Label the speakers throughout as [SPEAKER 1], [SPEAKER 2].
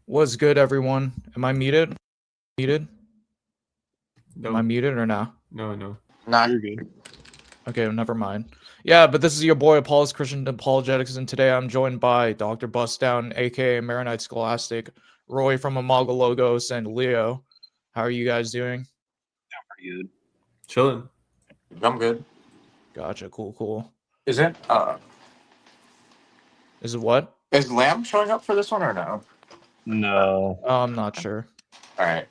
[SPEAKER 1] What's good, everyone? Am I muted? Muted?
[SPEAKER 2] No.
[SPEAKER 1] Am I muted or no?
[SPEAKER 2] No.
[SPEAKER 3] Nah, you're good.
[SPEAKER 1] Okay, never mind. Yeah, but this is your boy Apollos Christian Apologetics, and today I'm joined by Dr. Bustdown, aka Maronite Scholastic, Roy from Imago Logos, and Leo. How are you guys doing?
[SPEAKER 3] Pretty good.
[SPEAKER 2] Chilling.
[SPEAKER 3] I'm good.
[SPEAKER 1] Gotcha. Cool.
[SPEAKER 3] Is it?
[SPEAKER 1] Is it what?
[SPEAKER 3] Is Lamb showing up for this one or no?
[SPEAKER 4] No.
[SPEAKER 1] I'm not sure.
[SPEAKER 3] All right.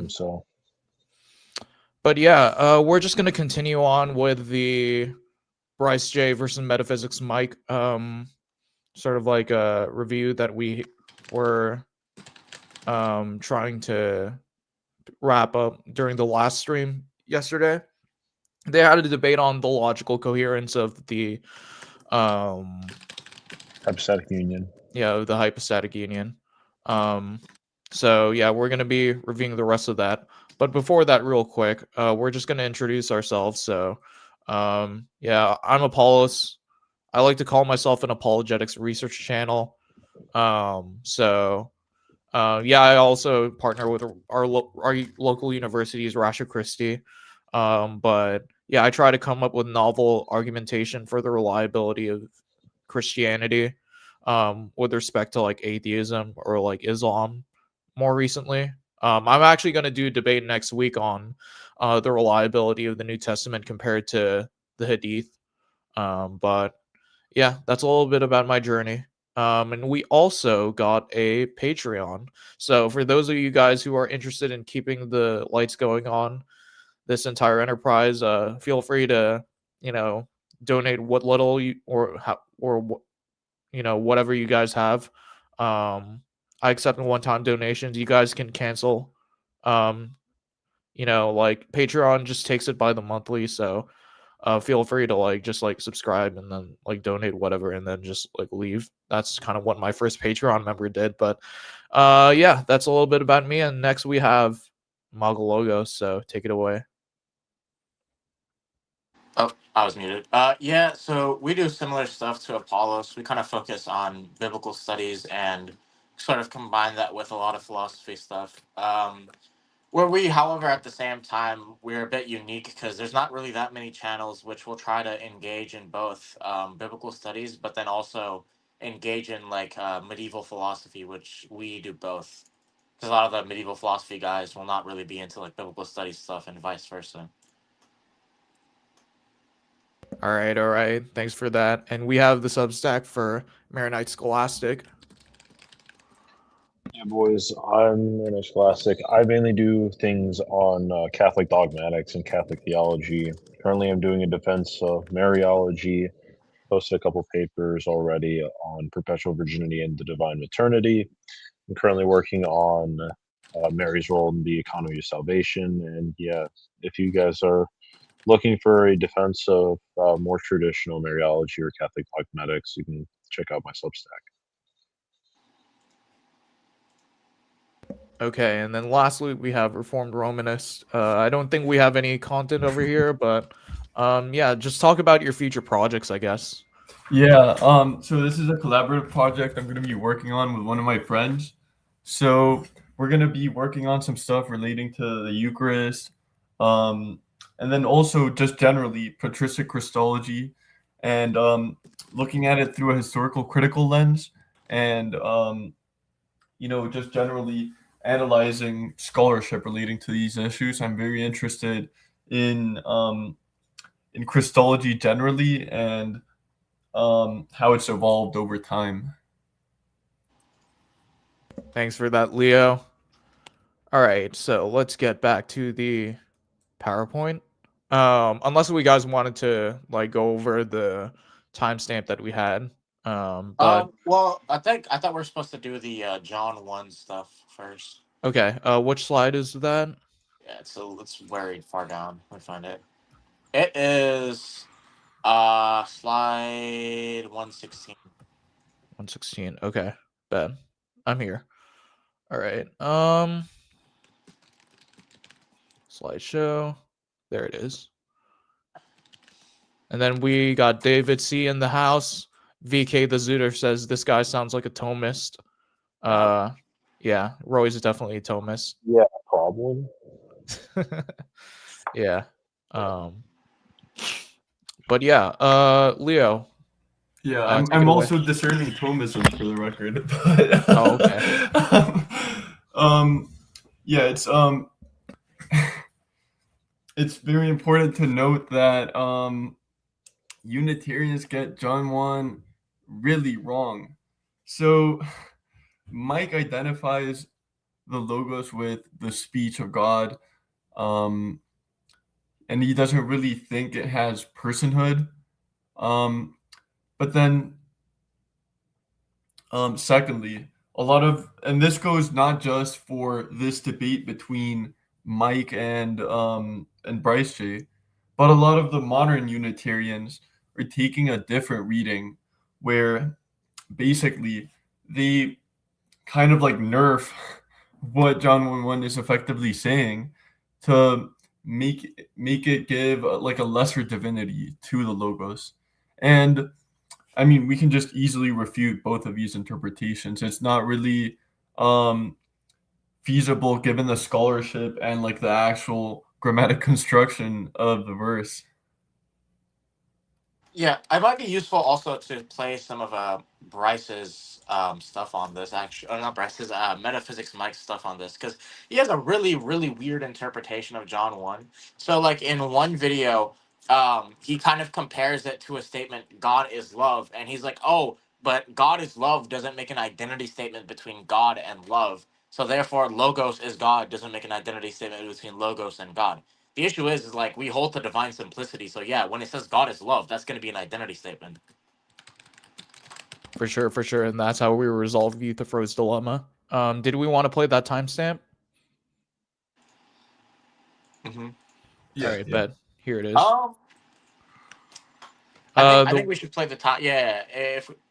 [SPEAKER 4] So
[SPEAKER 1] But yeah, we're just gonna continue on with the Bryce J versus Metaphysics Mike sort of like a review that we were trying to wrap up during the last stream yesterday. They had a debate on the logical coherence of the
[SPEAKER 4] Hypostatic Union.
[SPEAKER 1] Yeah, the Hypostatic Union. So yeah, we're gonna be reviewing the rest of that. But before that, real quick, we're just gonna introduce ourselves. So yeah, I'm Apollos. I like to call myself an apologetics research channel. Yeah, I also partner with our local universities, Rasha Christi. But yeah, I try to come up with novel argumentation for the reliability of Christianity, with respect to like atheism or like Islam more recently. I'm actually going to do a debate next week on the reliability of the New Testament compared to the Hadith. But yeah, that's a little bit about my journey. And we also got a Patreon. So for those of you guys who are interested in keeping the lights going on this entire enterprise, feel free to, donate what little you whatever you guys have. I accept one-time donations. You guys can cancel. Like Patreon just takes it by the monthly, so feel free to just subscribe and then donate whatever and then just leave. That's kind of what my first Patreon member did. But yeah, that's a little bit about me. And next we have Mago Logos, so take it away.
[SPEAKER 3] Oh, I was muted. Yeah, so we do similar stuff to Apollos. We kind of focus on biblical studies and sort of combine that with a lot of philosophy stuff. Where we, however, at the same time, we're a bit unique because there's not really that many channels which will try to engage in both biblical studies, but then also engage in medieval philosophy, which we do both. Because a lot of the medieval philosophy guys will not really be into biblical studies stuff and vice versa.
[SPEAKER 1] All right. Thanks for that. And we have the Substack for Maronite Scholastic.
[SPEAKER 4] Yeah, boys, I'm Maronite Scholastic. I mainly do things on Catholic dogmatics and Catholic theology. Currently, I'm doing a defense of Mariology. Posted a couple papers already on perpetual virginity and the divine maternity. I'm currently working on Mary's role in the economy of salvation. And yeah, if you guys are looking for a defense of more traditional Mariology or Catholic dogmatics, you can check out my Substack.
[SPEAKER 1] Okay, and then lastly we have Reformed Romanist. I don't think we have any content over here, but yeah, just talk about your future projects, I guess.
[SPEAKER 2] Yeah, so this is a collaborative project I'm going to be working on with one of my friends. So we're going to be working on some stuff relating to the Eucharist, and then also just generally patristic Christology. and looking at it through a historical critical lens, and just generally analyzing scholarship relating to these issues. I'm very interested in Christology generally, and how it's evolved over time.
[SPEAKER 1] Thanks for that, Leo. All right, so let's get back to the PowerPoint. Unless we guys wanted to like go over the timestamp that we had. But
[SPEAKER 3] Well, I thought we were supposed to do the John 1 stuff first.
[SPEAKER 1] okay. Which slide is that?
[SPEAKER 3] Yeah, so it's very far down. Let me find it. It is slide 116.
[SPEAKER 1] 116. Okay, bad. I'm here. All right. Slideshow. There it is. And then we got David C in the house. VK the Zooter says this guy sounds like a Thomist. Yeah, Roy's definitely a Thomist.
[SPEAKER 4] Yeah, problem.
[SPEAKER 1] Yeah. But yeah, Leo.
[SPEAKER 2] Yeah,
[SPEAKER 1] take it
[SPEAKER 2] I'm
[SPEAKER 1] away.
[SPEAKER 2] also discerning Thomism for the record. But,
[SPEAKER 1] Oh, okay.
[SPEAKER 2] Yeah, it's very important to note that Unitarians get John 1 really wrong. So Mike identifies the Logos with the speech of God, and he doesn't really think it has personhood. But then, secondly, and this goes not just for this debate between Mike and Bryce J, but a lot of the modern Unitarians are taking a different reading, where basically they kind of like nerf what John 1:1 is effectively saying to make it give like a lesser divinity to the Logos. And I mean, we can just easily refute both of these interpretations. It's not really feasible given the scholarship and like the actual grammatic construction of the verse.
[SPEAKER 3] Yeah, it might be useful also to play some of Bryce's stuff on this. Actually, or not Bryce's metaphysics Mike's stuff on this, because he has a really weird interpretation of John 1. So like in one video, he kind of compares it to a statement, God is love, and he's like, oh, but God is love doesn't make an identity statement between God and love. So therefore, logos is God doesn't make an identity statement between logos and God. The issue is like we hold to divine simplicity. So yeah, when it says God is love, that's going to be an identity statement.
[SPEAKER 1] For sure. And that's how we resolve Euthyphro's dilemma. Did we want to play that timestamp?
[SPEAKER 3] Mm-hmm.
[SPEAKER 2] Yeah,
[SPEAKER 1] All right,
[SPEAKER 2] yeah.
[SPEAKER 1] bet. Here it is.
[SPEAKER 3] I think we should play the time. Yeah.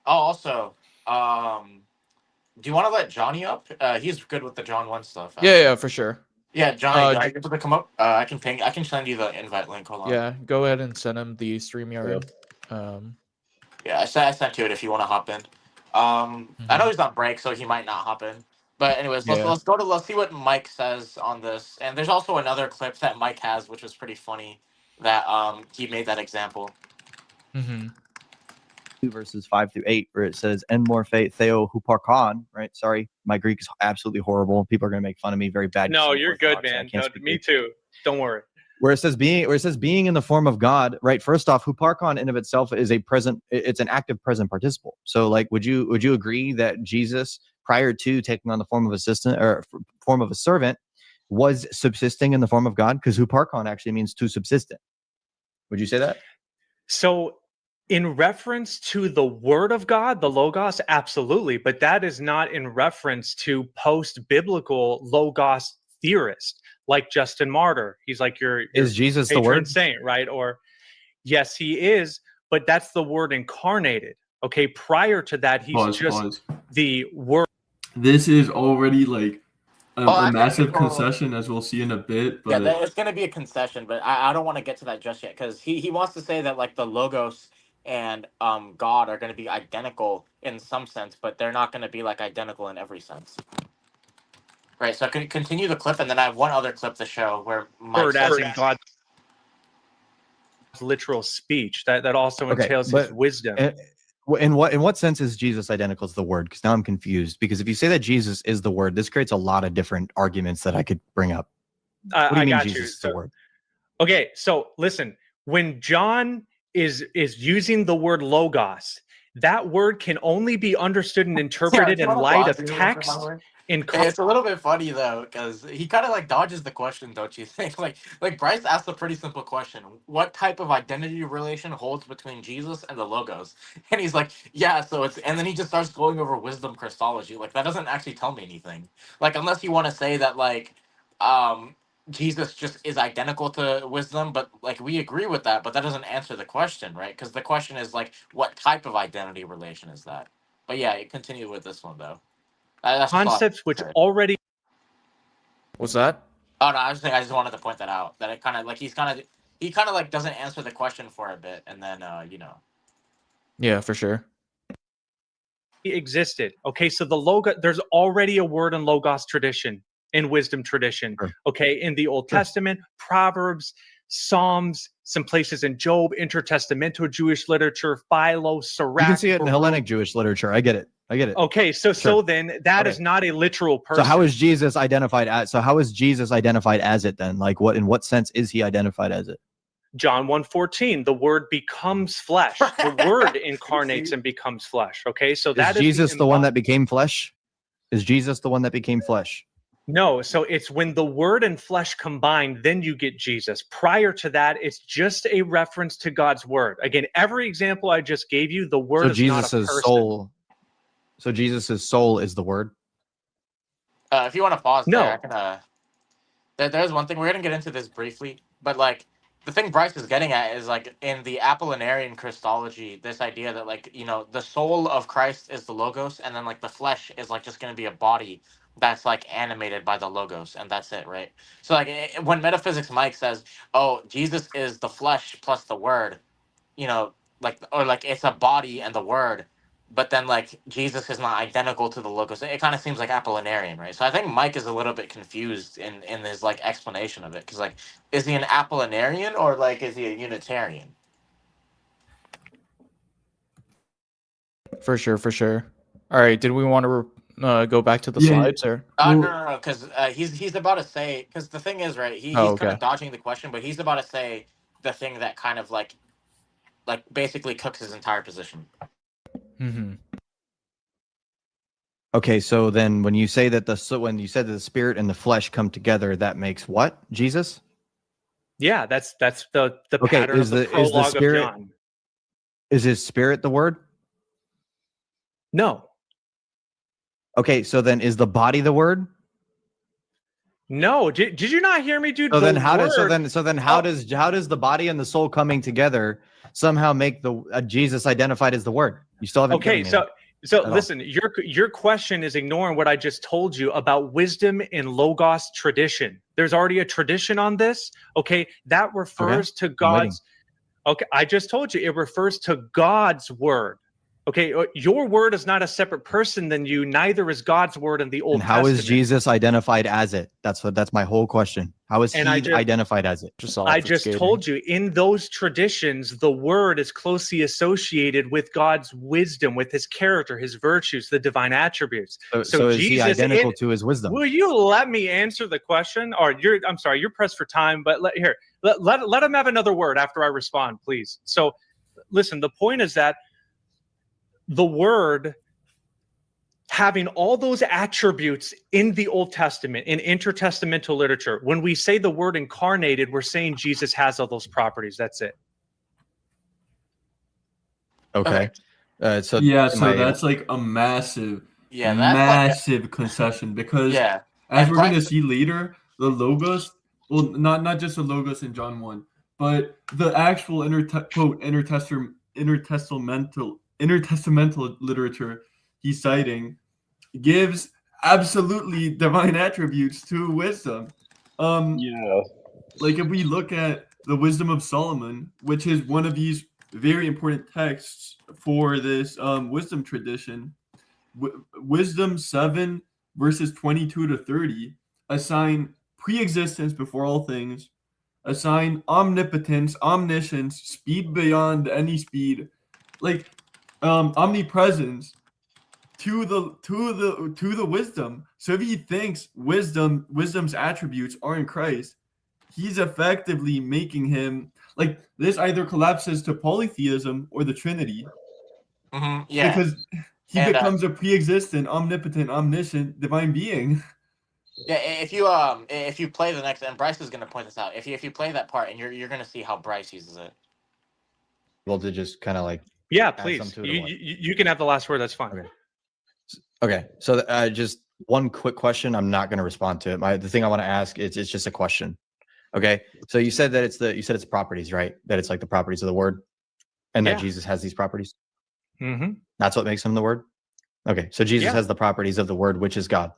[SPEAKER 3] Also, do you want to let Johnny up? He's good with the John 1 stuff. Actually.
[SPEAKER 1] Yeah, for sure.
[SPEAKER 3] Yeah, Johnny, are you able to come up? I can ping. I can send you the invite link. Hold on.
[SPEAKER 1] Yeah, go ahead and send him the StreamYard.
[SPEAKER 3] Yeah, I sent you it if you want to hop in. I know he's on break, so he might not hop in. But anyways, let's see what Mike says on this. And there's also another clip that Mike has, which was pretty funny, that he made that example.
[SPEAKER 5] 2 verses 5 through 8, where it says "en morphe theo huparkon," right? Sorry, my Greek is absolutely horrible. People are going to make fun of me. Very bad.
[SPEAKER 6] No, you're good, man. No, me too. Don't worry.
[SPEAKER 5] Where it says being in the form of God, right? First off, huparkon in of itself is a present. It's an active present participle. So, like, would you agree that Jesus, prior to taking on the form of assistant or form of a servant, was subsisting in the form of God? Because huparkon actually means to subsistent. Would you say that?
[SPEAKER 6] So, in reference to the word of God, the Logos, absolutely. But that is not in reference to post-biblical Logos theorists like Justin Martyr. He's like your
[SPEAKER 5] is Jesus the word
[SPEAKER 6] saint, right? Or yes, he is, but that's the word incarnated. Okay, prior to that, he's the word.
[SPEAKER 2] This is already like a massive concession, as we'll see in a bit. But
[SPEAKER 3] yeah, it's going to be a concession, but I don't want to get to that just yet, because he wants to say that like the Logos and God are going to be identical in some sense, but they're not going to be like identical in every sense. Right, so I can continue the clip, and then I have one other clip to show where Mike
[SPEAKER 6] says God. literal speech. That also
[SPEAKER 5] Okay,
[SPEAKER 6] entails
[SPEAKER 5] but-
[SPEAKER 6] his wisdom.
[SPEAKER 5] In what sense is Jesus identical to the Word? Because now I'm confused. Because if you say that Jesus is the Word, this creates a lot of different arguments that I could bring up. What do you
[SPEAKER 6] I
[SPEAKER 5] mean
[SPEAKER 6] got
[SPEAKER 5] Jesus
[SPEAKER 6] you.
[SPEAKER 5] is the Word?
[SPEAKER 6] Okay, so listen, when John is using the word logos, that word can only be understood and interpreted in light of text.
[SPEAKER 3] Hey, it's a little bit funny though, because he kind of like dodges the question, don't you think? Like Bryce asked a pretty simple question: what type of identity relation holds between Jesus and the Logos? And he's like, yeah, so it's, and then he just starts going over wisdom Christology. Like that doesn't actually tell me anything. Like unless you want to say that like, Jesus just is identical to wisdom, but like we agree with that, but that doesn't answer the question, right? Because the question is like, what type of identity relation is that? But yeah, continue with this one though. That's just all.
[SPEAKER 6] Concepts which already.
[SPEAKER 1] What's that?
[SPEAKER 3] Oh no, I was saying I just wanted to point that out. That it kind of like he kind of like doesn't answer the question for a bit, and then you know.
[SPEAKER 1] Yeah, for sure.
[SPEAKER 6] Existed. Okay, so the logos, there's already a word in logos tradition, in wisdom tradition.
[SPEAKER 5] Sure.
[SPEAKER 6] Okay, in the Old
[SPEAKER 5] Sure.
[SPEAKER 6] Testament, Proverbs, Psalms, some places in Job, intertestamental Jewish literature, Philo, Sirach.
[SPEAKER 5] You can see it in
[SPEAKER 6] Baruch.
[SPEAKER 5] Hellenic Jewish literature. I get it.
[SPEAKER 6] Okay, so then that is not a literal person.
[SPEAKER 5] So how is Jesus identified as? So how is Jesus identified as it then? Like what? In what sense is he identified as it?
[SPEAKER 6] John 1:14, the word becomes flesh. The word incarnates and becomes flesh. Okay, so that
[SPEAKER 5] Is Jesus the one that became flesh? Is Jesus the one that became flesh?
[SPEAKER 6] No, so it's when the word and flesh combine, then you get Jesus. Prior to that, it's just a reference to God's word. Again, every example I just gave you, the word is not a person.
[SPEAKER 5] Soul. So Jesus' soul is the word?
[SPEAKER 3] If you want to pause
[SPEAKER 6] No.
[SPEAKER 3] there, I can. There's one thing we're gonna get into this briefly, but like the thing Bryce is getting at is like in the Apollinarian Christology, this idea that like you know the soul of Christ is the Logos, and then like the flesh is like just gonna be a body that's like animated by the Logos, and that's it, right? So like when Metaphysics Mike says, "Oh, Jesus is the flesh plus the Word," you know, like or like it's a body and the Word. But then, like Jesus is not identical to the Logos. It kind of seems like Apollinarian, right? So I think Mike is a little bit confused in his like explanation of it, because like, is he an Apollinarian or like is he a Unitarian?
[SPEAKER 1] For sure, for sure. All right, did we want to go back to the
[SPEAKER 2] Yeah.
[SPEAKER 1] slides or?
[SPEAKER 3] No, because he's about to say, because the thing is, right? He's kind
[SPEAKER 1] okay.
[SPEAKER 3] of dodging the question, but he's about to say the thing that kind of like basically cooks his entire position.
[SPEAKER 1] Mm-hmm.
[SPEAKER 5] Okay, so then when you say that when you said that the spirit and the flesh come together, that makes what? Jesus?
[SPEAKER 6] Yeah, that's the
[SPEAKER 5] Okay,
[SPEAKER 6] pattern of the prologue of John.
[SPEAKER 5] Is his spirit the word?
[SPEAKER 6] No.
[SPEAKER 5] Okay, so then is the body the word?
[SPEAKER 6] No, did you not hear me, dude?
[SPEAKER 5] So then how
[SPEAKER 6] word,
[SPEAKER 5] does the body and the soul coming together somehow make the Jesus identified as the word? You still haven't
[SPEAKER 6] Okay,
[SPEAKER 5] given me
[SPEAKER 6] so
[SPEAKER 5] that.
[SPEAKER 6] listen, your question is ignoring what I just told you about wisdom in Logos tradition. There's already a tradition on this. Okay, that refers to God's. Okay, I just told you it refers to God's word. Okay, your word is not a separate person than you. Neither is God's word in the Old Testament.
[SPEAKER 5] And how is Jesus identified as it? That's my whole question. How is he identified as it?
[SPEAKER 6] I just told you, in those traditions, the word is closely associated with God's wisdom, with his character, his virtues, the divine attributes.
[SPEAKER 5] So is he identical to his wisdom?
[SPEAKER 6] Will you let me answer the question? Or I'm sorry, you're pressed for time, but let him have another word after I respond, please. So listen, the point is that the word having all those attributes in the Old Testament, in intertestamental literature, when we say the word incarnated, we're saying Jesus has all those properties. That's it.
[SPEAKER 5] Okay. So
[SPEAKER 2] that's like a massive concession, because as we're going to see later, the Logos, well, not just the Logos in John 1, but the actual intertestamental literature he's citing gives absolutely divine attributes to wisdom. Like if we look at the Wisdom of Solomon, which is one of these very important texts for this wisdom tradition, Wisdom 7 verses 22 to 30 assign pre-existence before all things, assign omnipotence, omniscience, speed beyond any speed, like omnipresence to the wisdom. So if he thinks wisdom's attributes are in Christ, he's effectively making him like this either collapses to polytheism or the Trinity.
[SPEAKER 3] Yeah.
[SPEAKER 2] Because he
[SPEAKER 3] And
[SPEAKER 2] becomes a pre-existent, omnipotent, omniscient divine being.
[SPEAKER 3] yeah, if you play the next, and Bryce is gonna point this out. If you play that part, and you're gonna see how Bryce uses it.
[SPEAKER 5] Well, to just kind of like
[SPEAKER 6] Yeah,
[SPEAKER 5] some
[SPEAKER 6] please.
[SPEAKER 5] to it or
[SPEAKER 6] You,
[SPEAKER 5] what?
[SPEAKER 6] you can have the last word. That's fine.
[SPEAKER 5] Okay. Okay, so just one quick question. I'm not going to respond to it. The thing I want to ask is it's just a question. Okay, so you said that it's properties, right? That it's like the properties of the word, and
[SPEAKER 6] Yeah.
[SPEAKER 5] that Jesus has these properties.
[SPEAKER 6] Mm-hmm.
[SPEAKER 5] That's what makes him the word. Okay, so Jesus
[SPEAKER 6] Yeah.
[SPEAKER 5] has the properties of the word, which is God.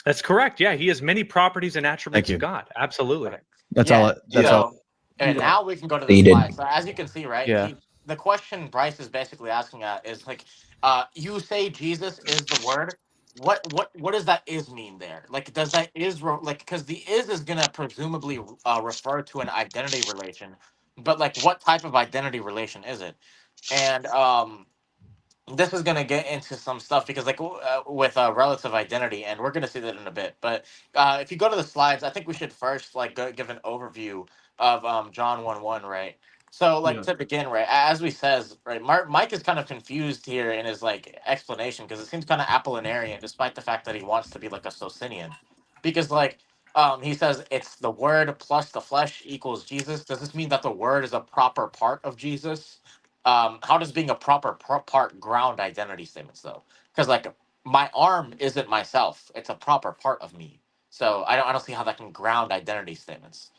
[SPEAKER 6] That's correct. Yeah, he has many properties and attributes
[SPEAKER 5] you.
[SPEAKER 6] of God. Absolutely.
[SPEAKER 5] That's
[SPEAKER 3] Yeah,
[SPEAKER 5] all. That's
[SPEAKER 3] so,
[SPEAKER 5] all.
[SPEAKER 3] And
[SPEAKER 2] Yeah.
[SPEAKER 3] now we can go to the
[SPEAKER 7] Stated.
[SPEAKER 3] slide. So as you can see, right?
[SPEAKER 1] Yeah.
[SPEAKER 3] The question Bryce is basically asking is like, you say Jesus is the word. What does that is mean there? Like, does that is like, because the is gonna presumably refer to an identity relation, but like, what type of identity relation is it? And this is going to get into some stuff because like with relative identity, and we're going to see that in a bit, but if you go to the slides, I think we should first like give an overview of John 1:1, right? So like
[SPEAKER 2] Yeah.
[SPEAKER 3] to begin, right, as we says, right, Mike is kind of confused here in his like explanation because it seems kind of Apollinarian despite the fact that he wants to be like a Socinian, because like he says it's the word plus the flesh equals Jesus. Does this mean that the word is a proper part of Jesus? How does being a proper part ground identity statements though? Because like my arm isn't myself; it's a proper part of me. So I don't see how that can ground identity statements.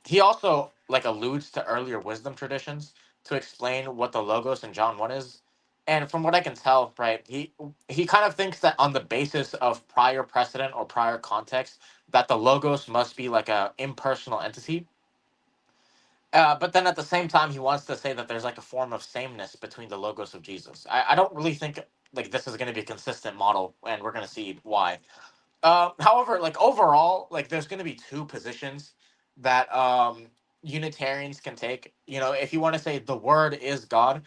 [SPEAKER 3] He also like alludes to earlier wisdom traditions to explain what the logos in John 1 is. And from what I can tell, right, he kind of thinks that on the basis of prior precedent or prior context, that the logos must be like a impersonal entity, but then at the same time, he wants to say that there's like a form of sameness between the logos of Jesus. I don't really think like this is going to be a consistent model, and we're going to see why. However, like overall, like there's going to be two positions that Unitarians can take. You know, if you want to say the Word is God,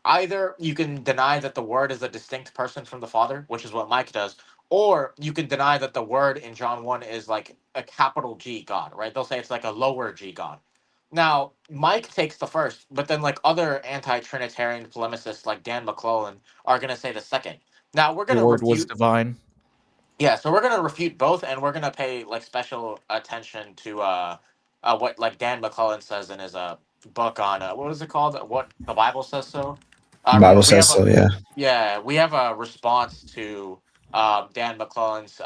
[SPEAKER 3] either you can deny that the Word is a distinct person from the Father, which is what Mike does, or you can deny that the Word in John 1 is like a capital G God, right? They'll say it's like a lower G God. Now, Mike takes the first, but then like other anti-Trinitarian polemicists like Dan McClellan are going to say the second. Now we're
[SPEAKER 1] The
[SPEAKER 3] going to
[SPEAKER 1] word was
[SPEAKER 3] refute.
[SPEAKER 1] divine.
[SPEAKER 3] Yeah, so we're going to refute both, and we're going to pay like special attention to what like Dan McClellan says in his book on what was it called? What the Bible says so.
[SPEAKER 7] Bible says so, yeah.
[SPEAKER 3] Yeah, we have a response to Dan McClellan's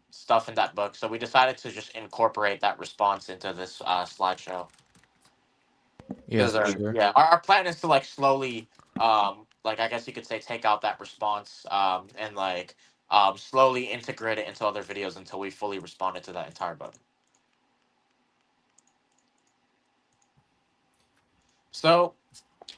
[SPEAKER 3] stuff in that book, so we decided to just incorporate that response into this slideshow.
[SPEAKER 1] Yeah,
[SPEAKER 3] Because
[SPEAKER 1] for sure.
[SPEAKER 3] yeah, our plan is to like slowly, like I guess you could say, take out that response, and like slowly integrate it into other videos until we fully responded to that entire book. So,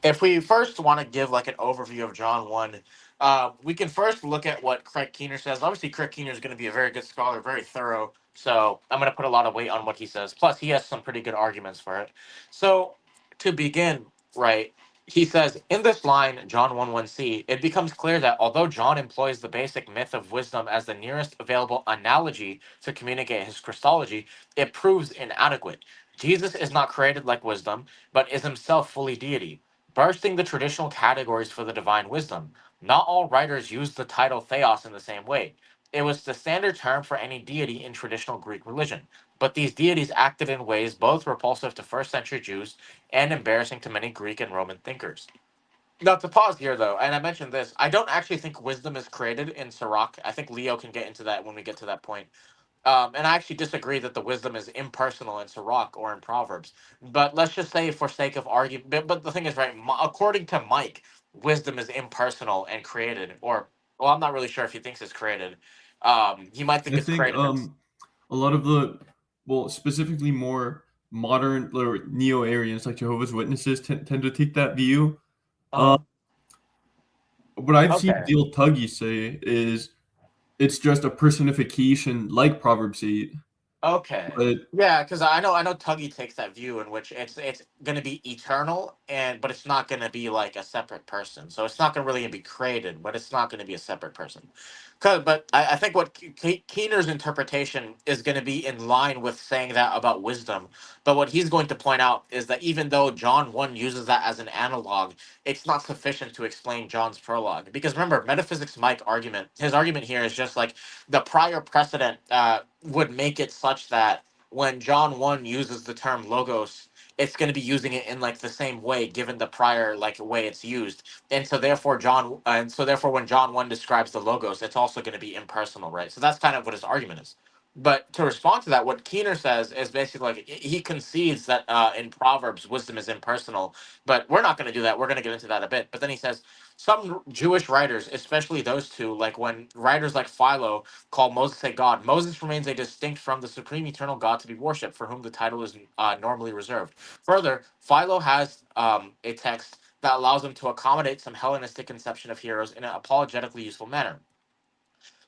[SPEAKER 3] if we first want to give like an overview of John 1, we can first look at what Craig Keener says. Obviously, Craig Keener is going to be a very good scholar, very thorough. So I'm going to put a lot of weight on what he says. Plus, he has some pretty good arguments for it. So to begin, right, he says, in this line, John 1:1c, it becomes clear that although John employs the basic myth of wisdom as the nearest available analogy to communicate his Christology, it proves inadequate. Jesus is not created like wisdom, but is himself fully deity, bursting the traditional categories for the divine wisdom. Not all writers use the title theos in the same way. It was the standard term for any deity in traditional Greek religion, but these deities acted in ways both repulsive to first century Jews and embarrassing to many Greek and Roman thinkers. Now, to pause here, though, and I mentioned this, I don't actually think wisdom is created in Sirach. I think Leo can get into that when we get to that point. And I actually disagree that the wisdom is impersonal in Sirach or in Proverbs. But let's just say, for sake of argument, but the thing is, right, according to Mike, wisdom is impersonal and created. Or, well, I'm not really sure if he thinks it's created. He might think
[SPEAKER 2] I
[SPEAKER 3] it's
[SPEAKER 2] think
[SPEAKER 3] created.
[SPEAKER 2] a lot of the, well, specifically more modern or neo-Arians like Jehovah's Witnesses tend to take that view. What I've seen
[SPEAKER 3] Okay.
[SPEAKER 2] Dale Tuggy say is it's just a personification like Proverbs 8.
[SPEAKER 3] Okay.
[SPEAKER 2] But
[SPEAKER 3] Yeah, because I know Tuggy takes that view in which it's gonna be eternal but it's not gonna be like a separate person. So it's not gonna really be created, but it's not gonna be a separate person. But I think what Keener's interpretation is gonna be in line with saying that about wisdom. But what he's going to point out is that even though John 1 uses that as an analog, it's not sufficient to explain John's prologue. Because remember, Metaphysics Mike argument, his argument here is just like the prior precedent would make it such that when John 1 uses the term logos, it's going to be using it in like the same way given the prior like way it's used. And so therefore when John 1 describes the logos, it's also going to be impersonal, right? So that's kind of what his argument is. But to respond to that, what Keener says is basically like he concedes that in Proverbs wisdom is impersonal, but we're not going to do that. We're going to get into that a bit. But then he says some Jewish writers, especially those two, like when writers like Philo call Moses a god, Moses remains a distinct from the supreme eternal God to be worshipped, for whom the title is normally reserved. Further, Philo has a text that allows him to accommodate some Hellenistic conception of heroes in an apologetically useful manner.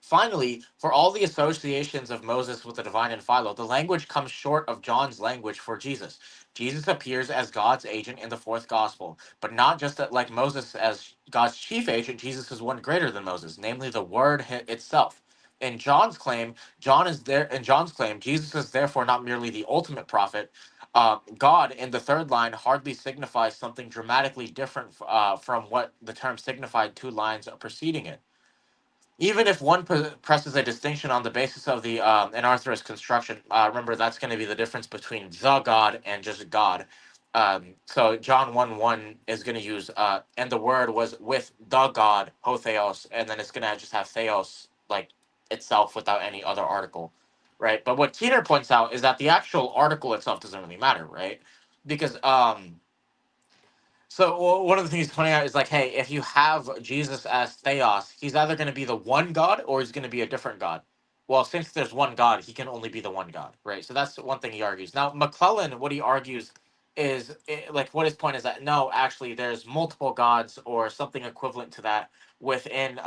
[SPEAKER 3] Finally, for all the associations of Moses with the divine in Philo, the language comes short of John's language for Jesus. Jesus appears as God's agent in the fourth gospel, but not just that, like Moses as God's chief agent, Jesus is one greater than Moses, namely the Word itself. In John's claim, Jesus is therefore not merely the ultimate prophet. God in the third line hardly signifies something dramatically different from what the term signified 2 lines preceding it. Even if one presses a distinction on the basis of the anarthrous construction, remember that's going to be the difference between the God and just God. So John 1:1 is going to use, and the word was with the God, ho theos, and then it's going to just have theos like itself without any other article, right? But what Keener points out is that the actual article itself doesn't really matter, right? Because one of the things he's pointing out is like, hey, if you have Jesus as Theos, he's either going to be the one God or he's going to be a different God. Well, since there's one God, he can only be the one God, right? So that's one thing he argues. Now, McClellan, what he argues is like what his point is that no, actually, there's multiple gods or something equivalent to that within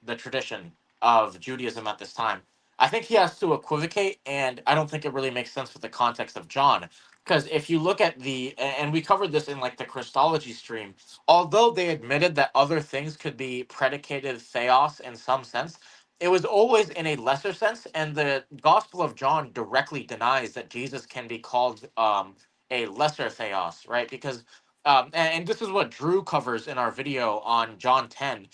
[SPEAKER 3] the tradition of Judaism at this time. I think he has to equivocate, and I don't think it really makes sense with the context of John, because if you look at and we covered this in like the Christology stream, although they admitted that other things could be predicated theos in some sense, it was always in a lesser sense, and the Gospel of John directly denies that Jesus can be called a lesser theos, right? Because and this is what Drew covers in our video on John 10.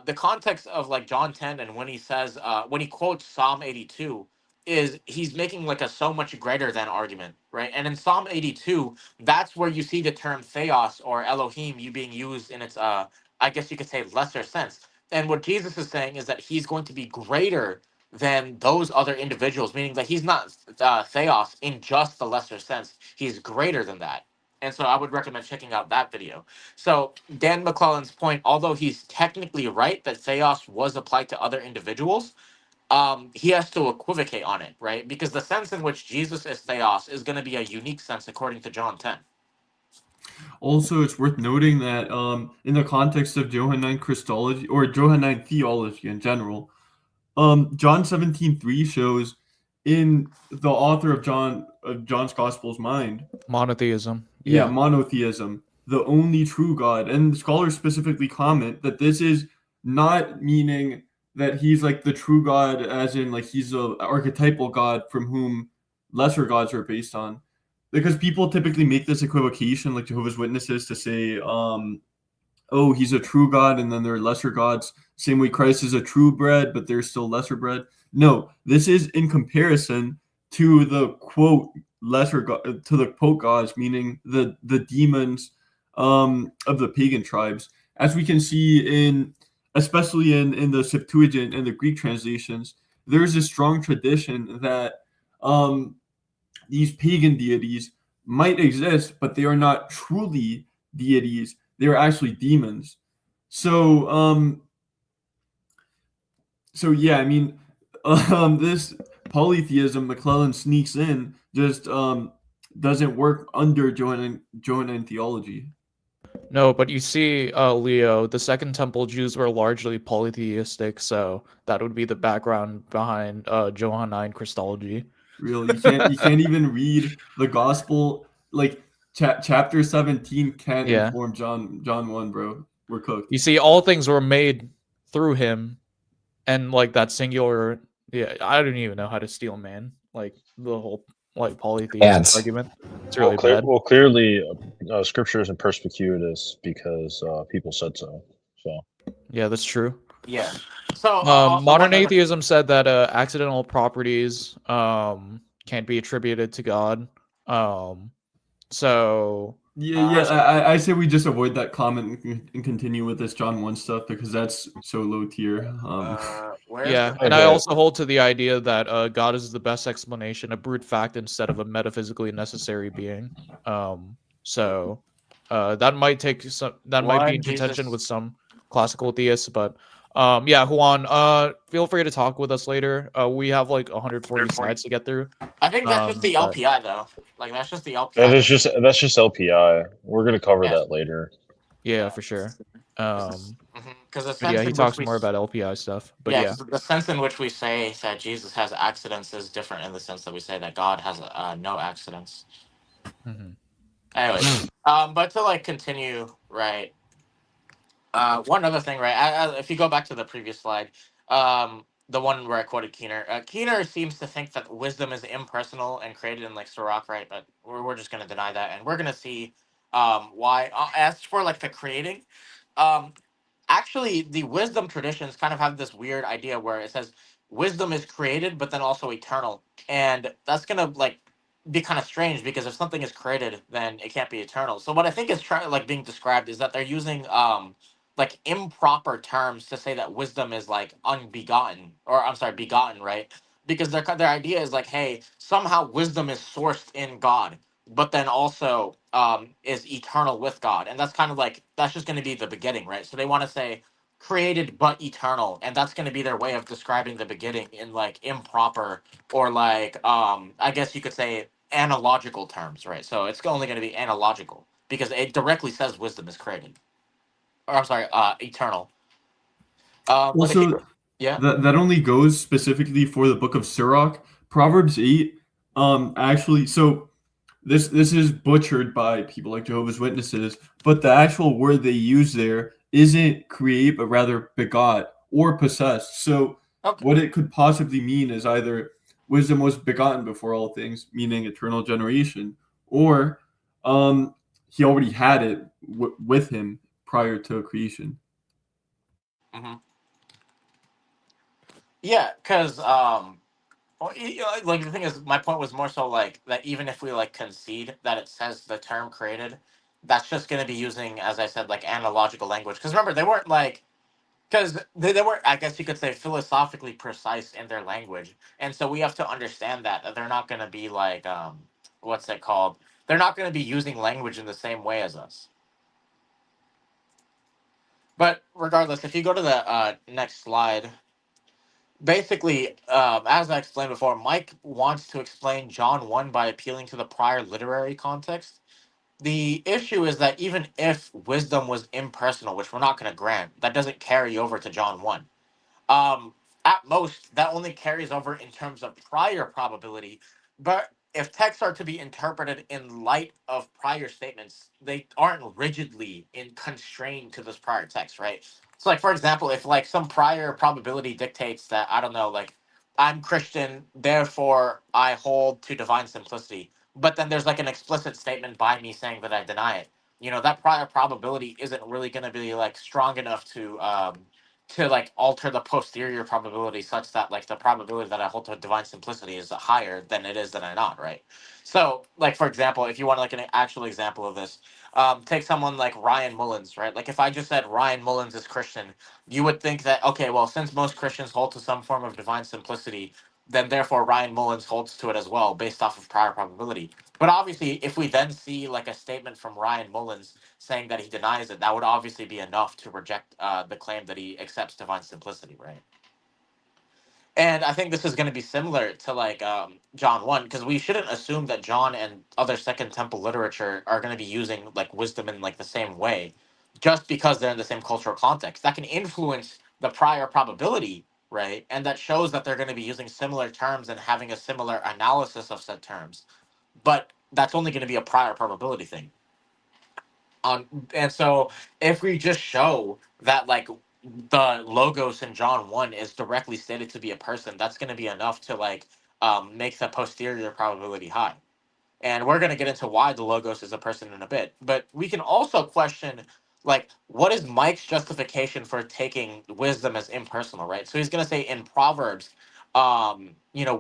[SPEAKER 3] The context of like John 10 and when he says when he quotes Psalm 82 is he's making like a so much greater than argument, right? And in Psalm 82, that's where you see the term theos or Elohim you being used in its I guess you could say lesser sense. And what Jesus is saying is that he's going to be greater than those other individuals, meaning that he's not theos in just the lesser sense. He's greater than that. And so I would recommend checking out that video. So Dan McClellan's point, although he's technically right that theos was applied to other individuals, he has to equivocate on it, right? Because the sense in which Jesus is theos is going to be a unique sense according to John 10.
[SPEAKER 2] also, it's worth noting that in the context of Johannine Christology or Johannine theology in general, John 17:3 shows in the author of John's Gospel's mind,
[SPEAKER 1] Monotheism.
[SPEAKER 2] yeah, monotheism, the only true God. And scholars specifically comment that this is not meaning that he's like the true God, as in like he's a archetypal God from whom lesser gods are based on. Because people typically make this equivocation, like Jehovah's Witnesses, to say, oh, he's a true God, and then there are lesser gods. Same way Christ is a true bread, but there's still lesser bread. No, this is in comparison to the quote lesser god, to the quote gods, meaning the demons of the pagan tribes, as we can see especially in the Septuagint and the Greek translations. There's a strong tradition that these pagan deities might exist, but they are not truly deities. They are actually demons. So yeah, I mean, this polytheism McClellan sneaks in just doesn't work under Johannine theology.
[SPEAKER 1] No, but you see, Leo, the Second Temple Jews were largely polytheistic, so that would be the background behind Johannine Christology.
[SPEAKER 2] Really, you can't even read the gospel. Like chapter 17 can't
[SPEAKER 1] Yeah.
[SPEAKER 2] inform John 1, bro. We're cooked.
[SPEAKER 1] You see, all things were made through him, and like that singular. Yeah, I don't even know how to steal man. Like the whole like polytheistic
[SPEAKER 7] Ants.
[SPEAKER 1] argument. It's really
[SPEAKER 4] Well,
[SPEAKER 1] bad.
[SPEAKER 4] clearly, Scripture isn't perspicuitous because people said so. So
[SPEAKER 1] Yeah, that's true.
[SPEAKER 3] Yeah. So also
[SPEAKER 1] Modern
[SPEAKER 3] one other.
[SPEAKER 1] atheism said that accidental properties can't be attributed to God. So
[SPEAKER 2] Yeah, I say we just avoid that comment and continue with this John 1 stuff because that's so low tier.
[SPEAKER 3] Where's
[SPEAKER 1] yeah,
[SPEAKER 3] the
[SPEAKER 1] and I
[SPEAKER 4] Okay.
[SPEAKER 1] also hold to the idea that God is the best explanation, a brute fact instead of a metaphysically necessary being. So that might take some. That might be
[SPEAKER 3] one
[SPEAKER 1] in contention
[SPEAKER 3] Jesus?
[SPEAKER 1] with some classical theists, but yeah, Juan, feel free to talk with us later. We have like 140 slides to get through.
[SPEAKER 3] I think that's just the
[SPEAKER 1] But
[SPEAKER 3] LPI though. Like that's just the LPI.
[SPEAKER 4] that's just LPI. We're gonna cover
[SPEAKER 3] Yeah.
[SPEAKER 4] that later.
[SPEAKER 1] yeah, for sure.
[SPEAKER 3] Because the
[SPEAKER 1] But yeah,
[SPEAKER 3] sense
[SPEAKER 1] he
[SPEAKER 3] in which
[SPEAKER 1] talks
[SPEAKER 3] we
[SPEAKER 1] more about LPI stuff. But
[SPEAKER 3] yeah,
[SPEAKER 1] yeah,
[SPEAKER 3] 'cause the sense in which we say that Jesus has accidents is different in the sense that we say that God has no accidents.
[SPEAKER 1] mhm.
[SPEAKER 3] Anyways, but to like continue, right? One other thing, right? If you go back to the previous slide, the one where I quoted Keener, Keener seems to think that wisdom is impersonal and created in like Sirach, right? But we're just gonna deny that, and we're gonna see why. As for like the creating, um, actually the wisdom traditions kind of have this weird idea where it says wisdom is created but then also eternal, and that's gonna like be kind of strange because if something is created then it can't be eternal. So what I think is trying like being described is that they're using like improper terms to say that wisdom is like unbegotten, or I'm sorry, begotten, right? Because their idea is like, hey, somehow wisdom is sourced in God but then also is eternal with God. And that's kind of like, that's just going to be the beginning, right? So they want to say created but eternal. And that's going to be their way of describing the beginning in like improper or like, I guess you could say analogical terms, right? So it's only going to be analogical because it directly says wisdom is created. Or I'm sorry, eternal. But if you
[SPEAKER 2] Also,
[SPEAKER 3] go, yeah.
[SPEAKER 2] that only goes specifically for the book of Sirach. Proverbs 8, actually, so this is butchered by people like Jehovah's Witnesses, but the actual word they use there isn't create, but rather begot or possessed. So
[SPEAKER 3] Okay.
[SPEAKER 2] what it could possibly mean is either wisdom was begotten before all things, meaning eternal generation, or he already had it with him prior to creation.
[SPEAKER 3] Hmm. Yeah, because well, like the thing is, my point was more so like that. Even if we like concede that it says the term created, that's just going to be using, as I said, like analogical language. Because remember, they weren't like, because they weren't, I guess you could say, philosophically precise in their language, and so we have to understand that they're not going to be like, what's it called? They're not going to be using language in the same way as us. But regardless, if you go to the next slide, basically, as I explained before, Mike wants to explain John 1 by appealing to the prior literary context. The issue is that even if wisdom was impersonal, which we're not going to grant, that doesn't carry over to John 1. Um, at most, that only carries over in terms of prior probability. But if texts are to be interpreted in light of prior statements, they aren't rigidly constrained to this prior text, right? So, like for example, if like some prior probability dictates that I don't know, like I'm Christian, therefore I hold to divine simplicity, but then there's like an explicit statement by me saying that I deny it. You know, that prior probability isn't really going to be like strong enough to like alter the posterior probability such that like the probability that I hold to divine simplicity is higher than it is that I not, right? So like for example, if you want like an actual example of this, take someone like Ryan Mullins, right? Like if I just said Ryan Mullins is Christian, you would think that okay, well since most Christians hold to some form of divine simplicity, then therefore Ryan Mullins holds to it as well based off of prior probability. But obviously, if we then see like a statement from Ryan Mullins saying that he denies it, that would obviously be enough to reject the claim that he accepts divine simplicity, right? And I think this is going to be similar to like John 1, because we shouldn't assume that John and other Second Temple literature are going to be using like wisdom in like the same way, just because they're in the same cultural context. That can influence the prior probability, right? And that shows that they're going to be using similar terms and having a similar analysis of said terms. But that's only going to be a prior probability thing. And so if we just show that like the logos in John 1 is directly stated to be a person, that's going to be enough to like make the posterior probability high. And we're going to get into why the logos is a person in a bit. But we can also question, like, what is Mike's justification for taking wisdom as impersonal, right? So he's going to say in Proverbs,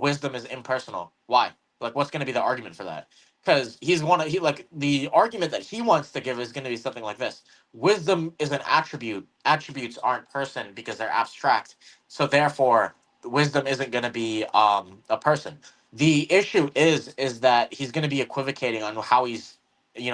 [SPEAKER 3] wisdom is impersonal. Why? Like, what's going to be the argument for that? Because the argument that he wants to give is going to be something like this: wisdom is an attribute. Attributes aren't person because they're abstract. So therefore, wisdom isn't going to be a person. The issue is that he's going to be equivocating on how he's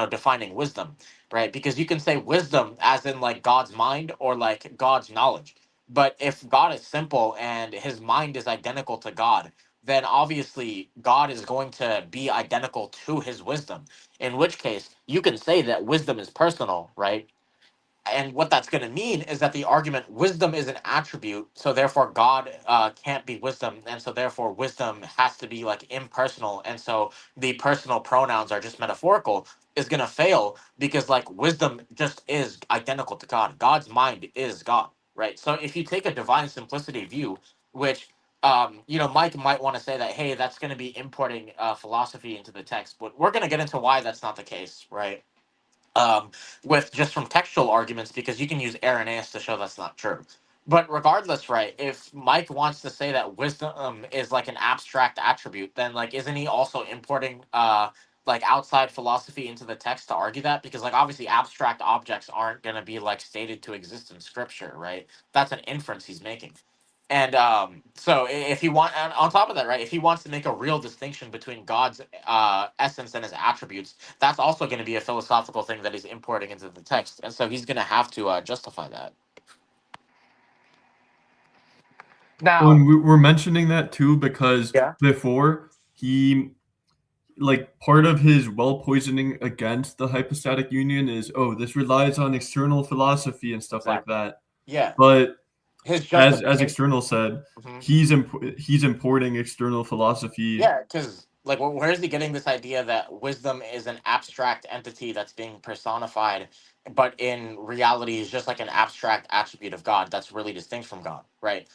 [SPEAKER 3] defining wisdom, right? Because you can say wisdom as in like God's mind or like God's knowledge, but if God is simple and his mind is identical to God, then obviously God is going to be identical to his wisdom, in which case you can say that wisdom is personal, right? And what that's going to mean is that the argument wisdom is an attribute, so therefore God can't be wisdom, and so therefore wisdom has to be like impersonal, and so the personal pronouns are just metaphorical, is going to fail because like wisdom just is identical to God. God's mind is God, right? So if you take a divine simplicity view, which Mike might want to say that, hey, that's going to be importing philosophy into the text, but we're going to get into why that's not the case, right? With just from textual arguments, because you can use Irenaeus to show that's not true. But regardless, right, if Mike wants to say that wisdom is like an abstract attribute, then like isn't he also importing like outside philosophy into the text to argue that? Because like obviously abstract objects aren't going to be like stated to exist in scripture, right? That's an inference he's making. And so if he on top of that, right, if he wants to make a real distinction between God's essence and his attributes, that's also going to be a philosophical thing that he's importing into the text, and so he's going to have to justify that.
[SPEAKER 2] Well,
[SPEAKER 3] Now,
[SPEAKER 2] and we're mentioning that too because
[SPEAKER 3] yeah,
[SPEAKER 2] before he, like, part of his well poisoning against the hypostatic union is, oh, this relies on external philosophy and stuff like
[SPEAKER 3] exactly,
[SPEAKER 2] that.
[SPEAKER 3] yeah,
[SPEAKER 2] But
[SPEAKER 3] his
[SPEAKER 2] as
[SPEAKER 3] justification.
[SPEAKER 2] external said,
[SPEAKER 3] Mhm.
[SPEAKER 2] he's importing external philosophy.
[SPEAKER 3] Yeah, because like, where is he getting this idea that wisdom is an abstract entity that's being personified, but in reality is just like an abstract attribute of God that's really distinct from God, right?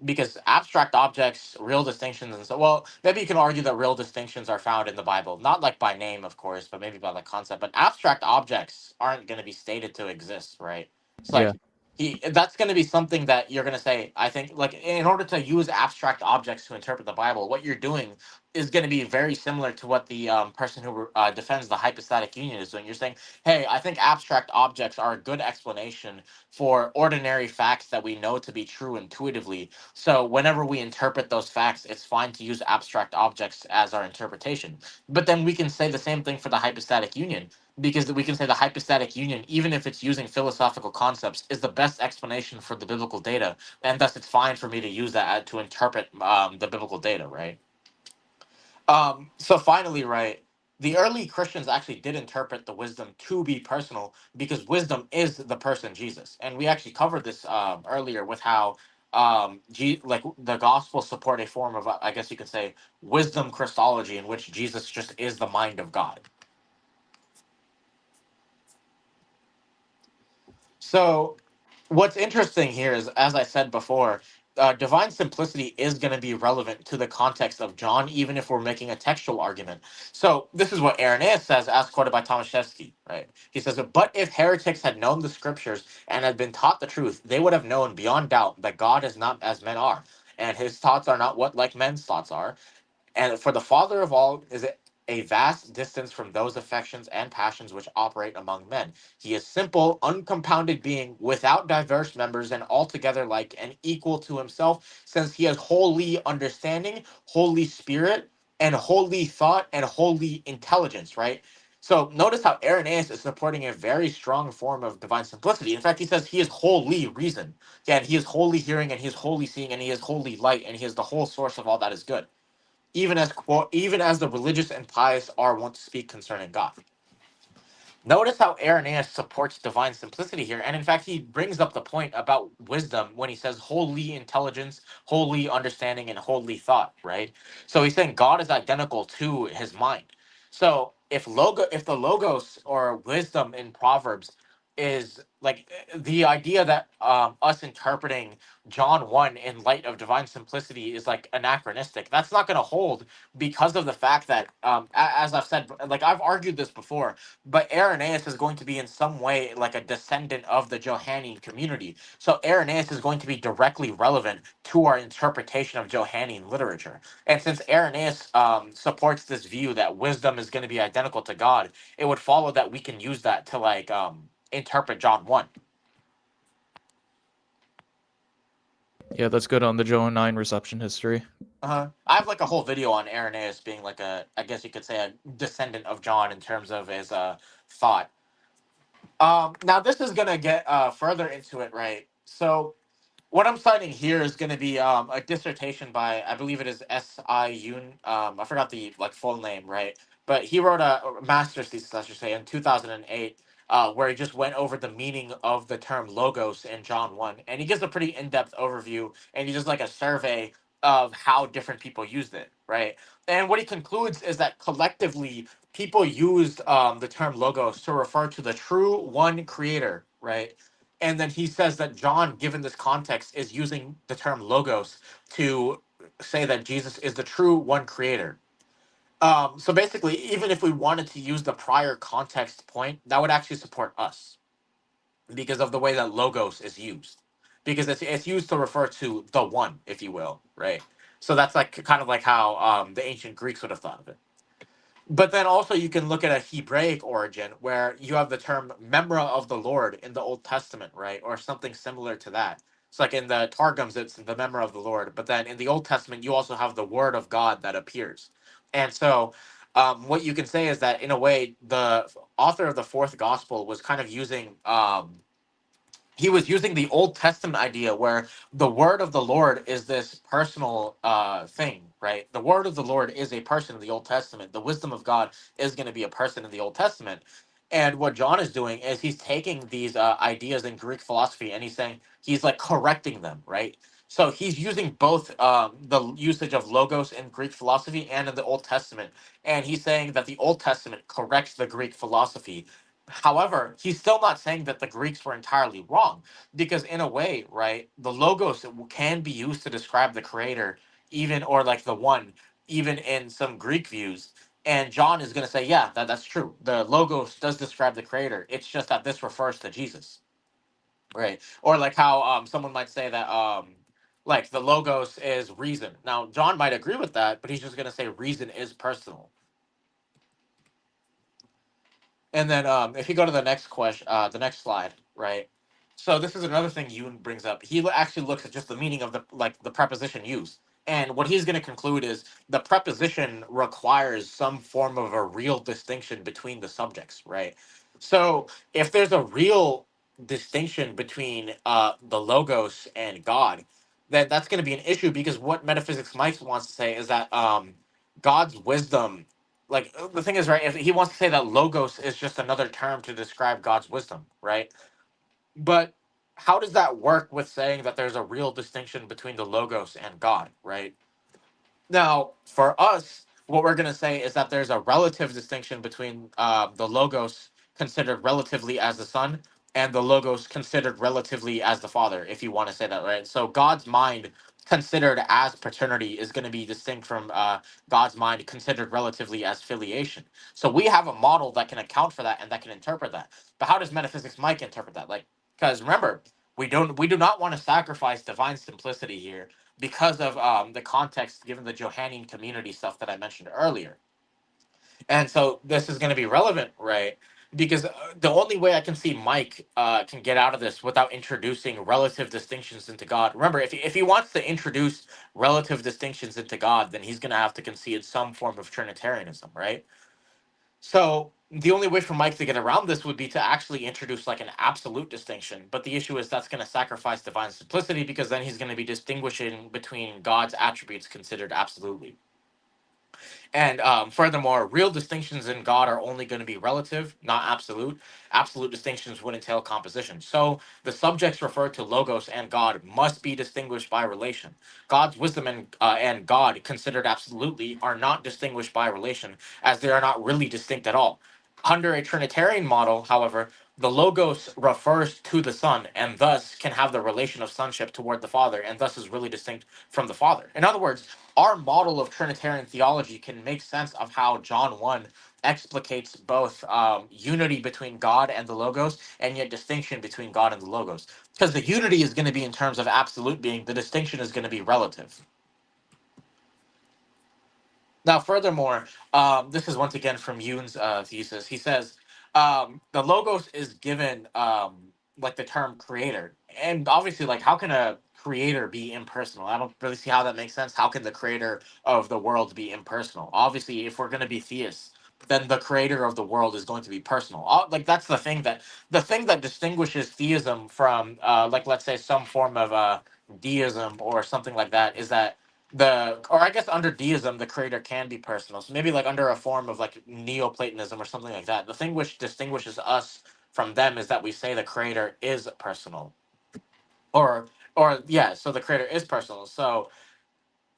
[SPEAKER 3] Because abstract objects, real distinctions, and so, well, maybe you can argue that real distinctions are found in the Bible, not like by name, of course, but maybe by like concept. But abstract objects aren't going to be stated to exist, right? It's
[SPEAKER 1] Yeah.
[SPEAKER 3] like that's going to be something that you're going to say. I think like in order to use abstract objects to interpret the Bible, what you're doing is going to be very similar to what the person who defends the hypostatic union is doing. You're saying, hey, I think abstract objects are a good explanation for ordinary facts that we know to be true intuitively, so whenever we interpret those facts, it's fine to use abstract objects as our interpretation. But then we can say the same thing for the hypostatic union, because we can say the hypostatic union, even if it's using philosophical concepts, is the best explanation for the biblical data, and thus it's fine for me to use that to interpret the biblical data, right? So finally, right, the early Christians actually did interpret the wisdom to be personal because wisdom is the person Jesus, and we actually covered this earlier with how like the gospels support a form of I guess you could say wisdom Christology in which Jesus just is the mind of God. So, what's interesting here is, as I said before, divine simplicity is going to be relevant to the context of John, even if we're making a textual argument. So, this is what Irenaeus says, as quoted by Tomaszewski, right? He says, "But if heretics had known the scriptures and had been taught the truth, they would have known beyond doubt that God is not as men are, and his thoughts are not what like men's thoughts are. And for the Father of all is a vast distance from those affections and passions which operate among men. He is simple, uncompounded being, without diverse members, and altogether like and equal to himself, since he has wholly understanding, holy spirit, and holy thought, and holy intelligence," right? So notice how Irenaeus is supporting a very strong form of divine simplicity. In fact, he says he is wholly reason. Yeah, and he is wholly hearing, and he is wholly seeing, and he is wholly light, and he is the whole source of all that is good, even as the religious and pious are wont to speak concerning God. Notice how Irenaeus supports divine simplicity here. And in fact, he brings up the point about wisdom when he says holy intelligence, holy understanding, and holy thought, right? So he's saying God is identical to his mind. So if the logos or wisdom in Proverbs is like the idea that us interpreting John 1 in light of divine simplicity is like anachronistic, that's not going to hold because of the fact that, as I've said, like I've argued this before, but Irenaeus is going to be in some way like a descendant of the Johannine community. So Irenaeus is going to be directly relevant to our interpretation of Johannine literature. And since Irenaeus supports this view that wisdom is going to be identical to God, it would follow that we can use that to like interpret John 1.
[SPEAKER 1] Yeah, that's good on the Johannine reception history.
[SPEAKER 3] I have like a whole video on Irenaeus being like I guess you could say a descendant of John in terms of his thought. Now this is gonna get further into it, right? So what I'm citing here is going to be a dissertation by, I believe it is S.I. Yoon. I forgot the like full name, right? But he wrote a master's thesis, I should say, in 2008, where he just went over the meaning of the term logos in John 1. And he gives a pretty in-depth overview, and he does like a survey of how different people used it, right? And what he concludes is that collectively, people used the term logos to refer to the true one creator, right? And then he says that John, given this context, is using the term logos to say that Jesus is the true one creator. So basically, even if we wanted to use the prior context point, that would actually support us because of the way that logos is used. Because it's used to refer to the one, if you will, right? So that's like kind of like how the ancient Greeks would have thought of it. But then also you can look at a Hebraic origin where you have the term memra of the Lord in the Old Testament, right? Or something similar to that. It's like in the Targums, it's the memra of the Lord. But then in the Old Testament, you also have the word of God that appears. And so what you can say is that in a way, the author of the fourth gospel was kind of using he was using the Old Testament idea where the word of the Lord is this personal thing, right? The word of the Lord is a person in the Old Testament. The wisdom of God is going to be a person in the Old Testament. And what John is doing is he's taking these ideas in Greek philosophy and he's saying he's like correcting them, right? So he's using both the usage of logos in Greek philosophy and in the Old Testament. And he's saying that the Old Testament corrects the Greek philosophy. However, he's still not saying that the Greeks were entirely wrong, because in a way, right, the logos can be used to describe the creator, even or like the one, even in some Greek views. And John is going to say, yeah, that's true. The logos does describe the creator. It's just that this refers to Jesus, right? Or like how someone might say that like the logos is reason. Now, John might agree with that, but he's just going to say reason is personal. And then if you go to the next question, the next slide, right? So this is another thing Yoon brings up. He actually looks at just the meaning of the preposition used. And what he's going to conclude is the preposition requires some form of a real distinction between the subjects, right? So if there's a real distinction between the logos and God, then that's going to be an issue because what Metaphysics Mike wants to say is that God's wisdom, like the thing is, right, if he wants to say that logos is just another term to describe God's wisdom, right? But how does that work with saying that there's a real distinction between the logos and God, right? Now, for us, what we're going to say is that there's a relative distinction between the logos considered relatively as the Son and the logos considered relatively as the Father, if you want to say that, right? So God's mind considered as paternity is going to be distinct from God's mind considered relatively as filiation. So we have a model that can account for that and that can interpret that. But how does Metaphysics Mike interpret that? Like, because remember, we do not want to sacrifice divine simplicity here because of the context given the Johannine community stuff that I mentioned earlier. And so this is going to be relevant, right? Because the only way I can see Mike can get out of this without introducing relative distinctions into God. Remember, if he wants to introduce relative distinctions into God, then he's going to have to concede some form of Trinitarianism, right? So the only way for Mike to get around this would be to actually introduce like an absolute distinction. But the issue is that's going to sacrifice divine simplicity because then he's going to be distinguishing between God's attributes considered absolutely. And furthermore, real distinctions in God are only going to be relative, not absolute. Absolute distinctions would entail composition. So the subjects referred to logos and God must be distinguished by relation. God's wisdom and God, considered absolutely, are not distinguished by relation, as they are not really distinct at all. Under a Trinitarian model, however, the logos refers to the Son and thus can have the relation of sonship toward the Father and thus is really distinct from the Father. In other words, our model of Trinitarian theology can make sense of how John 1 explicates both unity between God and the Logos and yet distinction between God and the Logos. Because the unity is going to be in terms of absolute being, the distinction is going to be relative. Now, furthermore, this is once again from Yoon's thesis. He says the logos is given like the term creator, and obviously, like how can a creator be impersonal? I don't really see how that makes sense. How can the creator of the world be impersonal? Obviously, if we're going to be theists, then the creator of the world is going to be personal. Like that's the thing that distinguishes theism from like let's say some form of deism or something like that is that or I guess under deism the creator can be personal, so maybe like under a form of like neoplatonism or something like that, the thing which distinguishes us from them is that we say the creator is personal, or yeah, so the creator is personal. So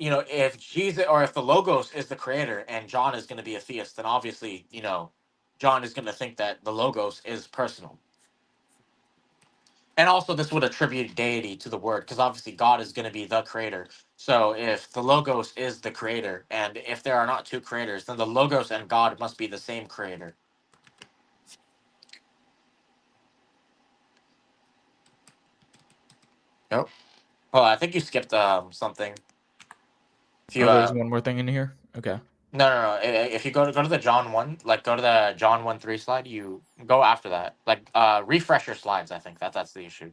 [SPEAKER 3] if Jesus or if the logos is the creator and John is going to be a theist, then obviously John is going to think that the logos is personal. And also, this would attribute deity to the word, because obviously God is going to be the creator. So if the logos is the creator, and if there are not two creators, then the logos and God must be the same creator. Yep. Oh, I think you skipped something. If you
[SPEAKER 1] There's one more thing in here. Okay.
[SPEAKER 3] no. If you go to the John 1, like go to the John 1:3 slide, you go after that. Like refresh your slides. I think that's the issue.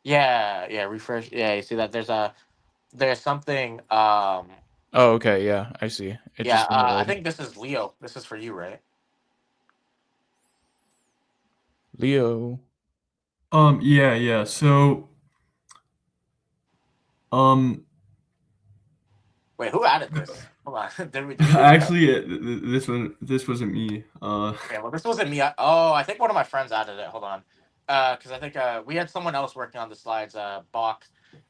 [SPEAKER 3] Yeah, refresh. Yeah, you see that there's something
[SPEAKER 1] Oh, okay. Yeah, I see. It's
[SPEAKER 3] yeah,
[SPEAKER 1] just in the
[SPEAKER 3] I
[SPEAKER 1] loading.
[SPEAKER 3] think this is Leo. This is for you, right?
[SPEAKER 1] Leo.
[SPEAKER 2] Yeah. So
[SPEAKER 3] Wait, who added this? Hold on. Did we lose that?
[SPEAKER 2] actually, this wasn't me.
[SPEAKER 3] Okay, well, this wasn't me. I think one of my friends added it. Hold on. Because I think we had someone else working on the slides, Bach.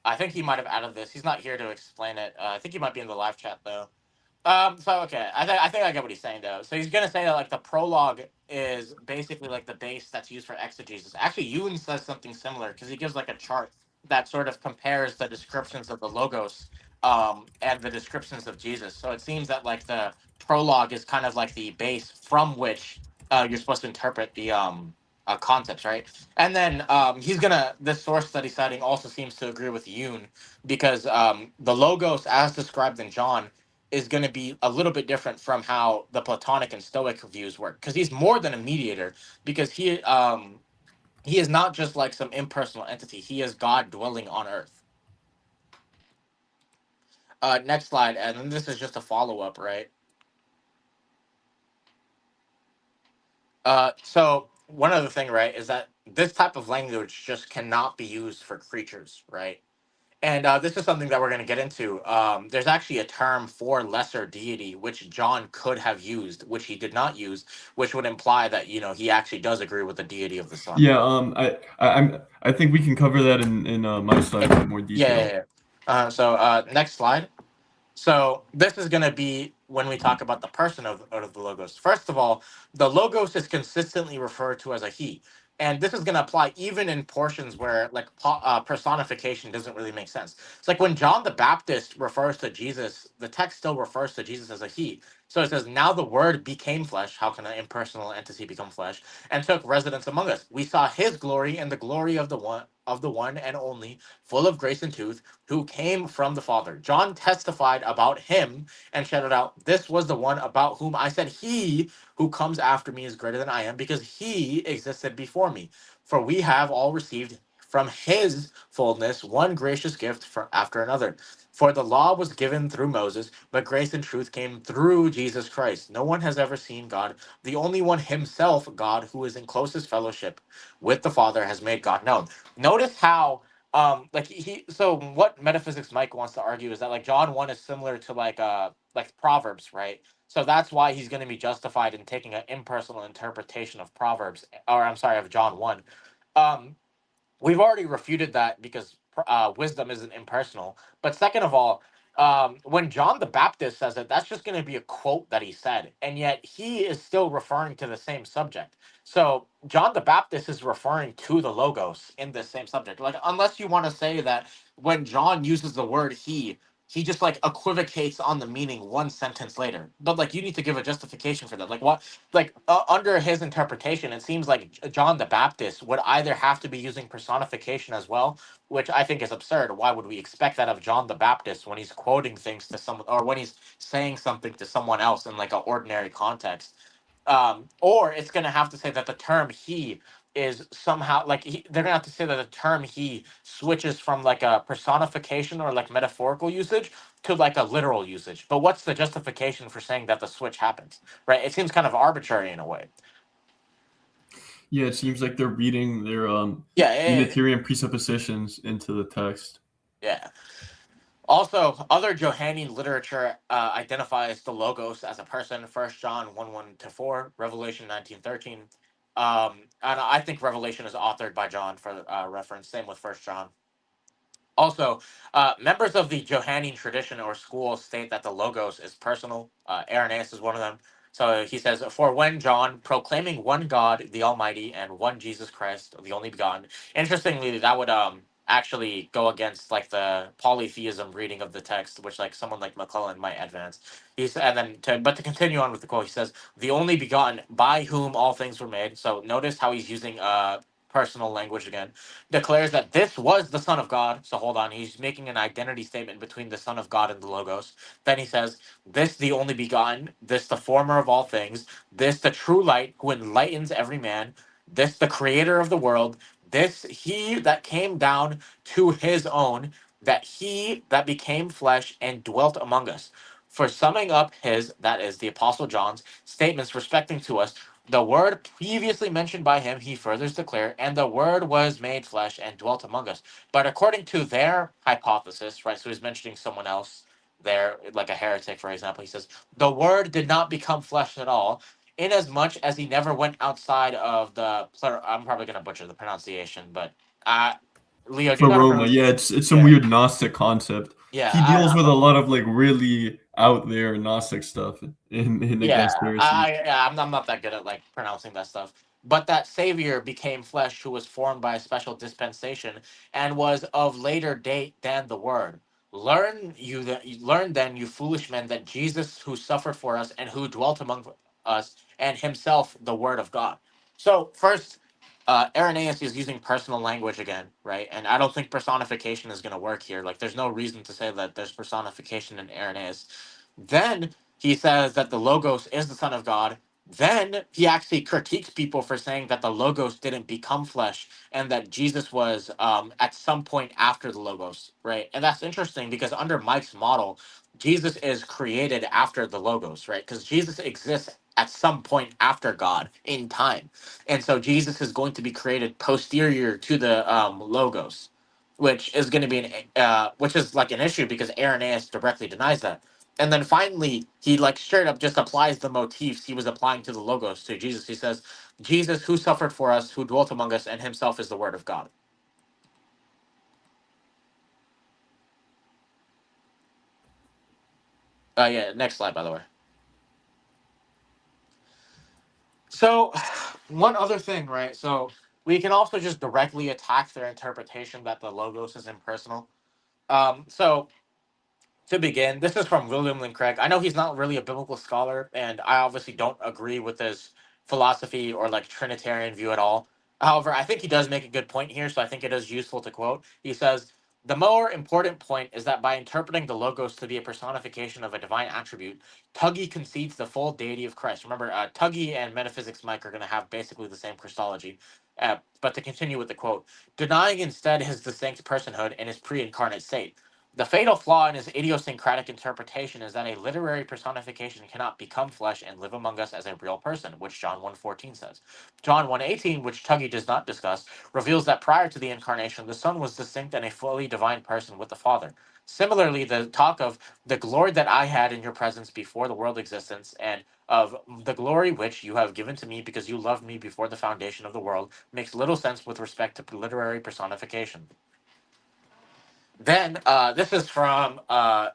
[SPEAKER 3] I think he might have added this. He's not here to explain it. I think he might be in the live chat, though. So okay, I think I get what he's saying though. So he's gonna say that like the prologue is basically like the base that's used for exegesis. Actually, Ewan says something similar because he gives like a chart that sort of compares the descriptions of the logos and the descriptions of Jesus. So it seems that like the prologue is kind of like the base from which you're supposed to interpret the concepts, right? And then this source study citing also seems to agree with Yoon because the logos as described in John is going to be a little bit different from how the Platonic and Stoic views work, because he's more than a mediator, because he is not just like some impersonal entity. He is God dwelling on earth. Next slide, and then this is just a follow up, right? So one other thing, right, is that this type of language just cannot be used for creatures, right? And this is something that we're going to get into. There's actually a term for lesser deity, which John could have used, which he did not use, which would imply that he actually does agree with the deity of the Son.
[SPEAKER 2] Yeah. I think we can cover that in my slides in more detail.
[SPEAKER 3] Yeah. So next slide. So this is going to be when we talk about the person of the logos. First of all, the logos is consistently referred to as a he, and this is going to apply even in portions where like personification doesn't really make sense. It's like when John the Baptist refers to Jesus, the text still refers to Jesus as a he. So it says, "Now the Word became flesh." How can an impersonal entity become flesh? "And took residence among us. We saw His glory, and the glory of the one and only, full of grace and truth, who came from the Father." John testified about him and shouted out, "This was the one about whom I said, he who comes after me is greater than I am, because he existed before me. For we have all received from his fullness one gracious gift after another. For the law was given through Moses, but grace and truth came through Jesus Christ. No one has ever seen God. The only one, himself, God, who is in closest fellowship with the Father, has made God known." Notice how Like so what metaphysics Mike wants to argue is that like John 1 is similar to like Proverbs, right? So that's why he's going to be justified in taking an impersonal interpretation of Proverbs, or I'm sorry, of John 1. Um, we've already refuted that because wisdom isn't impersonal. But second of all, when John the Baptist says it, that's just going to be a quote that he said, and yet he is still referring to the same subject. So John the Baptist is referring to the logos in the same subject. Like, unless you want to say that when John uses the word he just like equivocates on the meaning one sentence later. But like, you need to give a justification for that. Like, what? Like, under his interpretation, it seems like John the Baptist would either have to be using personification as well, which I think is absurd. Why would we expect that of John the Baptist when he's quoting things to someone, or when he's saying something to someone else in like an ordinary context? Or it's going to have to say that the term he is somehow like they're going to have to say that the term he switches from like a personification or like metaphorical usage to like a literal usage. But what's the justification for saying that the switch happens, right? It seems kind of arbitrary in a way.
[SPEAKER 2] Yeah, it seems like they're reading their
[SPEAKER 3] Yeah,
[SPEAKER 2] Unitarian presuppositions into the text.
[SPEAKER 3] yeah. Also, other Johannine literature identifies the Logos as a person. 1 John 1:1-4, Revelation 19:13. And I think Revelation is authored by John for reference. Same with 1 John. Also, members of the Johannine tradition or school state that the Logos is personal. Irenaeus is one of them. So he says, "For when John, proclaiming one God, the Almighty, and one Jesus Christ, the only begotten." Interestingly, that would actually go against like the polytheism reading of the text, which like someone like McClellan might advance. He's and then to continue on with the quote, he says, "The only begotten, by whom all things were made." So notice how he's using personal language again, declares that this was the Son of God. So hold on, he's making an identity statement between the Son of God and the Logos. Then he says, "This the only begotten, this the former of all things, this the true light who enlightens every man, this the creator of the world, this he that came down to his own, that he that became flesh and dwelt among us." For summing up his, that is the Apostle John's, statements respecting to us, the word previously mentioned by him, he furthers declare, and the word was made flesh and dwelt among us. But according to their hypothesis, right, so he's mentioning someone else there, like a heretic, for example, he says, the word did not become flesh at all, inasmuch as he never went outside of the, I'm probably going to butcher the pronunciation, but Leo, do you know how to
[SPEAKER 2] Pleroma,
[SPEAKER 3] pronounce?
[SPEAKER 2] yeah, it's some
[SPEAKER 3] Yeah,
[SPEAKER 2] weird Gnostic concept.
[SPEAKER 3] yeah,
[SPEAKER 2] He deals with a lot of like really out there Gnostic stuff in
[SPEAKER 3] yeah,
[SPEAKER 2] against heresy.
[SPEAKER 3] I'm not that good at like pronouncing that stuff. But that Savior became flesh, who was formed by a special dispensation, and was of later date than the Word. Learn then, you foolish men, that Jesus, who suffered for us and who dwelt among us, and himself the Word of God. So first, Irenaeus is using personal language again, right? And I don't think personification is going to work here. Like, there's no reason to say that there's personification in Irenaeus. Then he says that the Logos is the Son of God. Then he actually critiques people for saying that the Logos didn't become flesh and that Jesus was at some point after the Logos, right? And that's interesting because under Mike's model, Jesus is created after the Logos, right? Because Jesus exists at some point after God in time. And so Jesus is going to be created posterior to the Logos, which is going to be which is like an issue because Irenaeus directly denies that. And then finally, he like straight up just applies the motifs he was applying to the Logos to Jesus. He says, "Jesus, who suffered for us, who dwelt among us, and himself is the Word of God." Yeah, next slide, by the way. So, one other thing, right? So, we can also just directly attack their interpretation that the Logos is impersonal. So, to begin, this is from William Lynn Craig. I know he's not really a biblical scholar, and I obviously don't agree with his philosophy or like Trinitarian view at all. However, I think he does make a good point here, so I think it is useful to quote. He says, "The more important point is that by interpreting the Logos to be a personification of a divine attribute, Tuggy concedes the full deity of Christ." Remember, Tuggy and Metaphysics Mike are going to have basically the same Christology. But to continue with the quote, "denying instead his distinct personhood and his pre incarnate state. The fatal flaw in his idiosyncratic interpretation is that a literary personification cannot become flesh and live among us as a real person, which John 1:14 says. John 1:18, which Tuggy does not discuss, reveals that prior to the incarnation, the Son was distinct and a fully divine person with the Father. Similarly, the talk of the glory that I had in your presence before the world existence, and of the glory which you have given to me because you loved me before the foundation of the world, makes little sense with respect to literary personification. Then this is from a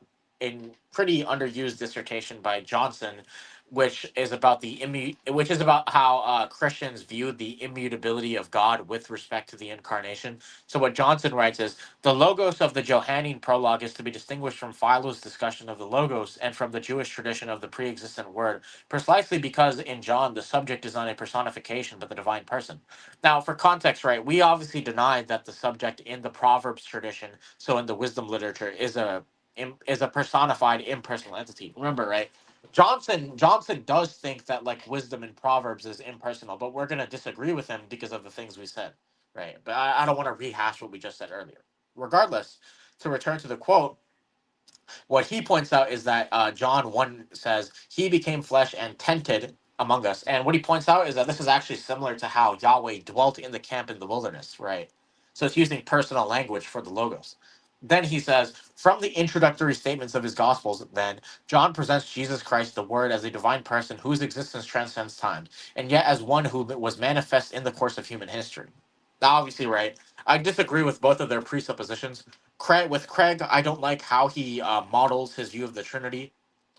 [SPEAKER 3] pretty underused dissertation by Johnson, which is about how Christians view the immutability of God with respect to the incarnation. So what Johnson writes is the logos of the Johannine prologue is to be distinguished from Philo's discussion of the logos and from the Jewish tradition of the pre-existent word, precisely because in John the subject is not a personification but the divine person. Now, for context, right, we obviously denied that the subject in the Proverbs tradition, so in the wisdom literature, is a personified impersonal entity. Remember, right? Johnson does think that like wisdom in Proverbs is impersonal, but we're gonna disagree with him because of the things we said, right? But I don't want to rehash what we just said earlier. Regardless, to return to the quote, what he points out is that John 1 says, he became flesh and tented among us. And what he points out is that this is actually similar to how Yahweh dwelt in the camp in the wilderness, right? So it's using personal language for the logos. Then he says, from the introductory statements of his gospels, then, John presents Jesus Christ, the Word, as a divine person whose existence transcends time, and yet as one who was manifest in the course of human history. Now, obviously, right, I disagree with both of their presuppositions. With Craig, I don't like how he models his view of the Trinity.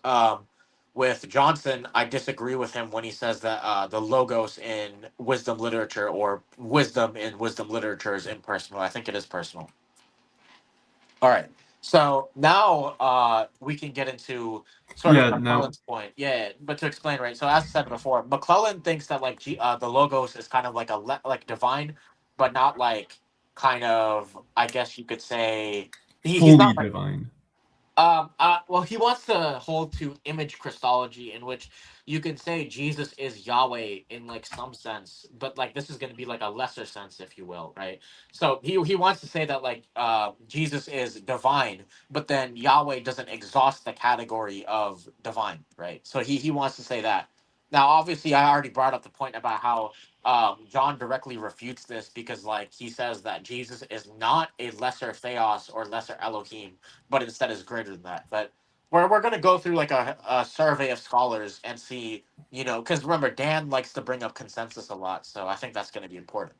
[SPEAKER 3] Um, with Johnson, I disagree with him when he says that the logos in wisdom literature or wisdom in wisdom literature is impersonal. I think it is personal. All right. So now we can get into sort of McClellan's point. Yeah, but to explain, right? So as I said before, McClellan thinks that like the logos is kind of like like divine, but not like kind of, I guess you could say he's not like
[SPEAKER 2] divine.
[SPEAKER 3] well, he wants to hold to image Christology, in which you can say Jesus is Yahweh in like some sense, but like this is going to be like a lesser sense, if you will, right? So he wants to say that like Jesus is divine, but then Yahweh doesn't exhaust the category of divine, right? So he wants to say that. Now, obviously, I already brought up the point about how John directly refutes this because like he says that Jesus is not a lesser theos or lesser Elohim, but instead is greater than that. But we're going to go through like a survey of scholars and see, because remember, Dan likes to bring up consensus a lot, so I think that's going to be important.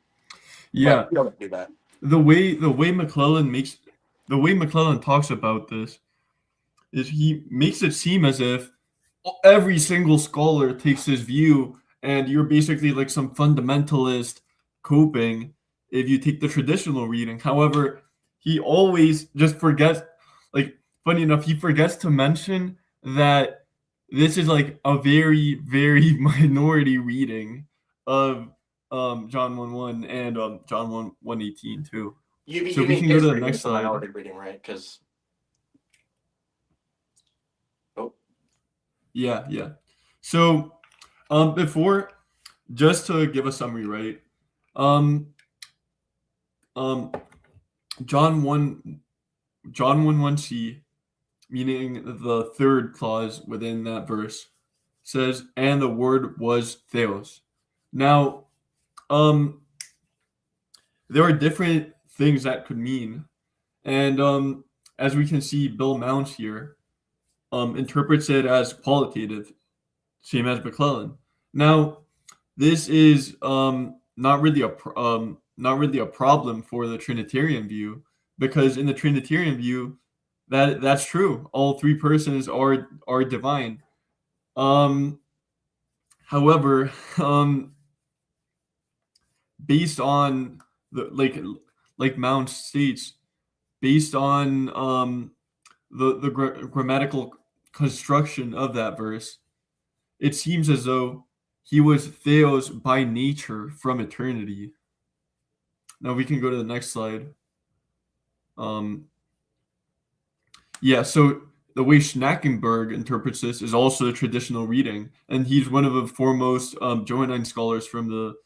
[SPEAKER 2] Yeah,
[SPEAKER 3] we don't do that.
[SPEAKER 2] The way McClellan talks about this is he makes it seem as if every single scholar takes his view, and you're basically like some fundamentalist coping if you take the traditional reading. However, he always just forgets, like, funny enough, he forgets to mention that this is like a very, very minority reading of John 1:1 and John 1:18 too.
[SPEAKER 3] You
[SPEAKER 2] So we
[SPEAKER 3] mean
[SPEAKER 2] can go to the
[SPEAKER 3] history
[SPEAKER 2] next
[SPEAKER 3] is the
[SPEAKER 2] slide.
[SPEAKER 3] minority reading, right? Because
[SPEAKER 2] Yeah. So, before, just to give a summary, right? John 1:1c, meaning the third clause within that verse, says, "And the word was theos." Now, there are different things that could mean, and as we can see, Bill Mounds here interprets it as qualitative, same as McClellan. Now, this is not really a problem for the Trinitarian view, because in the Trinitarian view, that's true. All three persons are divine. However, based on the like Mount states, based on the grammatical construction of that verse, it seems as though he was theos by nature from eternity. Now we can go to the next slide. So the way Schnackenberg interprets this is also a traditional reading, and he's one of the foremost Johannine scholars from the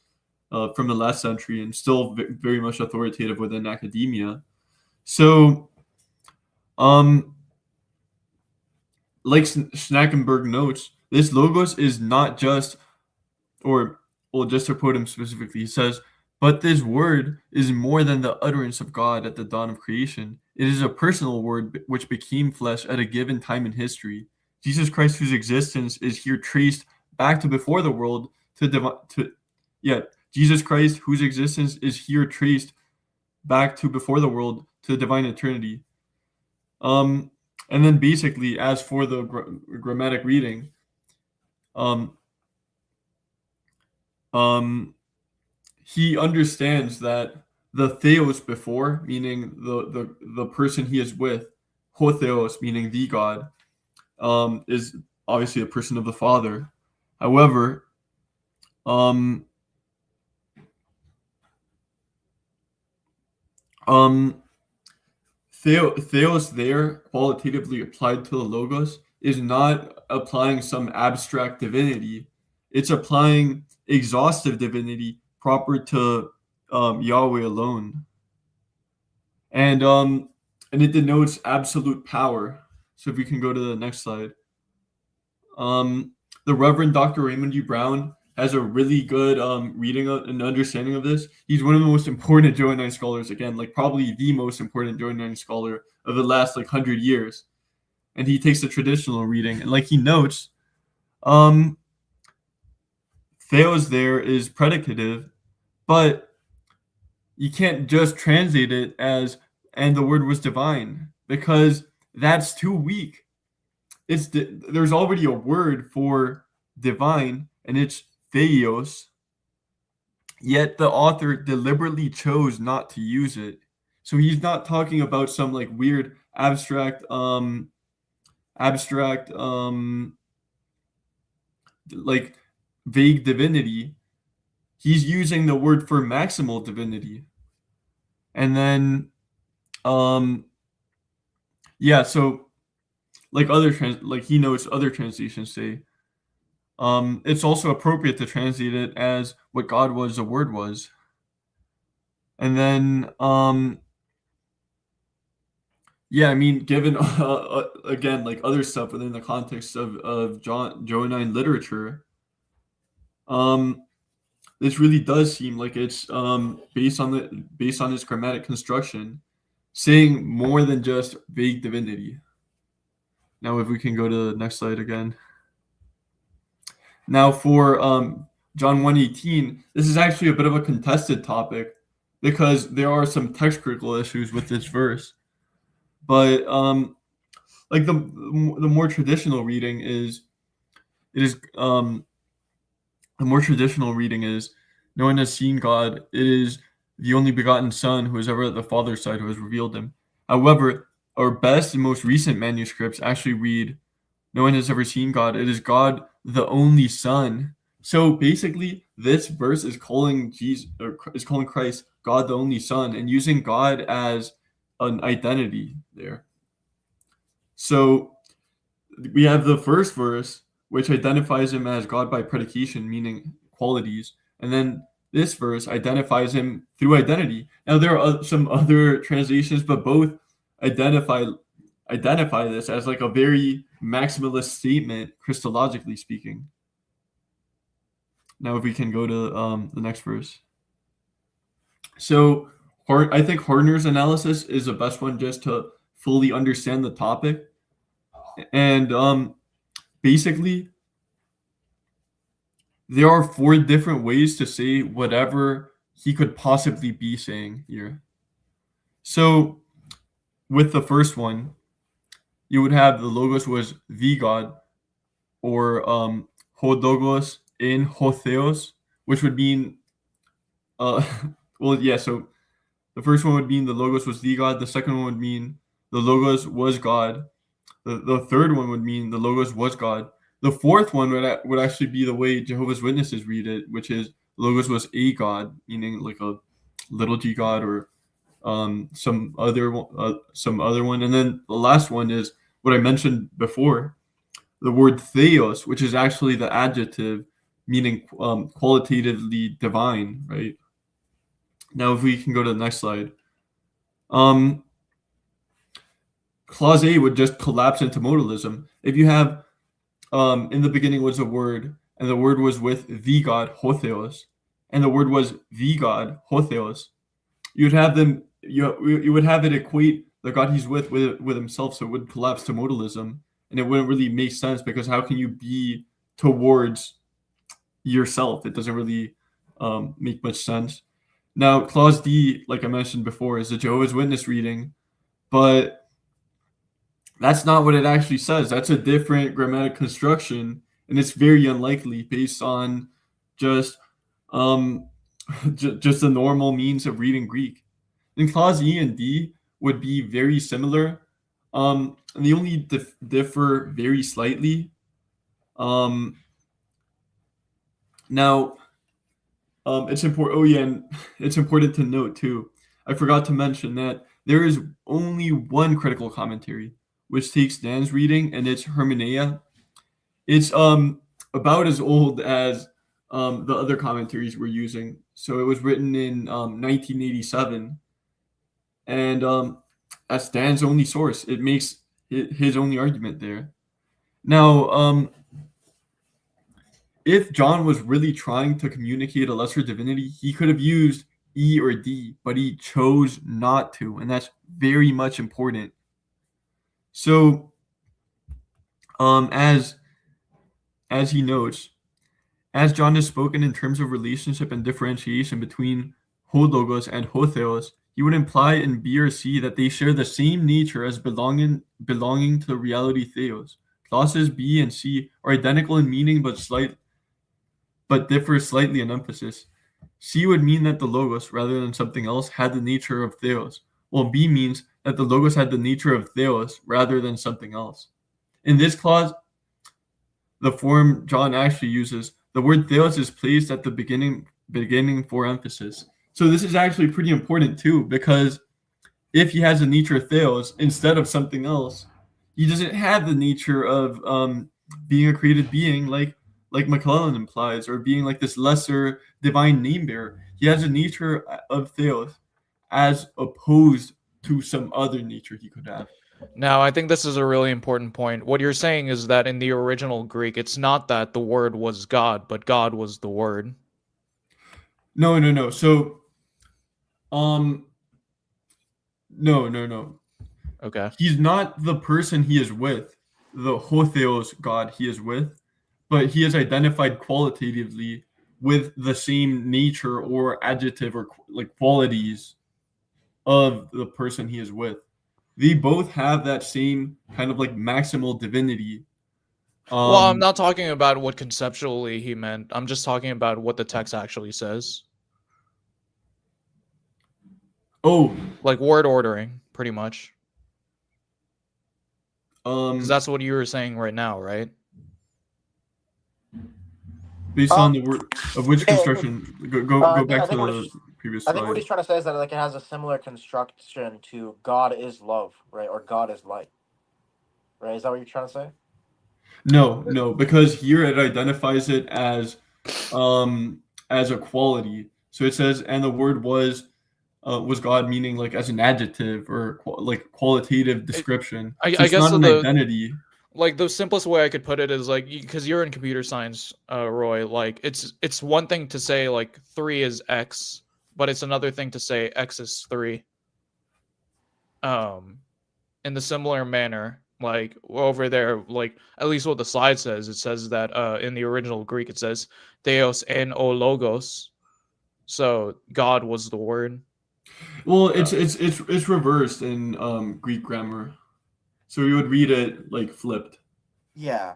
[SPEAKER 2] last century, and still very much authoritative within academia. So Like Schnackenberg notes, this logos is not just, or well, just to quote him specifically, he says, "But this word is more than the utterance of God at the dawn of creation. It is a personal word which became flesh at a given time in history. Jesus Christ, whose existence is here traced back to before the world, Jesus Christ, whose existence is here traced back to before the world to the divine eternity." And then basically, as for the grammatic reading, he understands that the theos before, meaning the person he is with, ho theos, meaning the God, is obviously a person of the Father. However, theos there, qualitatively applied to the logos, is not applying some abstract divinity. It's applying exhaustive divinity proper to Yahweh alone. And it denotes absolute power. So if we can go to the next slide. The Reverend Dr. Raymond G. Brown has a really good reading and understanding of this. He's one of the most important Johannine scholars, again, like probably the most important Johannine scholar of the last 100 years. And he takes the traditional reading, and like he notes, theos there is predicative, but you can't just translate it as "and the word was divine," because that's too weak. There's already a word for divine, and it's theos, yet the author deliberately chose not to use it. So he's not talking about some weird abstract vague divinity. He's using the word for maximal divinity. And then so he notes other translations say it's also appropriate to translate it as "what God was, the word was." And then given again other stuff within the context of Johannine literature, this really does seem like it's based on its grammatic construction, saying more than just vague divinity. Now, if we can go to the next slide again. Now, for John 1:18, this is actually a bit of a contested topic because there are some text critical issues with this verse. But the more traditional reading is "No one has seen God. It is the only begotten Son who is ever at the Father's side who has revealed him." However, our best and most recent manuscripts actually read, "No one has ever seen God. It is God, the only Son." So basically, this verse is calling Christ God, the only Son, and using God as an identity there. So we have the first verse, which identifies him as God by predication, meaning qualities, and then this verse identifies him through identity. Now there are some other translations, but both identify this as a very maximalist statement, Christologically speaking. Now if we can go to the next verse. So I think Hardner's analysis is the best one just to fully understand the topic. And basically, there are 4 different ways to say whatever he could possibly be saying here. So with the first one, you would have the logos was the God, or ho logos in ho theos, which would mean so the first one would mean the logos was the God. The second one would mean the logos was God. The third one would mean the logos was God. The fourth one would actually be the way Jehovah's Witnesses read it, which is logos was a God, meaning a little g God, or some other one. And then the last one is what I mentioned before, the word theos, which is actually the adjective meaning qualitatively divine, right? Now, if we can go to the next slide. clause A would just collapse into modalism. If you have in the beginning was a word, and the word was with the God, hotheos, and the word was the God, hotheos, you'd have them. You would have it equate the God he's with himself, so it would collapse to modalism, and it wouldn't really make sense because how can you be towards yourself? It doesn't really make much sense. Now, clause D, like I mentioned before, is the Jehovah's Witness reading, but that's not what it actually says. That's a different grammatic construction, and it's very unlikely based on just just the normal means of reading Greek. And clause E and D would be very similar. And they only differ very slightly. Now, it's important. Oh yeah, and it's important to note too. I forgot to mention that there is only one critical commentary, which takes Dan's reading, and it's Hermeneia. It's about as old as the other commentaries we're using. So it was written in 1987, and that's Dan's only source. It makes his only argument there. Now, if John was really trying to communicate a lesser divinity, he could have used E or D, but he chose not to, and that's very much important. So, as he notes, as John has spoken in terms of relationship and differentiation between ho logos and ho theos, he would imply in B or C that they share the same nature as belonging to the reality theos. Clauses B and C are identical in meaning but differ slightly in emphasis. C would mean that the logos, rather than something else, had the nature of theos, while B means that the logos had the nature of theos rather than something else. In this clause, the form John actually uses, the word theos is placed at the beginning for emphasis. So this is actually pretty important too, because if he has the nature of theos instead of something else, he doesn't have the nature of being a created being like McClellan implies, or being like this lesser divine name bearer. He has a nature of theos as opposed to some other nature he could have.
[SPEAKER 1] Now, I think this is a really important point. What you're saying is that in the original Greek, it's not that the word was God, but God was the word.
[SPEAKER 2] No. So, no.
[SPEAKER 1] Okay.
[SPEAKER 2] He's not the person he is with, the hotheos God he is with, but he is identified qualitatively with the same nature or adjective or like qualities of the person he is with. They both have that same kind of like maximal divinity.
[SPEAKER 1] Well, I'm not talking about what conceptually he meant. I'm just talking about what the text actually says.
[SPEAKER 2] Oh,
[SPEAKER 1] like word ordering, pretty much. Because
[SPEAKER 2] um,
[SPEAKER 1] that's what you were saying right now, right?
[SPEAKER 2] based on the word of which
[SPEAKER 8] yeah,
[SPEAKER 2] construction? Go back
[SPEAKER 8] I
[SPEAKER 2] to
[SPEAKER 8] think what
[SPEAKER 2] the
[SPEAKER 8] he's,
[SPEAKER 2] previous
[SPEAKER 8] I think what
[SPEAKER 2] slide.
[SPEAKER 8] he's trying to say is that like it has a similar construction to God is love, right? Or God is light, right? Is that what you're trying to say?
[SPEAKER 2] No, because here it identifies it as a quality. So it says, and the word was God, meaning like as an adjective or like qualitative description. So
[SPEAKER 1] I
[SPEAKER 2] it's
[SPEAKER 1] guess
[SPEAKER 2] not an
[SPEAKER 1] the
[SPEAKER 2] identity.
[SPEAKER 1] like the simplest way I could put it is like, because you're in computer science, Roy. Like it's one thing to say like 3 is x, but it's another thing to say x is 3. In the similar manner, like over there, like at least what the slide says, it says that in the original Greek it says theos en o logos, so God was the word.
[SPEAKER 2] Well, it's reversed in Greek grammar, so we would read it like flipped.
[SPEAKER 8] Yeah.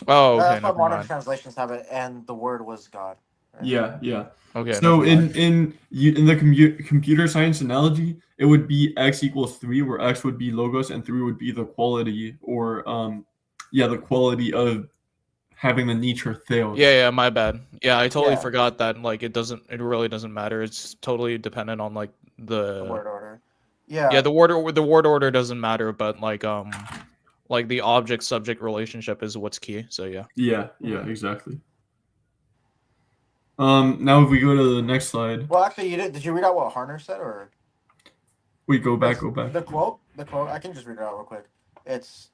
[SPEAKER 1] Oh, okay,
[SPEAKER 8] That's why
[SPEAKER 1] never
[SPEAKER 8] modern
[SPEAKER 1] mind.
[SPEAKER 8] translations have it, and the word was God. Right?
[SPEAKER 2] Yeah.
[SPEAKER 1] Okay,
[SPEAKER 2] So
[SPEAKER 1] never mind.
[SPEAKER 2] in the computer science analogy, it would be x equals 3, where x would be logos and 3 would be the quality, or the quality of having the nature theos.
[SPEAKER 1] Yeah, my bad. Yeah, I totally
[SPEAKER 8] Yeah.
[SPEAKER 1] forgot that. Like, it really doesn't matter. It's totally dependent on like
[SPEAKER 8] The word order. Yeah.
[SPEAKER 1] Yeah, the word order doesn't matter, but like the object subject relationship is what's key. So yeah.
[SPEAKER 2] Yeah, exactly. Now if we go to the next slide.
[SPEAKER 8] Well, actually, you did. Did you read out what Harner said, or?
[SPEAKER 2] Wait, go back.
[SPEAKER 8] The quote, I can just read it out real quick. It's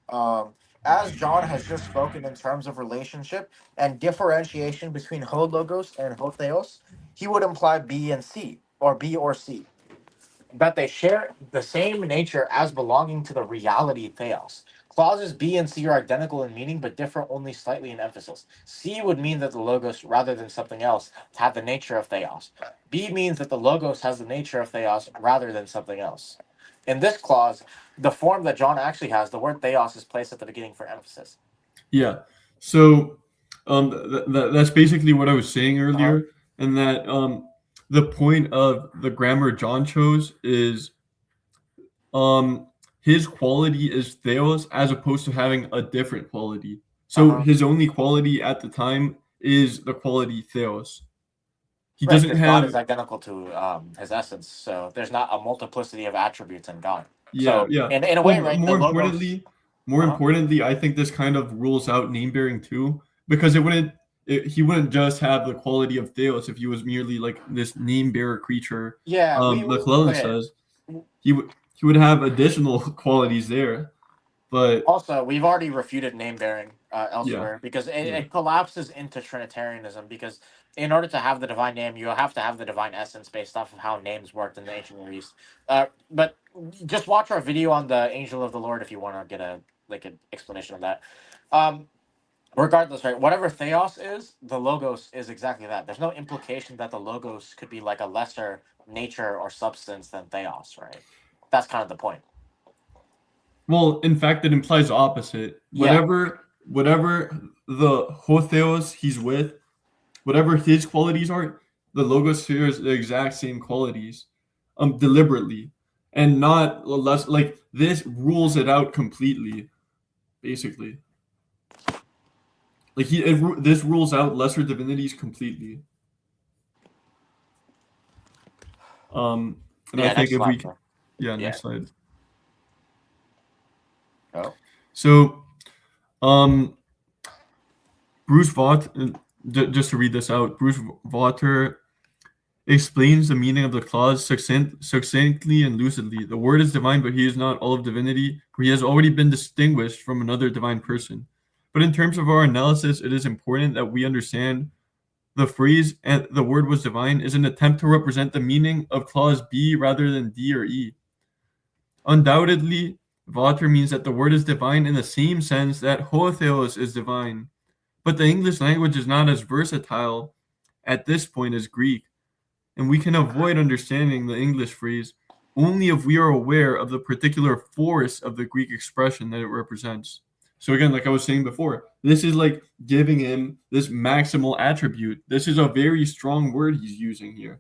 [SPEAKER 8] as John has just spoken in terms of relationship and differentiation between ho logos and ho theos, he would imply B and C, or B or C, that they share the same nature as belonging to the reality theos. Clauses B and C are identical in meaning, but differ only slightly in emphasis. C would mean that the logos, rather than something else, have the nature of theos. B means that the logos has the nature of theos rather than something else. In this clause, the form that John actually has, the word theos is placed at the beginning for emphasis.
[SPEAKER 2] Yeah. So that's basically what I was saying earlier, and that the point of the grammar John chose is his quality is theos as opposed to having a different quality. So his only quality at the time is the quality theos. He doesn't have.
[SPEAKER 8] God is identical to his essence, so there's not a multiplicity of attributes in God.
[SPEAKER 2] Yeah,
[SPEAKER 8] so,
[SPEAKER 2] yeah.
[SPEAKER 8] In a way, right?
[SPEAKER 2] More importantly, I think this kind of rules out name bearing too, because he wouldn't just have the quality of theos if he was merely like this name bearer creature.
[SPEAKER 8] Yeah,
[SPEAKER 2] McClellan says he would have additional qualities there. But
[SPEAKER 8] also, we've already refuted name bearing elsewhere because it collapses into Trinitarianism. Because in order to have the divine name, you have to have the divine essence based off of how names worked in the ancient Near East. But just watch our video on the angel of the Lord if you want to get an explanation of that. Regardless, right? Whatever theos is, the logos is exactly that. There's no implication that the logos could be like a lesser nature or substance than theos, right? That's kind of the point.
[SPEAKER 2] Well, in fact, it implies opposite.
[SPEAKER 8] Yeah.
[SPEAKER 2] Whatever the hotheos he's with, whatever his qualities are, the logos shares the exact same qualities, deliberately, and not less. Like this rules it out completely, basically. Like this rules out lesser divinities completely. And I think if we, next slide.
[SPEAKER 8] Oh.
[SPEAKER 2] So, Bruce Vaught, just to read this out, Bruce Vaughter explains the meaning of the clause succinctly and lucidly. The word is divine, but he is not all of divinity, for he has already been distinguished from another divine person. But in terms of our analysis, it is important that we understand the phrase "and the word was divine" is an attempt to represent the meaning of clause B rather than D or E. Undoubtedly, Vaughter means that the word is divine in the same sense that hotheos is divine. But the English language is not as versatile at this point as Greek, and we can avoid understanding the English phrase only if we are aware of the particular force of the Greek expression that it represents. So again, like I was saying before, this is like giving him this maximal attribute. This is a very strong word he's using here.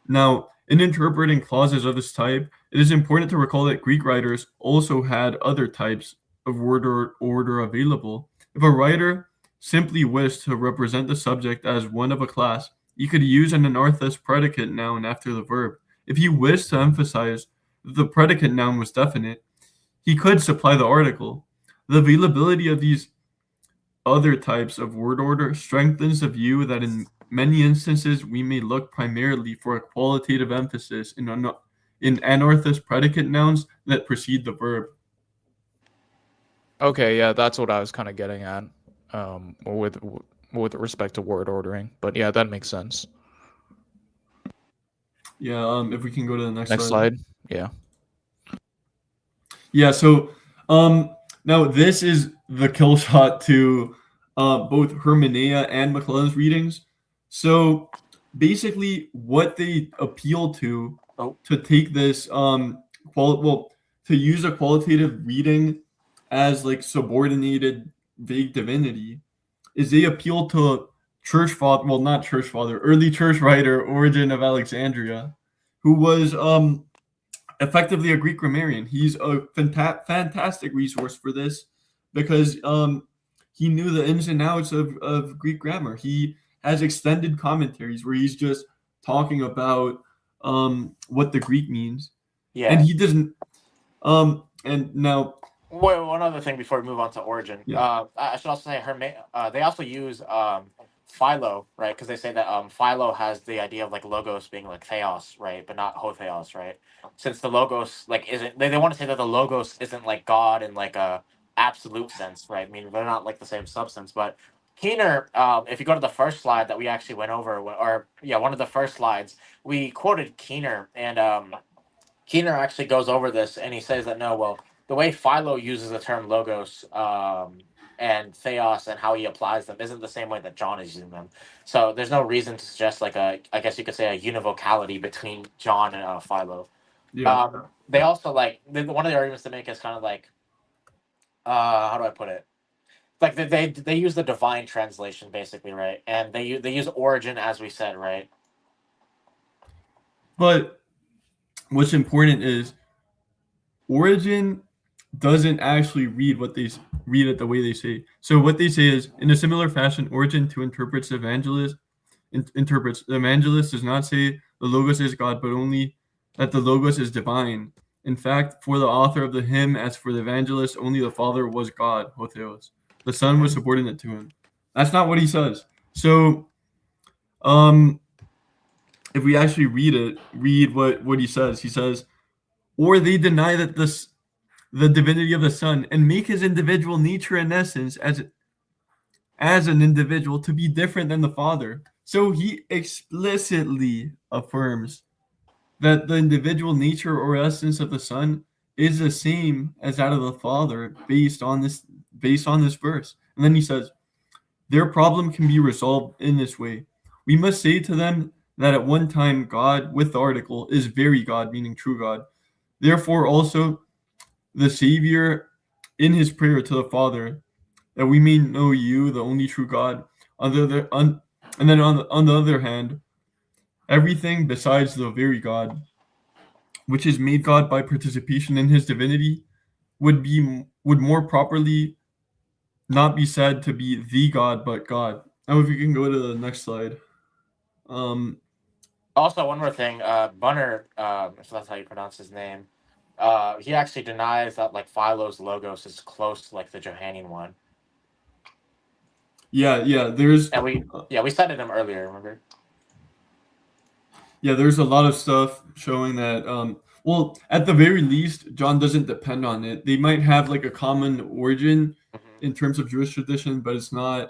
[SPEAKER 2] Now, in interpreting clauses of this type, it is important to recall that Greek writers also had other types of word or order available. If a writer simply wished to represent the subject as one of a class, he could use an anarthus predicate noun after the verb. If he wished to emphasize that the predicate noun was definite, he could supply the article. The availability of these other types of word order strengthens the view that in many instances we may look primarily for a qualitative emphasis in anarthus predicate nouns that precede the verb.
[SPEAKER 1] Okay, yeah, that's what I was kind of getting at with respect to word ordering. But yeah, that makes sense.
[SPEAKER 2] Yeah, if we can go to the next
[SPEAKER 1] slide. Yeah.
[SPEAKER 2] Yeah, so now this is the kill shot to both Hermenea and McClellan's readings. So basically what they appeal to take this to use a qualitative reading as like subordinated vague divinity is they appeal to early church writer Origen of Alexandria, who was effectively a Greek grammarian. He's a fantastic resource for this because he knew the ins and outs of Greek grammar. He has extended commentaries where he's just talking about what the Greek means.
[SPEAKER 8] Yeah.
[SPEAKER 2] And he doesn't and now
[SPEAKER 8] one other thing before we move on to Origin.
[SPEAKER 2] Yeah.
[SPEAKER 8] I should also say they also use
[SPEAKER 3] Philo, right? Because they say that Philo has the idea of like logos being like theos, right, but not hotheos, right? Since the logos like isn't they want to say that the logos isn't like God in like a absolute sense, right? I mean, they're not like the same substance. But Keener, if you go to the first slide that we actually went over, or yeah, one of the first slides, we quoted Keener, and Keener actually goes over this, and he says that no, well, the way Philo uses the term logos and theos and how he applies them isn't the same way that John is using them. So there's no reason to suggest like I guess you could say a univocality between John and Philo.
[SPEAKER 2] Yeah.
[SPEAKER 3] They also like one of the arguments they make is kind of like how do I put it? Like they use the divine translation basically, right? And they use origin as we said, right?
[SPEAKER 2] But what's important is Origin doesn't actually read it the way they say. So what they say is, in a similar fashion, Origin to interprets the evangelist does not say the Logos is God, but only that the Logos is divine. In fact, for the author of the hymn, as for the evangelist, only the Father was God, hotheos. The Son was subordinate to him. That's not what he says. So, if we actually read what he says, or they deny that the divinity of the Son and make his individual nature and essence as an individual to be different than the Father. So he explicitly affirms that the individual nature or essence of the Son is the same as that of the Father based on this verse. And then he says, their problem can be resolved in this way. We must say to them that at one time God with the article is very God, meaning true God. Therefore also the Savior in his prayer to the Father, that we may know you, the only true God. On the other hand, everything besides the very God, which is made God by participation in his divinity, would more properly not be said to be the God, but God. Now, if you can go to the next slide.
[SPEAKER 3] Also, one more thing, Bunner, if that's how you pronounce his name, he actually denies that like Philo's logos is close to like the Johannine one.
[SPEAKER 2] Yeah, there's
[SPEAKER 3] And we cited him earlier, remember?
[SPEAKER 2] Yeah, there's a lot of stuff showing that well, at the very least, John doesn't depend on it. They might have like a common origin in terms of Jewish tradition, but it's not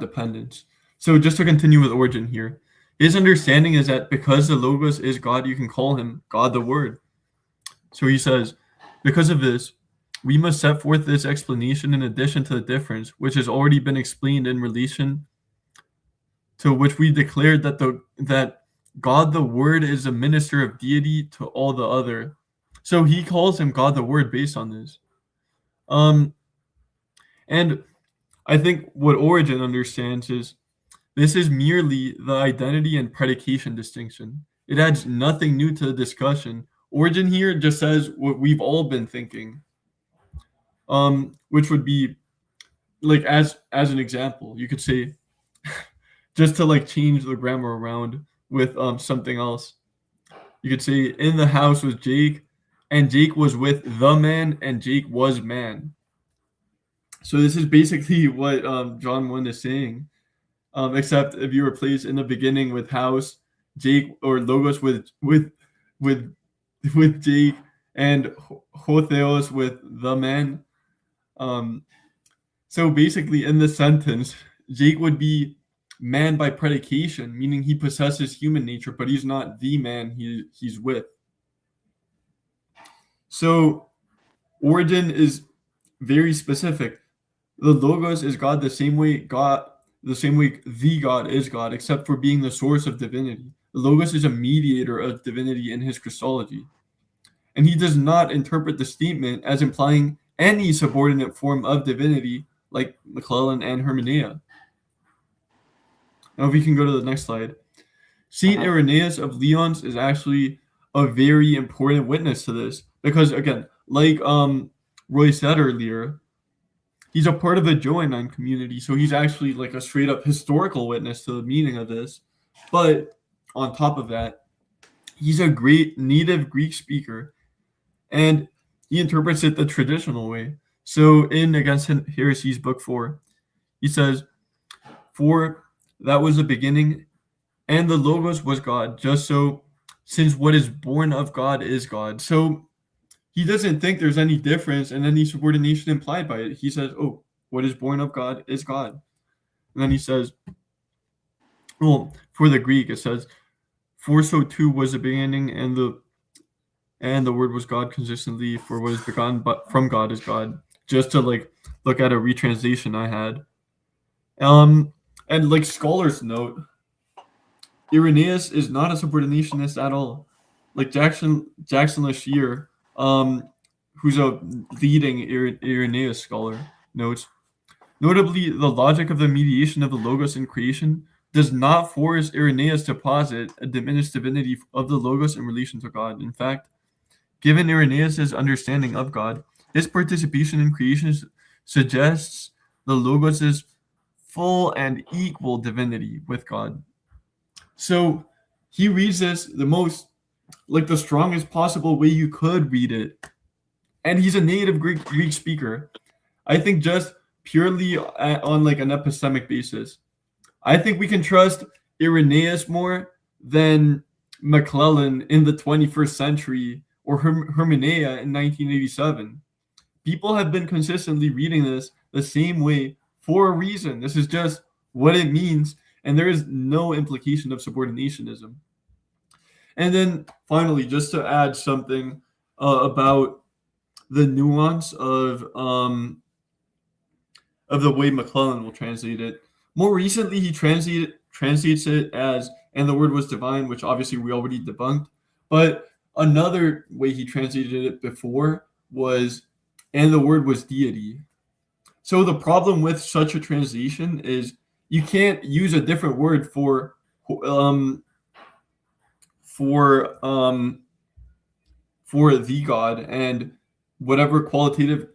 [SPEAKER 2] dependent. So just to continue with origin here, his understanding is that because the Logos is God, you can call him God the Word. So he says, because of this, we must set forth this explanation in addition to the difference, which has already been explained in relation to which we declared that God the Word is a minister of deity to all the other. So he calls him God the Word based on this. And I think what Origen understands is this is merely the identity and predication distinction. It adds nothing new to the discussion. Origen here just says what we've all been thinking, which would be like as an example, you could say just to like change the grammar around with something else. You could say in the house was Jake, and Jake was with the man, and Jake was man. So this is basically what John 1 is saying, except if you replace in the beginning with house, Jake, or logos with Jake, and hotheos with the man. So basically in this sentence, Jake would be man by predication, meaning he possesses human nature, but he's not the man he's with. So Origen is very specific. The Logos is God the same way the God is God, except for being the source of divinity. The Logos is a mediator of divinity in his Christology. And he does not interpret the statement as implying any subordinate form of divinity like McClellan and Hermeneia. Now, if we can go to the next slide. St. Irenaeus of Lyons is actually a very important witness to this because, again, like Roy said earlier, he's a part of the Johannine community, so he's actually like a straight up historical witness to the meaning of this. But on top of that, he's a great native Greek speaker, and he interprets it the traditional way. So in Against Heresies, Book 4, He says, "For that was the beginning, and the Logos was God, just so, since what is born of God is God." So he doesn't think there's any difference and any subordination implied by it. He says, "Oh, what is born of God is God." And then he says, well, for the Greek, it says, "For so too was the beginning, and the word was God consistently, for what is begotten but from God is God." Just to like look at a retranslation I had. And like scholars note, Irenaeus is not a subordinationist at all. Like Jackson Lashier, who's a leading Irenaeus scholar, notes, notably, the logic of the mediation of the Logos in creation does not force Irenaeus to posit a diminished divinity of the Logos in relation to God. In fact, given Irenaeus' understanding of God, his participation in creation suggests the Logos' full and equal divinity with God. So he reads this the most, like the strongest possible way you could read it. And he's a native Greek speaker. I think just purely on like an epistemic basis, I think we can trust Irenaeus more than McClellan in the 21st century or Herminea in 1987. People have been consistently reading this the same way for a reason. This is just what it means, and there is no implication of subordinationism. And then finally, just to add something about the nuance of the way McClellan will translate it. More recently, he translates it as "and the word was divine," which obviously we already debunked. But another way he translated it before was "and the word was deity." So the problem with such a translation is you can't use a different word for the God and whatever quality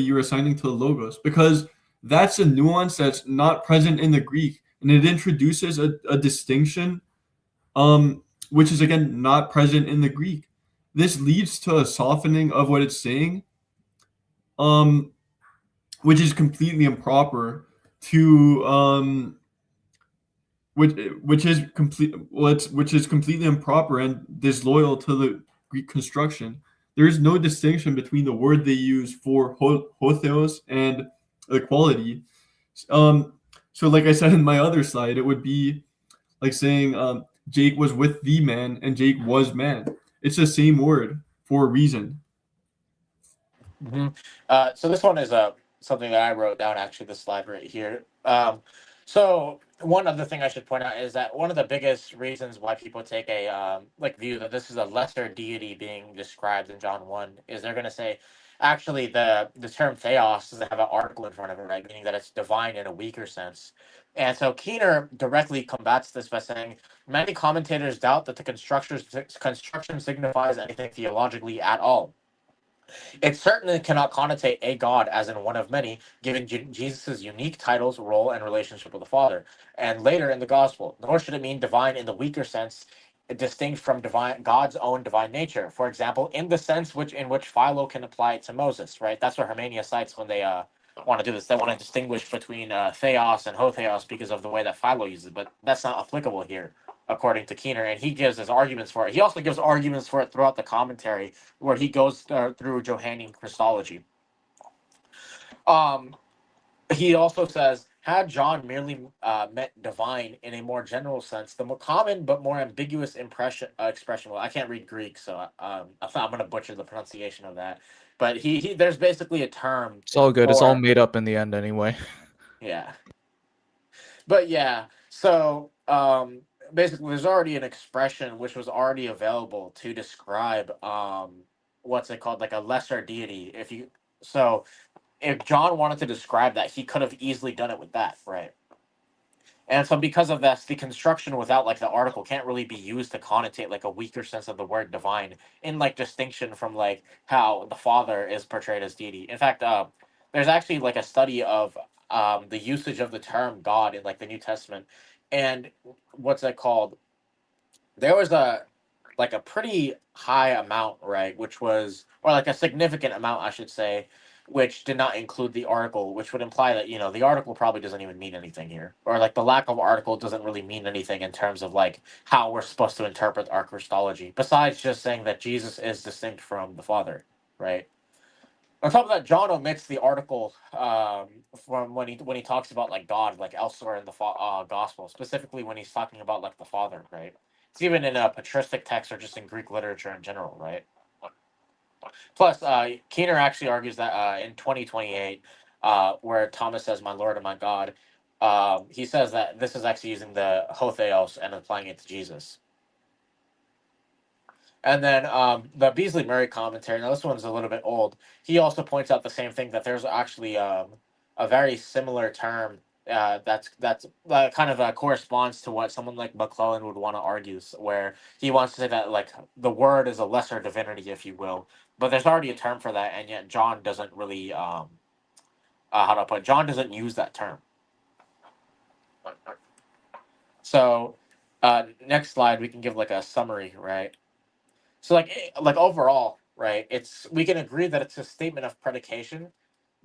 [SPEAKER 2] you're assigning to the Logos, because that's a nuance that's not present in the Greek, and it introduces a distinction which is again not present in the Greek. This leads to a softening of what it's saying, which is completely improper to which is completely improper and disloyal to the Greek construction. There is no distinction between the word they use for hotheos and equality. So like I said in my other slide, it would be like saying Jake was with the man and Jake was man. It's the same word for a reason.
[SPEAKER 3] So this one is something that I wrote down, actually, this slide right here. So one other thing I should point out is that one of the biggest reasons why people take a view that this is a lesser deity being described in John 1 is they're going to say, actually, the term theos doesn't have an article in front of it, right? Meaning that it's divine in a weaker sense. And so Keener directly combats this by saying, many commentators doubt that the construction signifies anything theologically at all. It certainly cannot connotate a God as in one of many, given Jesus' unique titles, role, and relationship with the Father, and later in the Gospel. Nor should it mean divine in the weaker sense, distinct from God's own divine nature. For example, in the sense in which Philo can apply it to Moses, right? That's what Hermania cites when they want to do this. They want to distinguish between theos and hotheos because of the way that Philo uses it, but that's not applicable here, according to Keener, and he gives his arguments for it. He also gives arguments for it throughout the commentary, where he goes through Johannine Christology. He also says, had John merely meant divine in a more general sense, the more common but more ambiguous expression. Well, I can't read Greek, so I'm going to butcher the pronunciation of that. But he there's basically a term.
[SPEAKER 1] It's all good. It's all made up in the end anyway.
[SPEAKER 3] Yeah. But yeah, so basically there's already an expression which was already available to describe what's it called, like a lesser deity. If John wanted to describe that, he could have easily done it with that, right? And so because of this, the construction without like the article can't really be used to connotate like a weaker sense of the word divine, in like distinction from like how the Father is portrayed as deity. In fact, there's actually like a study of the usage of the term God in like the New Testament, and what's that called? There was a pretty high amount, right? Which was, or like a significant amount, I should say, which did not include the article, which would imply that, you know, the article probably doesn't even mean anything here, or like the lack of article doesn't really mean anything in terms of like how we're supposed to interpret our Christology, besides just saying that Jesus is distinct from the Father, right? On top of that, John omits the article from when he talks about like God, like elsewhere in the gospel, specifically when he's talking about like the Father, right? It's even in a patristic text or just in Greek literature in general, right? Plus, Keener actually argues that in 2028, where Thomas says, "My Lord and my God," he says that this is actually using the hotheos and applying it to Jesus. And then the Beasley Murray commentary. Now this one's a little bit old. He also points out the same thing, that there's actually a very similar term that's kind of corresponds to what someone like McClellan would want to argue, where he wants to say that like the word is a lesser divinity, if you will, but there's already a term for that, and yet John doesn't really how do I put it? John doesn't use that term. So next slide, we can give like a summary, right? So like overall, right? We can agree that it's a statement of predication,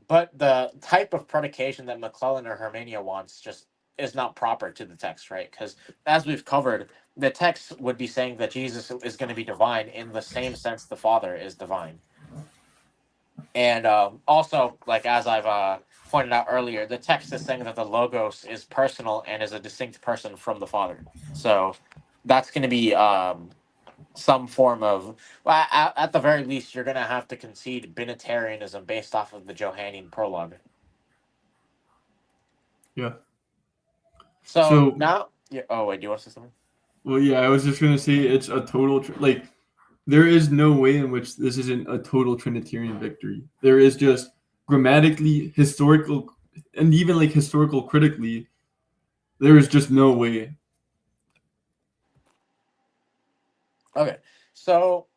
[SPEAKER 3] but the type of predication that McClellan or Hermania wants just is not proper to the text, right? Because as we've covered, the text would be saying that Jesus is going to be divine in the same sense the Father is divine. And also, like as I've pointed out earlier, the text is saying that the Logos is personal and is a distinct person from the Father. So that's going to be some form of, well, at the very least, you're going to have to concede binitarianism based off of the Johannine prologue.
[SPEAKER 2] Yeah.
[SPEAKER 3] So now, yeah. Oh wait, do you want to say something?
[SPEAKER 2] Well, yeah, I was just gonna say it's a total like there is no way in which this isn't a total Trinitarian victory. There is just grammatically, historical, and even like historical critically, there is just no way.
[SPEAKER 3] Okay, so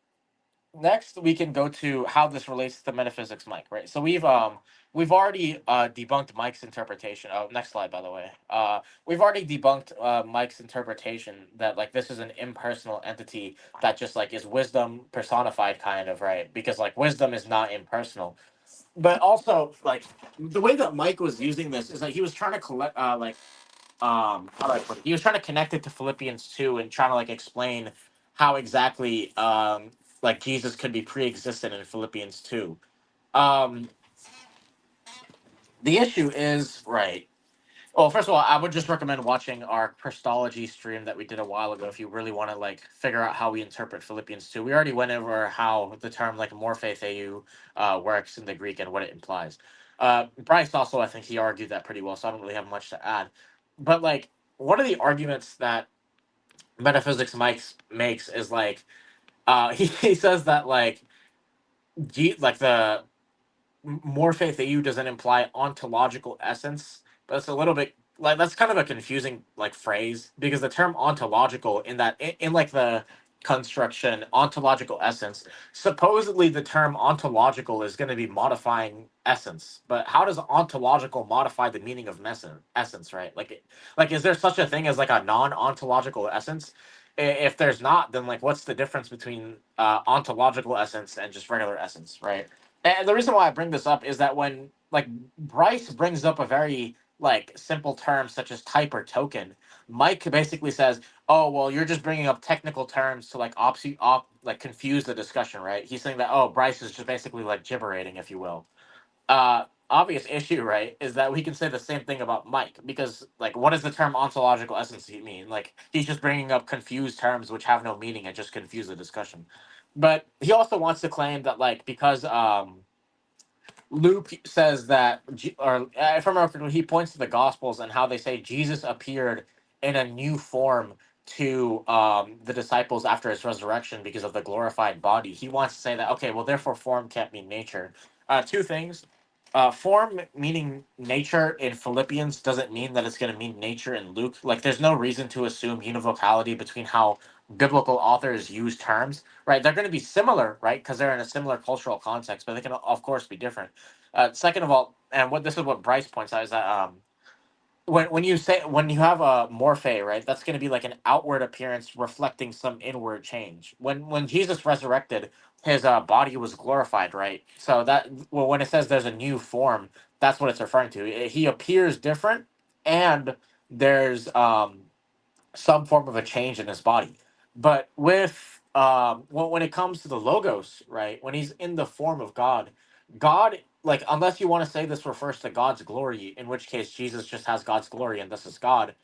[SPEAKER 3] next we can go to how this relates to metaphysics, Mike. Right. So we've already debunked Mike's interpretation. Oh, next slide, by the way. We've already debunked Mike's interpretation that like this is an impersonal entity that just like is wisdom personified, kind of, right? Because like wisdom is not impersonal. But also, like the way that Mike was using this is like he was trying to collect how do I put it? He was trying to connect it to Philippians 2 and trying to like explain how exactly like Jesus could be pre-existent in Philippians 2. Um the issue is, right. Well, first of all, I would just recommend watching our Christology stream that we did a while ago if you really want to like figure out how we interpret Philippians 2. We already went over how the term like morphe theou works in the Greek and what it implies. Bryce also, I think he argued that pretty well, so I don't really have much to add. But like one of the arguments that metaphysics makes is like he says that like like the morphe theou doesn't imply ontological essence, but it's a little bit like that's kind of a confusing like phrase, because the term ontological in that in like the construction ontological essence, supposedly the term ontological is going to be modifying essence, but how does ontological modify the meaning of essence, right? Like is there such a thing as like a non-ontological essence? If there's not, then like what's the difference between ontological essence and just regular essence, right? And the reason why I bring this up is that when like Bryce brings up a very like simple term such as type or token, Mike basically says, "Oh, well, you're just bringing up technical terms to like like confuse the discussion, right?" He's saying that, "Oh, Bryce is just basically like gibberating, if you will." Obvious issue, right, is that we can say the same thing about Mike, because like what does the term ontological essence mean? Like he's just bringing up confused terms which have no meaning and just confuse the discussion. But he also wants to claim that like because Luke says that, or if I remember correctly, he points to the Gospels and how they say Jesus appeared in a new form to the disciples after his resurrection because of the glorified body. He wants to say that, okay, well, therefore, form can't mean nature. Two things. Form meaning nature in Philippians doesn't mean that it's going to mean nature in Luke. Like, there's no reason to assume univocality between how biblical authors use terms, right? They're going to be similar, right? Because they're in a similar cultural context, but they can, of course, be different. Second of all, and what this is what Bryce points out is that when you have a morphe, right, that's going to be like an outward appearance reflecting some inward change. When Jesus resurrected, his body was glorified, right? So that, well, when it says there's a new form, that's what it's referring to. He appears different, and there's some form of a change in his body. But with when it comes to the logos, right, when he's in the form of God, God, like, unless you want to say this refers to God's glory, in which case Jesus just has God's glory and this is God,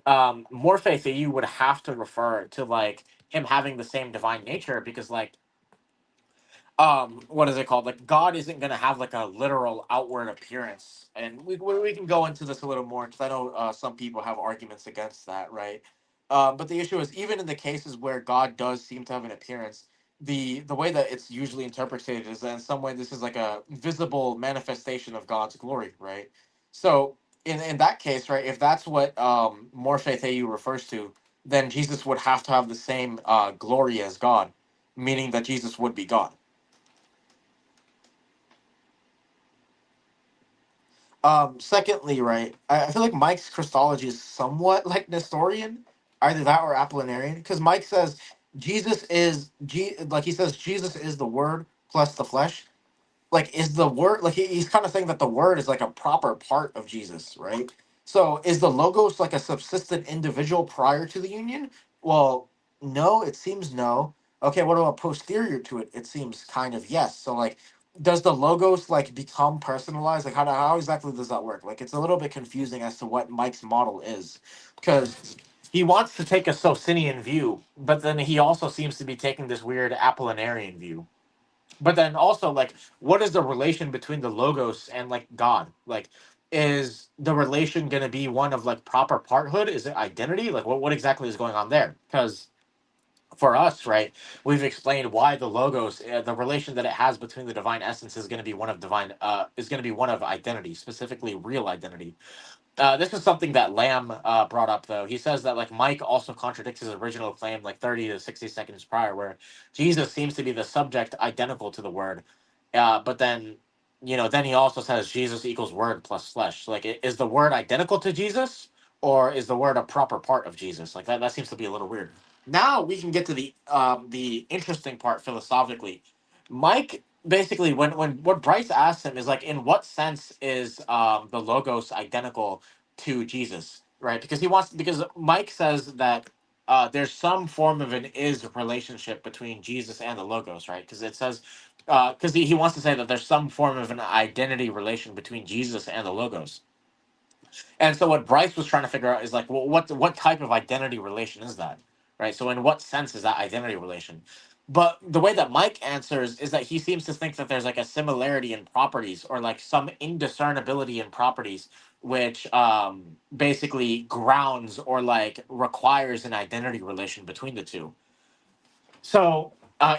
[SPEAKER 3] morphe theou would have to refer to like him having the same divine nature, because like, what is it called, like God isn't going to have like a literal outward appearance, and we can go into this a little more, because I know some people have arguments against that, right? But the issue is, even in the cases where God does seem to have an appearance, the way that it's usually interpreted is that in some way this is like a visible manifestation of God's glory, right? So in that case, right, if that's what morphe theou refers to, then Jesus would have to have the same glory as God, meaning that Jesus would be God. Secondly, right, I feel like Mike's Christology is somewhat like Nestorian, either that or Apollinarian, because Mike says like he says Jesus is the Word plus the flesh. Like, is the Word, like he's kind of saying that the Word is like a proper part of Jesus, right? So is the Logos like a subsistent individual prior to the union? Well, no, it seems no. Okay, what about posterior to it? It seems kind of yes. So like, does the Logos like become personalized? Like, how exactly does that work? Like, it's a little bit confusing as to what Mike's model is, because he wants to take a Socinian view, but then he also seems to be taking this weird Apollinarian view. But then also, like, what is the relation between the logos and like God? Like, is the relation going to be one of like proper parthood? Is it identity? Like, what exactly is going on there? Because for us, right, we've explained why the logos, the relation that it has between the divine essence is going to be one of is going to be one of identity, specifically real identity. This is something that Lamb brought up, though. He says that like Mike also contradicts his original claim like 30 to 60 seconds prior, where Jesus seems to be the subject identical to the Word, but then, then he also says Jesus equals Word plus flesh. Like, is the Word identical to Jesus, or is the Word a proper part of Jesus? Like that seems to be a little weird. Now we can get to the interesting part philosophically. Mike basically, when what Bryce asked him is like, in what sense is the logos identical to Jesus, right? Because Mike says that there's some form of an is relationship between Jesus and the logos, right? Because it says because he wants to say that there's some form of an identity relation between Jesus and the logos. And so what Bryce was trying to figure out is like, well, what type of identity relation is that, right? So in what sense is that identity relation? But the way that Mike answers is that he seems to think that there's like a similarity in properties, or like some indiscernibility in properties, which basically grounds or like requires an identity relation between the two. So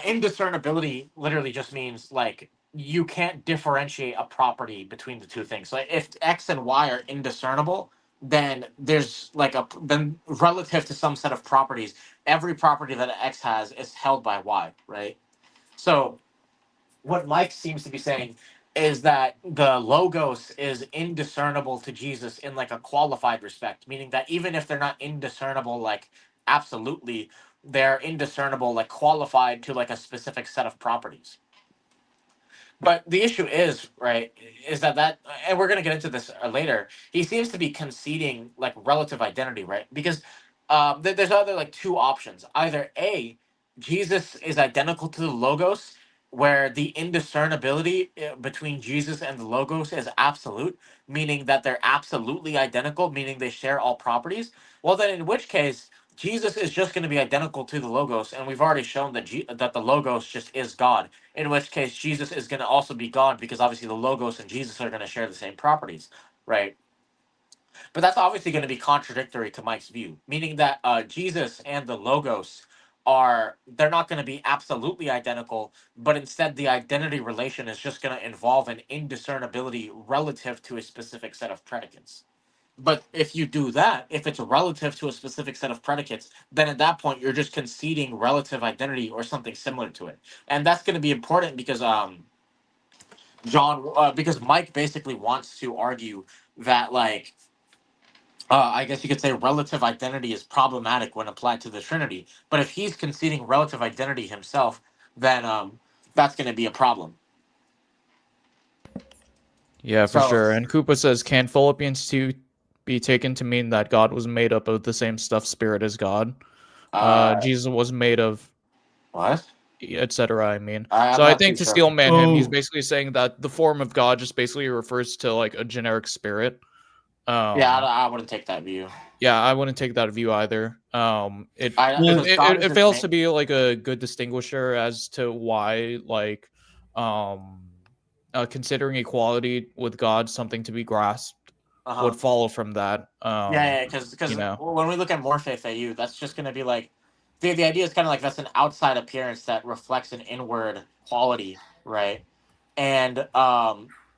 [SPEAKER 3] indiscernibility literally just means like you can't differentiate a property between the two things. So if X and Y are indiscernible, then there's like then relative to some set of properties, every property that X has is held by Y, right? So what Mike seems to be saying is that the logos is indiscernible to Jesus in like a qualified respect, meaning that even if they're not indiscernible like absolutely, they're indiscernible like qualified to like a specific set of properties. But the issue is, right, is that and we're gonna get into this later. He seems to be conceding like relative identity, right? Because there's other like two options. Either A, Jesus is identical to the logos, where the indiscernibility between Jesus and the logos is absolute, meaning that they're absolutely identical, meaning they share all properties. Well, then in which case Jesus is just going to be identical to the logos, and we've already shown that that the logos just is God, in which case Jesus is going to also be God, because obviously the logos and Jesus are going to share the same properties, right? But that's obviously going to be contradictory to Mike's view, meaning that Jesus and the logos they're not going to be absolutely identical, but instead the identity relation is just going to involve an indiscernibility relative to a specific set of predicates. But if you do that, if it's relative to a specific set of predicates, then at that point you're just conceding relative identity or something similar to it. And that's going to be important because because Mike basically wants to argue that like I guess you could say relative identity is problematic when applied to the Trinity. But if he's conceding relative identity himself, then that's going to be a problem.
[SPEAKER 1] Yeah, for
[SPEAKER 3] So
[SPEAKER 1] sure. And Koopa says, can Philippians 2 be taken to mean that God was made up of the same stuff spirit as God? Jesus was made of,
[SPEAKER 3] what?
[SPEAKER 1] etc. I mean,
[SPEAKER 3] I'm
[SPEAKER 1] so I
[SPEAKER 3] not
[SPEAKER 1] think
[SPEAKER 3] too
[SPEAKER 1] to
[SPEAKER 3] sure.
[SPEAKER 1] Steelman him, he's
[SPEAKER 2] Oh.
[SPEAKER 1] basically saying that the form of God just basically refers to like a generic spirit.
[SPEAKER 3] Yeah, I wouldn't take that view.
[SPEAKER 1] Yeah, I wouldn't take that view either. It
[SPEAKER 3] Because God is
[SPEAKER 1] it
[SPEAKER 3] just
[SPEAKER 1] fails
[SPEAKER 3] made-
[SPEAKER 1] to be like a good distinguisher as to why like considering equality with God something to be grasped would follow from that.
[SPEAKER 3] Yeah, because
[SPEAKER 1] you know.
[SPEAKER 3] when we look at Morphe AU, that's just going to be like the idea is kind of like that's an outside appearance that reflects an inward quality, right? And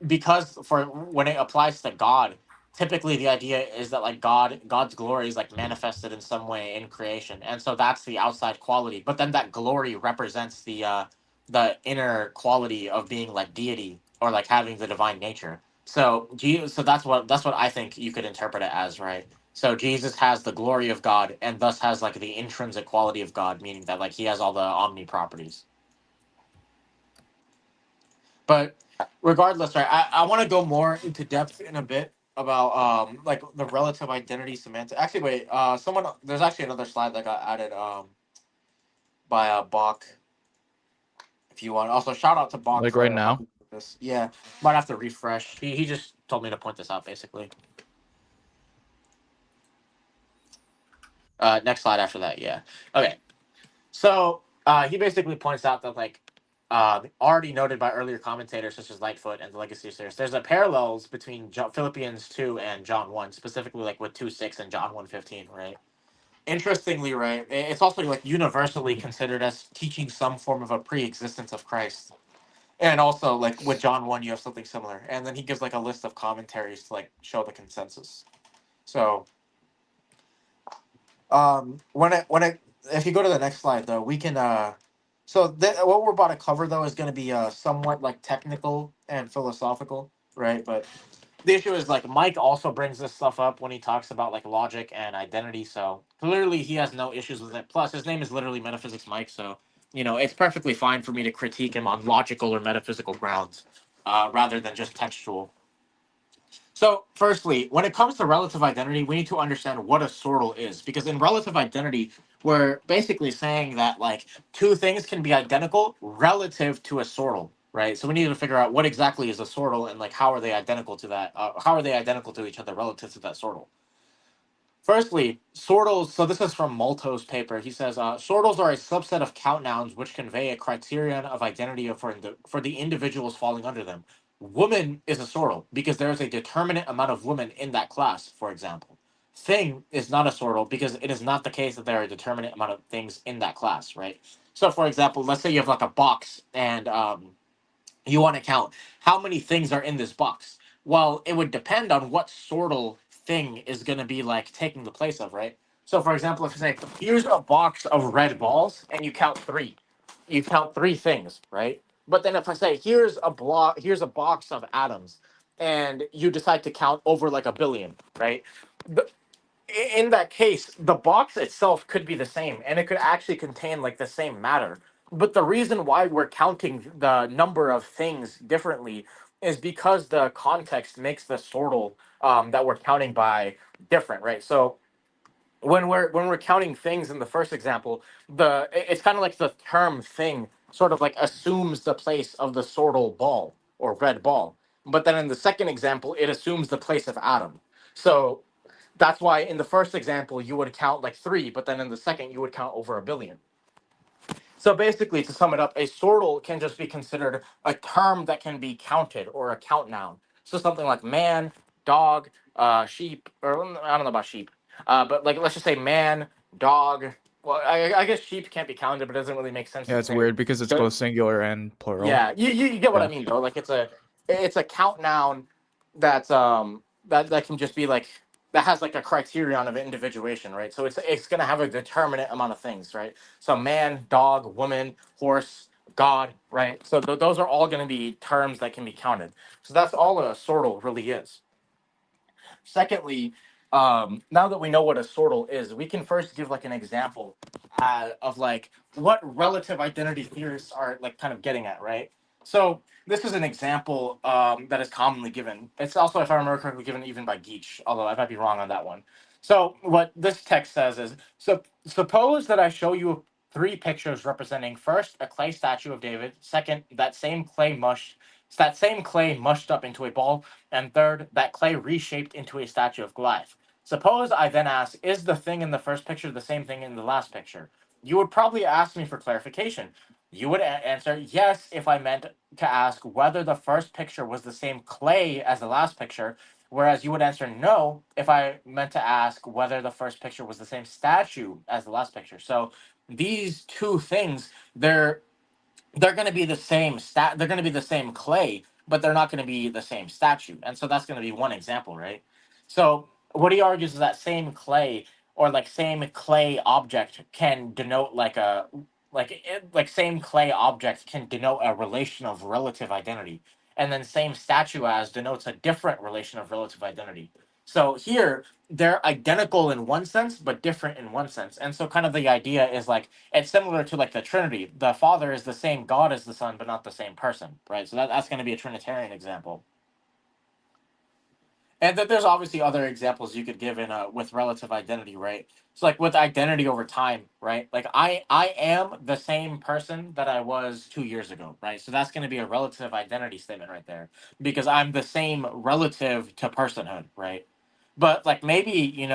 [SPEAKER 3] because for when it applies to God, typically the idea is that like God's glory is like manifested in some way in creation, and so that's the outside quality. But then that glory represents the inner quality of being like deity or like having the divine nature. So so that's what I think you could interpret it as, right? So Jesus has the glory of God and thus has like the intrinsic quality of God, meaning that like he has all the omni properties. But regardless, right? I want to go more into depth in a bit about like the relative identity semantics. Actually, wait, someone there's actually another slide that got added by Bach. If you want, also shout out to Bach
[SPEAKER 1] Like right
[SPEAKER 3] for
[SPEAKER 1] now.
[SPEAKER 3] helping with this. Yeah, might have to refresh. He just told me to point this out basically. Next slide after that, yeah. Okay. So he basically points out that like already noted by earlier commentators such as Lightfoot and the Legacy Series, there's a parallels between Philippians 2 and John 1, specifically like with 2:6 and John 1:15, right? Interestingly, right, it's also like universally considered as teaching some form of a pre-existence of Christ. And also like with John 1, you have something similar. And then he gives like a list of commentaries to like show the consensus. So when it if you go to the next slide though, we can what we're about to cover though is going to be somewhat like technical and philosophical, right? But the issue is like Mike also brings this stuff up when he talks about like logic and identity, so clearly he has no issues with it. Plus his name is literally Metaphysics Mike, so it's perfectly fine for me to critique him on logical or metaphysical grounds rather than just textual. So, firstly, when it comes to relative identity, we need to understand what a sortal is. Because in relative identity, we're basically saying that like two things can be identical relative to a sortal, right? So we need to figure out what exactly is a sortal and like how are they identical to that? How are they identical to each other relative to that sortal? Firstly, sortals. So this is from Molto's paper. He says sortals are a subset of count nouns which convey a criterion of identity for the individuals falling under them. Woman is a sortal because there is a determinate amount of women in that class, for example. Thing is not a sortal because it is not the case that there are a determinate amount of things in that class, right? So, for example, let's say you have like a box and you want to count how many things are in this box. Well, it would depend on what sortal thing is going to be like taking the place of, right? So, for example, if you say, here's a box of red balls and you count three things, right? But then if I say, here's a box of atoms and you decide to count over like a billion, right? The, in that case, the box itself could be the same and it could actually contain like the same matter. But the reason why we're counting the number of things differently is because the context makes the sortal that we're counting by different, right? So when we're counting things in the first example, it's kind of like the term thing sort of like assumes the place of the sortal ball or red ball. But then in the second example, it assumes the place of atom. So that's why in the first example you would count like three, but then in the second you would count over a billion. So basically, to sum it up, a sortal can just be considered a term that can be counted or a count noun. So something like man, dog, sheep, or I don't know about sheep, but like let's just say man, dog. Well, I guess sheep can't be counted, but it doesn't really make sense
[SPEAKER 1] Yeah,
[SPEAKER 3] to
[SPEAKER 1] it's
[SPEAKER 3] say.
[SPEAKER 1] weird because it's
[SPEAKER 3] So,
[SPEAKER 1] both singular and plural.
[SPEAKER 3] yeah, you get what I
[SPEAKER 1] Yeah.
[SPEAKER 3] mean though. Like it's a count noun that's that can just be like that has like a criterion of individuation, right? So it's gonna have a determinate amount of things, right? So man, dog, woman, horse, God, right? So those are all gonna be terms that can be counted. So that's all a sortal really is. Secondly, now that we know what a sortal is, we can first give like an example of like what relative identity theorists are like kind of getting at, right? So this is an example that is commonly given. It's also, if I remember correctly, given even by Geach, although I might be wrong on that one. So what this text says is, so suppose that I show you three pictures representing first a clay statue of David, second that same clay mushed up into a ball, and third that clay reshaped into a statue of Goliath. Suppose I then ask, is the thing in the first picture the same thing in the last picture? You would probably ask me for clarification. You would answer yes if I meant to ask whether the first picture was the same clay as the last picture, whereas you would answer no if I meant to ask whether the first picture was the same statue as the last picture. So these two things, they're going to be the same they're going to be the same clay, but they're not going to be the same statue. And so that's going to be one example, right? So what he argues is that same clay, or like same clay object, can denote like a like same clay object can denote a relation of relative identity, and then same statue as denotes a different relation of relative identity. So here they're identical in one sense but different in one sense. And so kind of the idea is like, it's similar to like the Trinity. The Father is the same God as the Son, but not the same person, right? So that's going to be a Trinitarian example. And that there's obviously other examples you could give in with relative identity, right? So like with identity over time, right? Like I am the same person that I was 2 years ago, right? So that's going to be a relative identity statement right there, because I'm the same relative to personhood, right? But like maybe,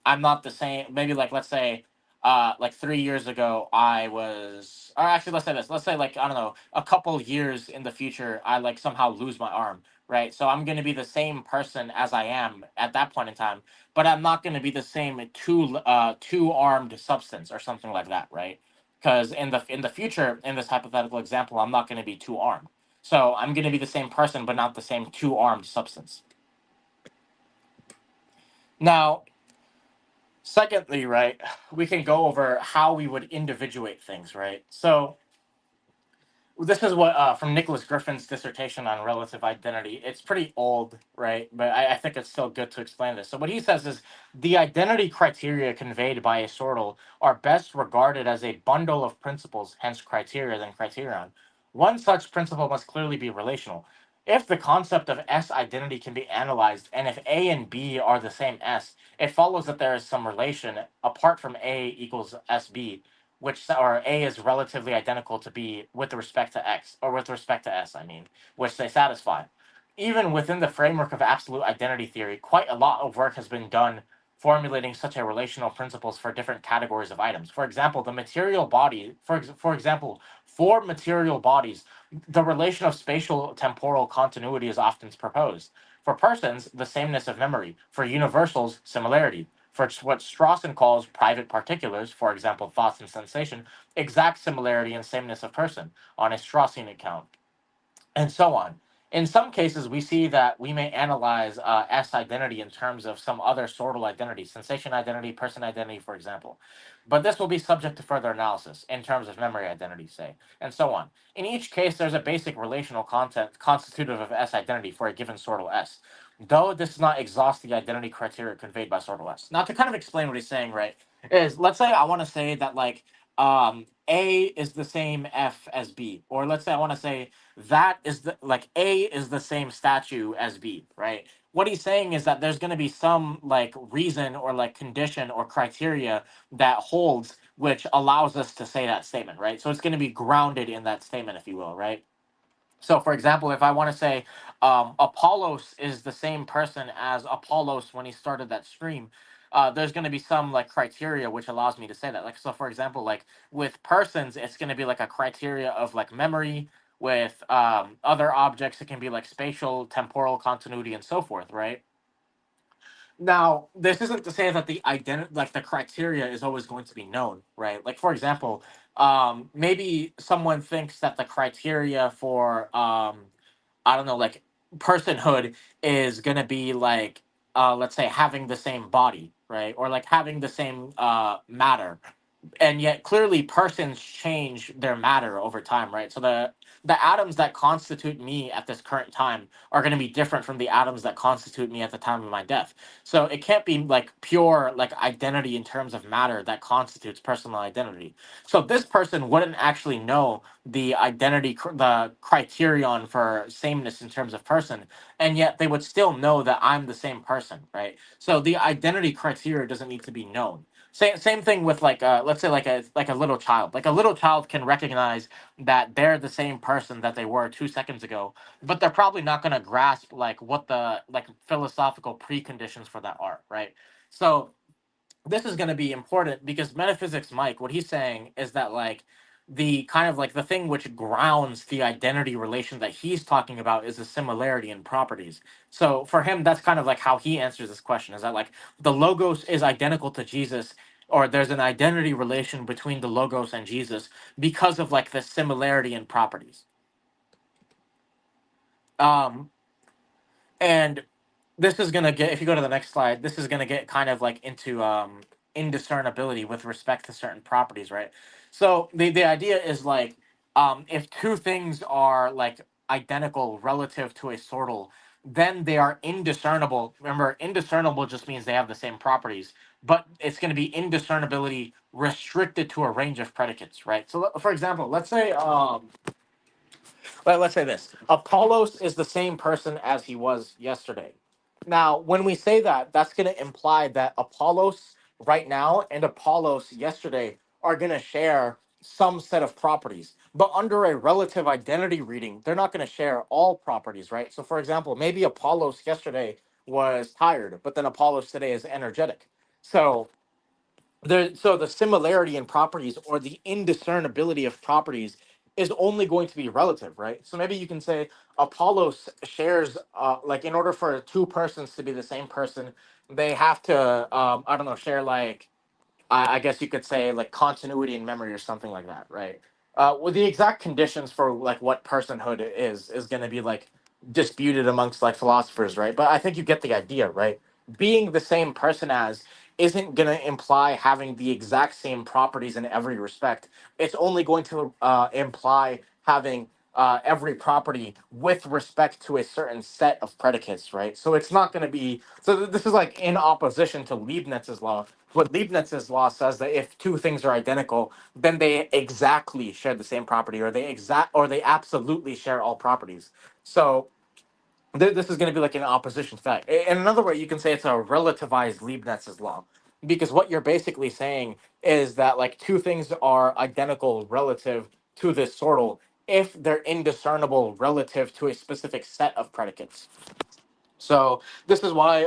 [SPEAKER 3] I'm not the same. Maybe like, let's say like 3 years ago I was, or actually let's say this. Let's say like, I don't know, a couple years in the future I like somehow lose my arm, right? So I'm going to be the same person as I am at that point in time, but I'm not going to be the same two armed substance or something like that, right? Because in the future, in this hypothetical example, I'm not going to be two armed. So I'm going to be the same person, but not the same two armed substance. Now, secondly, right, we can go over how we would individuate things, right? So this is what from Nicholas Griffin's dissertation on relative identity. It's pretty old, right? But I think it's still good to explain this. So what he says is the identity criteria conveyed by a sortal are best regarded as a bundle of principles, hence criteria than criterion. One such principle must clearly be relational. If the concept of S identity can be analyzed, and if A and B are the same S, it follows that there is some relation apart from A equals SB, which, or A is relatively identical to B with respect to X, or with respect to S, I mean, which they satisfy. Even within the framework of absolute identity theory, quite a lot of work has been done formulating such a relational principles for different categories of items. For example, the material body, for example, for material bodies, the relation of spatial temporal continuity is often proposed. For persons, the sameness of memory. For universals, similarity. For what Strawson calls private particulars, for example, thoughts and sensation, exact similarity and sameness of person on a Strawson account, and so on. In some cases, we see that we may analyze S identity in terms of some other sortal identity, sensation identity, person identity, for example. But this will be subject to further analysis in terms of memory identity, say, and so on. In each case, there's a basic relational content constitutive of S identity for a given sortal S, though this does not exhaust the identity criteria conveyed by sortal S. Now, to kind of explain what he's saying, right, is let's say I want to say that like A is the same F as B, or let's say I want to say that is the like A is the same statue as B, right? What he's saying is that there's going to be some like reason or like condition or criteria that holds, which allows us to say that statement, right? So it's going to be grounded in that statement, if you will, right? So, for example, if I want to say Apollos is the same person as Apollos when he started that stream, there's going to be some like criteria which allows me to say that. Like, so for example, like with persons, it's going to be like a criteria of like memory. With other objects, it can be like spatial, temporal continuity, and so forth, right? Now, this isn't to say that the identity, like the criteria, is always going to be known, right? Like, for example, maybe someone thinks that the criteria for, I don't know, like personhood is gonna be like, let's say, having the same body, right, or like having the same matter, and yet clearly persons change their matter over time, right? So the atoms that constitute me at this current time are going to be different from the atoms that constitute me at the time of my death. So it can't be like pure like identity in terms of matter that constitutes personal identity. So this person wouldn't actually know the identity the criterion for sameness in terms of person, and yet they would still know that I'm the same person, right? So the identity criteria doesn't need to be known. Same thing with like let's say like a little child. Like a little child can recognize that they're the same person that they were 2 seconds ago, but they're probably not going to grasp like what the like philosophical preconditions for that are, right? So this is going to be important because metaphysics Mike, what he's saying is that like the kind of like the thing which grounds the identity relation that he's talking about is a similarity in properties. So for him that's kind of like how he answers this question, is that like the logos is identical to Jesus, or there's an identity relation between the logos and Jesus because of like the similarity in properties. um and this is gonna get, if you go to the next slide, this is gonna get kind of like into indiscernibility with respect to certain properties, right? So the idea is like if two things are like identical relative to a sortal, then they are indiscernible. Remember, indiscernible just means they have the same properties, but it's going to be indiscernibility restricted to a range of predicates, right? So for example, let's say this: Apollos is the same person as he was yesterday. Now, when we say that, that's going to imply that Apollos right now and Apollos yesterday are going to share some set of properties. But under a relative identity reading, they're not going to share all properties, right? So, for example, maybe Apollos yesterday was tired, but then Apollos today is energetic. So so the similarity in properties or the indiscernibility of properties is only going to be relative, right? So maybe you can say Apollos shares like in order for two persons to be the same person, they have to I don't know, share like I guess you could say like continuity in memory or something like that, right? Well, the exact conditions for like what personhood is going to be like disputed amongst like philosophers, right? But I think you get the idea, right? Being the same person as isn't going to imply having the exact same properties in every respect. It's only going to imply having every property with respect to a certain set of predicates, right? So it's not going to be. So this is like in opposition to Leibniz's law. What Leibniz's law says that if two things are identical, then they exactly share the same property, or they absolutely share all properties. So this is going to be like an opposition to that. In another way, you can say it's a relativized Leibniz's law, because what you're basically saying is that like two things are identical relative to this sortal if they're indiscernible relative to a specific set of predicates. So this is why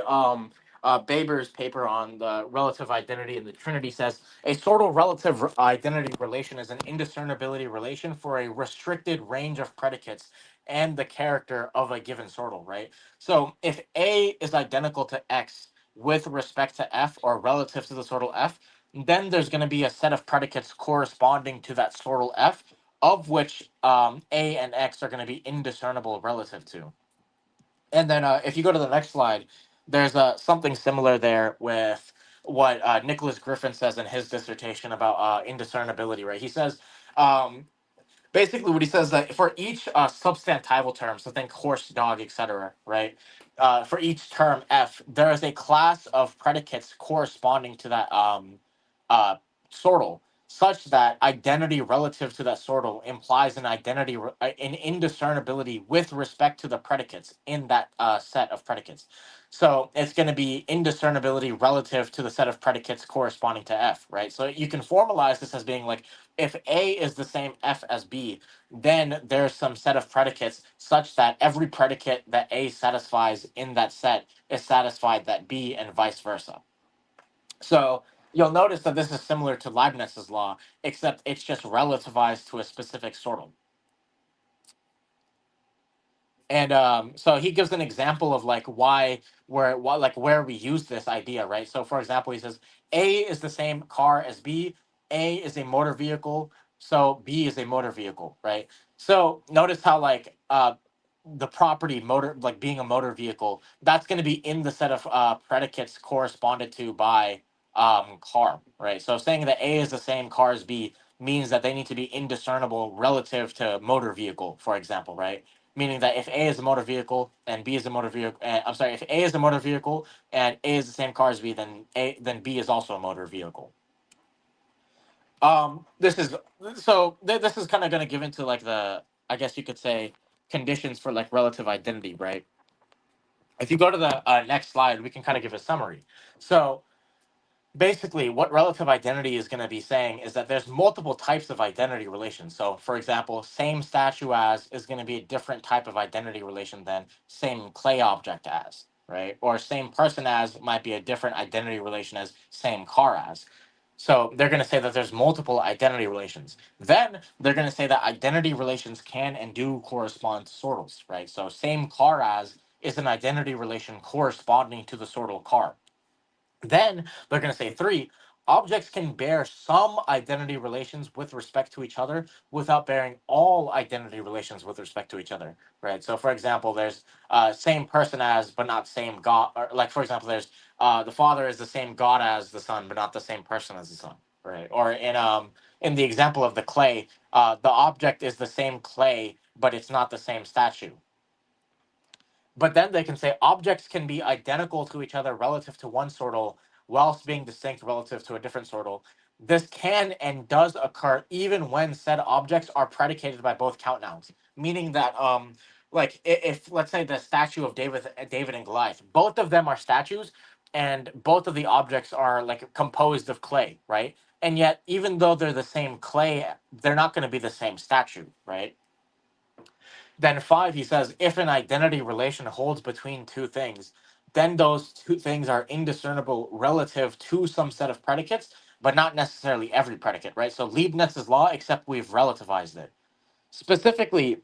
[SPEAKER 3] Baber's paper on the relative identity in the Trinity says a sortal relative identity relation is an indiscernibility relation for a restricted range of predicates and the character of a given sortal, right? So if A is identical to X with respect to F or relative to the sortal F, then there's going to be a set of predicates corresponding to that sortal F, of which A and X are going to be indiscernible relative to. And then if you go to the next slide, there's something similar there with what Nicholas Griffin says in his dissertation about indiscernibility, right? He says, basically what he says that for each substantival term, so think horse, dog, etc., right? For each term F, there is a class of predicates corresponding to that uh, sortal, such that identity relative to that sortal implies an an indiscernibility with respect to the predicates in that set of predicates. So it's going to be indiscernibility relative to the set of predicates corresponding to F, right? So you can formalize this as being like if A is the same F as B, then there's some set of predicates such that every predicate that A satisfies in that set is satisfied that B, and vice versa. So you'll notice that this is similar to Leibniz's law, except it's just relativized to a specific sortal. And so he gives an example of like where we use this idea, right? So for example, he says A is the same car as B, A is a motor vehicle, so B is a motor vehicle, right? So notice how like the property motor, like being a motor vehicle, that's going to be in the set of predicates corresponded to by car, right? So saying that A is the same car as B means that they need to be indiscernible relative to motor vehicle, for example, right? Meaning that if A is a motor vehicle and B is a motor vehicle, I'm sorry, if A is a motor vehicle and A is the same car as B, then B is also a motor vehicle. This is this is kind of going to give into like the, I guess you could say, conditions for like relative identity, right? If you go to the next slide, we can kind of give a summary. So basically what relative identity is going to be saying is that there's multiple types of identity relations. So for example, same statue as is going to be a different type of identity relation than same clay object as, right? Or same person as might be a different identity relation as same car as. So they're going to say that there's multiple identity relations. Then they're going to say that identity relations can and do correspond to sortals, right? So same car as is an identity relation corresponding to the sortal car. Then they're going to say three, objects can bear some identity relations with respect to each other without bearing all identity relations with respect to each other, right? So for example, there's same person as, but not same God. Or like, for example, there's the father is the same God as the son, but not the same person as the son, right? Or in the example of the clay, the object is the same clay, but it's not the same statue. But then they can say objects can be identical to each other relative to one sortal whilst being distinct relative to a different sortal. This can and does occur even when said objects are predicated by both count nouns, meaning that like if let's say the statue of David and Goliath, both of them are statues and both of the objects are like composed of clay, right? And yet even though they're the same clay, they're not going to be the same statue, right? Then five, he says, if an identity relation holds between two things, then those two things are indiscernible relative to some set of predicates, but not necessarily every predicate, right? So Leibniz's law, except we've relativized it. Specifically,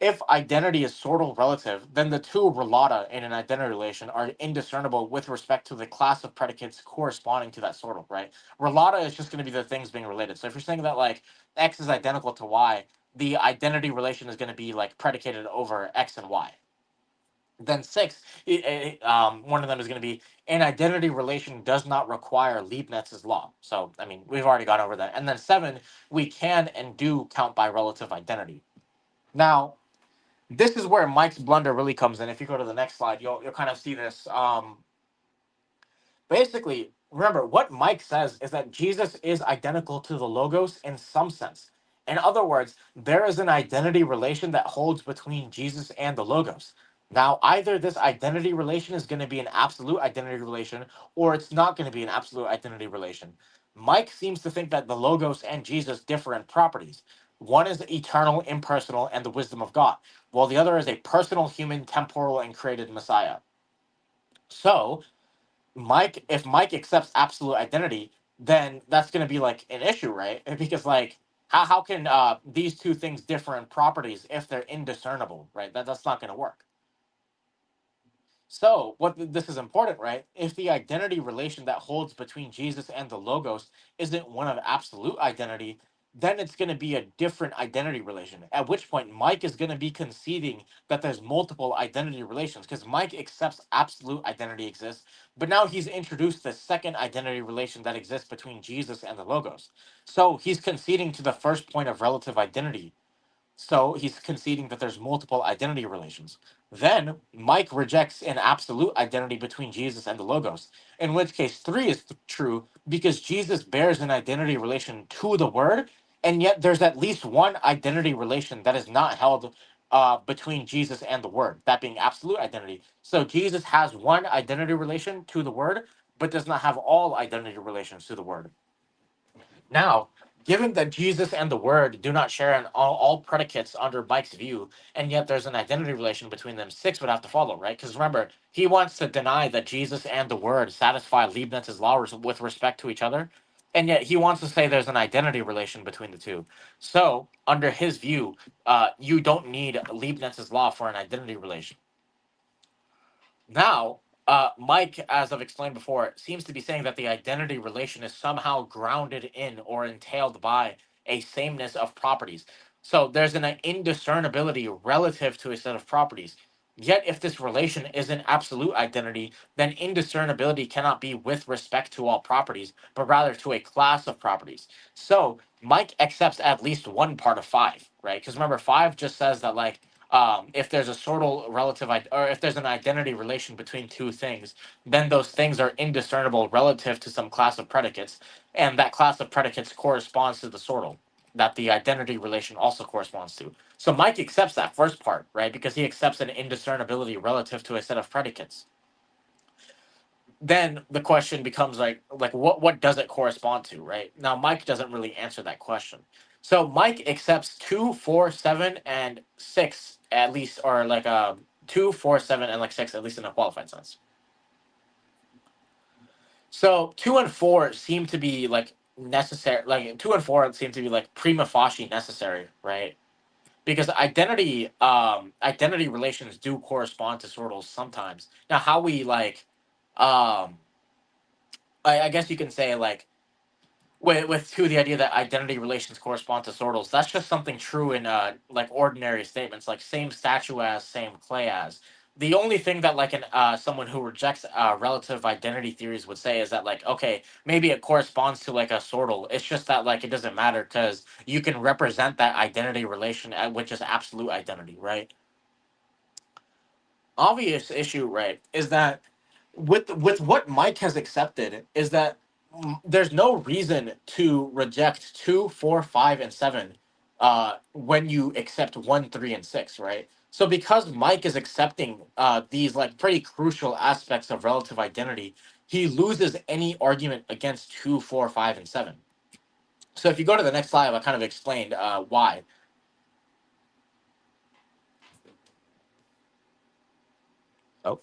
[SPEAKER 3] if identity is sortal relative, then the two relata in an identity relation are indiscernible with respect to the class of predicates corresponding to that sortal, right? Relata is just going to be the things being related. So if you're saying that like X is identical to Y, the identity relation is going to be like predicated over X and Y. Then six, one of them is going to be an identity relation does not require Leibniz's law. So, I mean, we've already gone over that. And then seven, we can and do count by relative identity. Now, this is where Mike's blunder really comes in. If you go to the next slide, you'll kind of see this. Basically, remember what Mike says is that Jesus is identical to the Logos in some sense. In other words, there is an identity relation that holds between Jesus and the Logos. Now, either this identity relation is going to be an absolute identity relation or it's not going to be an absolute identity relation. Mike seems to think that the Logos and Jesus differ in properties. One is eternal, impersonal, and the wisdom of God, while the other is a personal, human, temporal, and created Messiah. So, if Mike accepts absolute identity, then that's going to be like an issue, right? Because like, how can these two things differ in properties if they're indiscernible, right? That's not going to work. So, this is important, right? If the identity relation that holds between Jesus and the Logos isn't one of absolute identity, then it's going to be a different identity relation. At which point, Mike is going to be conceding that there's multiple identity relations because Mike accepts absolute identity exists, but now he's introduced the second identity relation that exists between Jesus and the Logos. So he's conceding to the first point of relative identity. So he's conceding that there's multiple identity relations. Then Mike rejects an absolute identity between Jesus and the Logos, in which case three is true because Jesus bears an identity relation to the Word, and yet there's at least one identity relation that is not held between Jesus and the Word, that being absolute identity. So Jesus has one identity relation to the Word, but does not have all identity relations to the Word. Now, given that Jesus and the Word do not share in all predicates under Mike's view, and yet there's an identity relation between them, six would have to follow, right? Because remember, he wants to deny that Jesus and the Word satisfy Leibniz's law with respect to each other, and yet he wants to say there's an identity relation between the two. So, under his view, you don't need Leibniz's law for an identity relation. Now, Mike, as I've explained before, seems to be saying that the identity relation is somehow grounded in or entailed by a sameness of properties. So there's an indiscernibility relative to a set of properties. Yet, if this relation is an absolute identity, then indiscernibility cannot be with respect to all properties, but rather to a class of properties. So, Mike accepts at least one part of 5, right? Because remember, 5 just says that, like, if there's a sortal relative, or if there's an identity relation between two things, then those things are indiscernible relative to some class of predicates, and that class of predicates corresponds to the sortal that the identity relation also corresponds to. So Mike accepts that first part, right? Because he accepts an indiscernibility relative to a set of predicates. Then the question becomes like what does it correspond to, right? Now Mike doesn't really answer that question. So Mike accepts 2, 4, 7, and 6 at least, or like 2, 4, 7, and like 6 at least in a qualified sense. So 2 and 4 seem to be like necessary. Like 2 and 4 seem to be like prima facie necessary, right? Because identity relations do correspond to sortals sometimes. Now, how we like, um, I guess you can say like with to the idea that identity relations correspond to sortals. That's just something true in like ordinary statements, like same statue as, same clay as. The only thing that like an someone who rejects relative identity theories would say is that like, okay, maybe it corresponds to like a sortal. It's just that like it doesn't matter because you can represent that identity relation which is absolute identity, right? Obvious issue, right, is that with what Mike has accepted is that there's no reason to reject 2, 4, 5, and 7 when you accept 1, 3, and 6, right? So because Mike is accepting these like pretty crucial aspects of relative identity, he loses any argument against 2, 4, 5, and 7. So if you go to the next slide, I kind of explained why. Oh.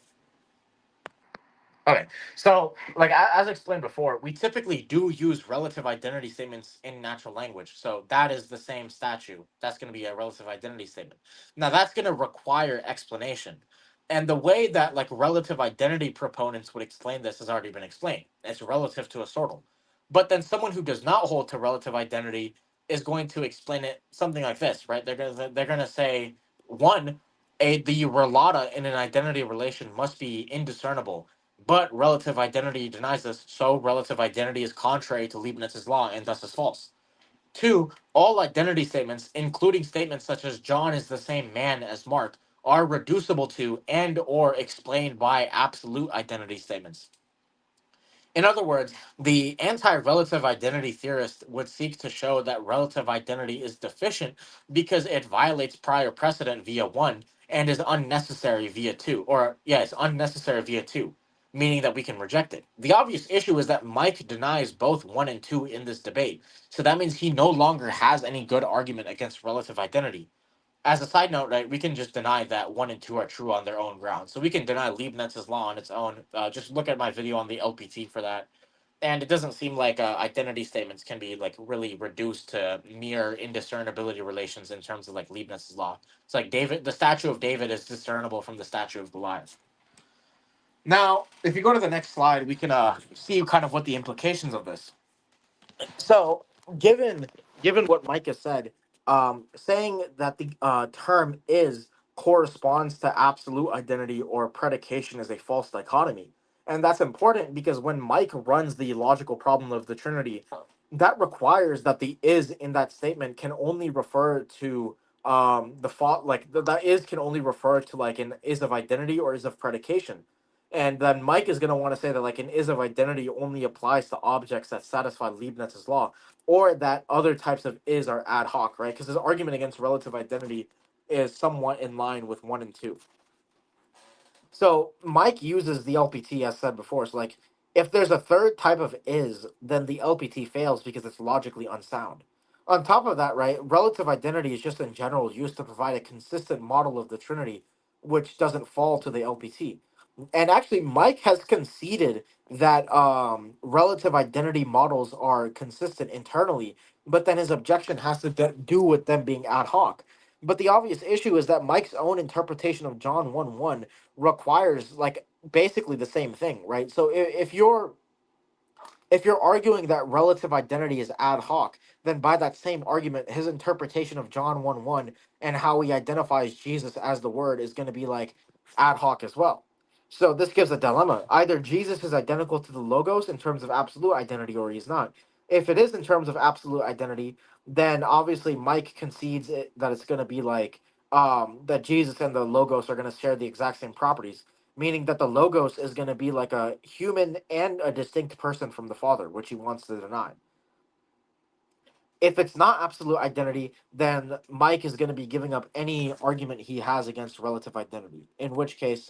[SPEAKER 3] Okay, so like as explained before, we typically do use relative identity statements in natural language. So that is the same statue. That's going to be a relative identity statement. Now that's going to require explanation. And the way that like relative identity proponents would explain this has already been explained. It's relative to a sortal. But then someone who does not hold to relative identity is going to explain it something like this, right? They're going to say one, the relata in an identity relation must be indiscernible, but relative identity denies this, so relative identity is contrary to Leibniz's law and thus is false. 2, all identity statements, including statements such as John is the same man as Mark, are reducible to and or explained by absolute identity statements. In other words, the anti-relative identity theorist would seek to show that relative identity is deficient because it violates prior precedent via 1 and is unnecessary via 2. Or, yeah, it's unnecessary via 2, meaning that we can reject it. The obvious issue is that Mike denies both 1 and 2 in this debate. So that means he no longer has any good argument against relative identity. As a side note, right, we can just deny that 1 and 2 are true on their own grounds. So we can deny Leibniz's law on its own. Just look at my video on the LPT for that. And it doesn't seem like identity statements can be like really reduced to mere indiscernibility relations in terms of like Leibniz's law. It's like David, the statue of David is discernible from the statue of Goliath. Now, if you go to the next slide, we can see kind of what the implications of this. So, given what Mike has said, saying that the term is corresponds to absolute identity or predication is a false dichotomy, and that's important because when Mike runs the logical problem of the Trinity, that requires that the is in that statement can only refer to the fault, like that is can only refer to like an is of identity or is of predication. And then Mike is going to want to say that like an is of identity only applies to objects that satisfy Leibniz's law, or that other types of is are ad hoc, right? Because his argument against relative identity is somewhat in line with 1 and 2. So Mike uses the LPT as said before. So like if there's a third type of is, then the LPT fails because it's logically unsound. On top of that, right, relative identity is just in general used to provide a consistent model of the Trinity, which doesn't fall to the LPT. And actually, Mike has conceded that relative identity models are consistent internally, but then his objection has to do with them being ad hoc. But the obvious issue is that Mike's own interpretation of John 1:1 requires like basically the same thing, right? So if you're arguing that relative identity is ad hoc, then by that same argument, his interpretation of John 1:1 and how he identifies Jesus as the Word is going to be like
[SPEAKER 8] ad hoc as well. So this gives a dilemma. Either Jesus is identical to the Logos in terms of absolute identity, or he's not. If it is in terms of absolute identity, then obviously Mike concedes that it's going to be like that Jesus and the Logos are going to share the exact same properties, meaning that the Logos is going to be like a human and a distinct person from the Father, which he wants to deny. If it's not absolute identity, then Mike is going to be giving up any argument he has against relative identity, in which case,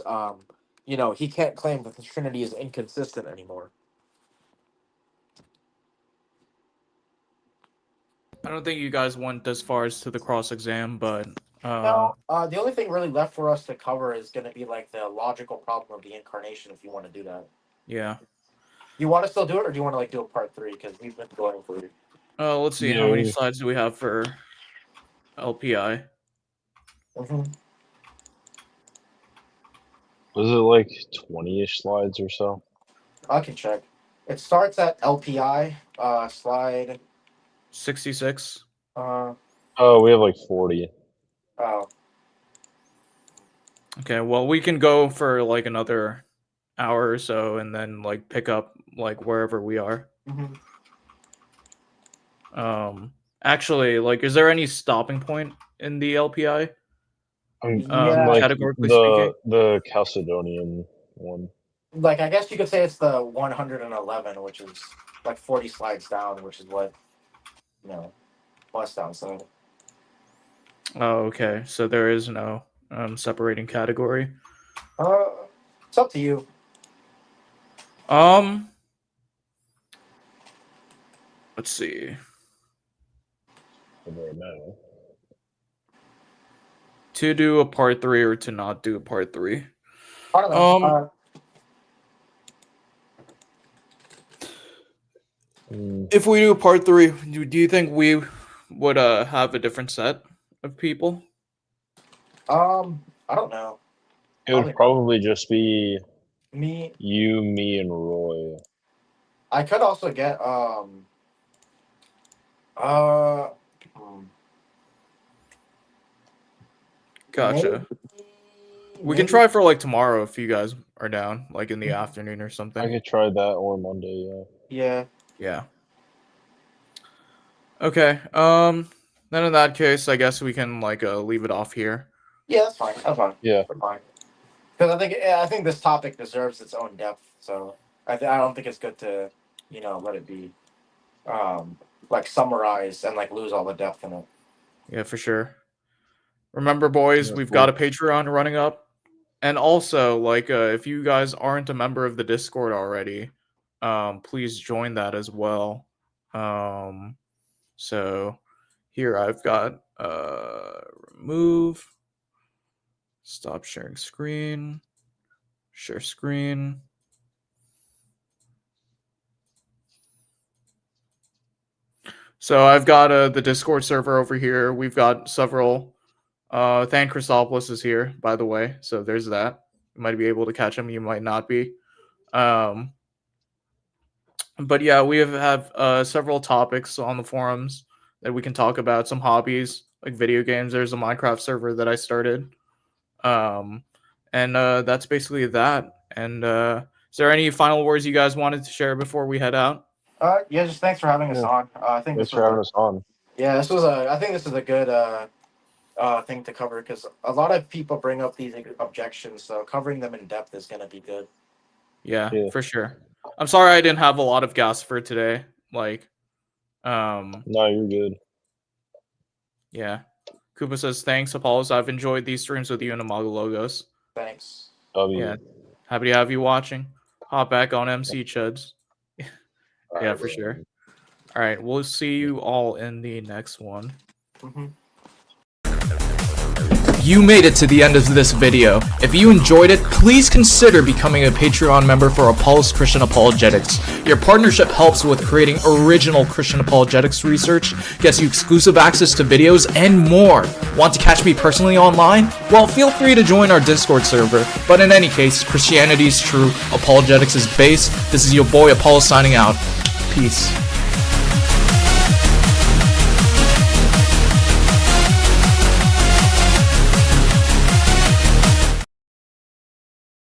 [SPEAKER 8] he can't claim that the Trinity is inconsistent anymore.
[SPEAKER 1] I don't think you guys went as far as to the cross exam, but
[SPEAKER 8] Now, the only thing really left for us to cover is going to be like the logical problem of the incarnation, if you want to do that.
[SPEAKER 1] yeah.
[SPEAKER 8] You want to still do it, or do you want to do a part 3? Because we've been going for it.
[SPEAKER 1] Let's see, how many slides do we have for LPI?
[SPEAKER 8] Mm-hmm.
[SPEAKER 4] Was it like 20-ish slides or so?
[SPEAKER 8] I can check. It starts at LPI, slide
[SPEAKER 1] 66.
[SPEAKER 4] Oh, we have like 40.
[SPEAKER 8] Oh.
[SPEAKER 1] Okay, well, we can go for like another hour or so and then like pick up like wherever we are.
[SPEAKER 8] Mm-hmm.
[SPEAKER 1] Actually, like, is there any stopping point in the LPI?
[SPEAKER 4] Like
[SPEAKER 1] categorically speaking?
[SPEAKER 4] the Chalcedonian one.
[SPEAKER 8] Like, I guess you could say it's the 111, which is like 40 slides down, which is what, plus downside.
[SPEAKER 1] Oh, okay. So there is no separating category.
[SPEAKER 8] It's up to you.
[SPEAKER 1] Let's see.
[SPEAKER 4] Right now.
[SPEAKER 1] To do a part 3 or to not do a part 3.
[SPEAKER 8] I don't know.
[SPEAKER 1] If we do a part 3, do you think we would have a different set of people?
[SPEAKER 8] I don't know.
[SPEAKER 4] It would probably just be
[SPEAKER 8] me,
[SPEAKER 4] you, me, and Roy.
[SPEAKER 8] I could also get
[SPEAKER 1] Gotcha. We can try for like tomorrow if you guys are down, like in the afternoon or something.
[SPEAKER 4] I could try that, or Monday,
[SPEAKER 8] Yeah.
[SPEAKER 1] Yeah. Okay. Then in that case, I guess we can like leave it off here.
[SPEAKER 8] Yeah, that's fine. That's fine.
[SPEAKER 4] Yeah.
[SPEAKER 8] We're fine. Because I think this topic deserves its own depth. So I don't think it's good to, let it be, like summarized and like lose all the depth in it.
[SPEAKER 1] Yeah, for sure. Remember, boys, we've got a Patreon running up, and also like if you guys aren't a member of the Discord already, please join that as well. So here I've got remove, stop sharing screen, share screen. So I've got the Discord server over here. We've got several. Than Christopoulos is here, by the way. So there's that. You might be able to catch him. You might not be. But yeah, we have several topics on the forums that we can talk about. Some hobbies like video games. There's a Minecraft server that I started. And that's basically that. And is there any final words you guys wanted to share before we head out?
[SPEAKER 8] Yeah, just thanks for having us on. I think
[SPEAKER 4] thanks for having us on.
[SPEAKER 8] Yeah, I think this is a good thing to cover, because a lot of people bring up these objections, so covering them in depth is going to be good.
[SPEAKER 1] Yeah, for sure. I'm sorry I didn't have a lot of gas for today. Like,
[SPEAKER 4] no, you're good.
[SPEAKER 1] Yeah. Koopa says, thanks, Apollos. I've enjoyed these streams with you and Imago Logos.
[SPEAKER 8] Thanks.
[SPEAKER 1] Yeah. Happy to have you watching. Hop back on MC Chuds. Yeah, for sure. All right. We'll see you all in the next one.
[SPEAKER 8] Mm-hmm.
[SPEAKER 1] You made it to the end of this video. If you enjoyed it, please consider becoming a Patreon member for Apollos Christian Apologetics. Your partnership helps with creating original Christian apologetics research, gets you exclusive access to videos, and more. Want to catch me personally online? Well, feel free to join our Discord server. But in any case, Christianity is true, apologetics is base. This is your boy Apollo signing out. Peace.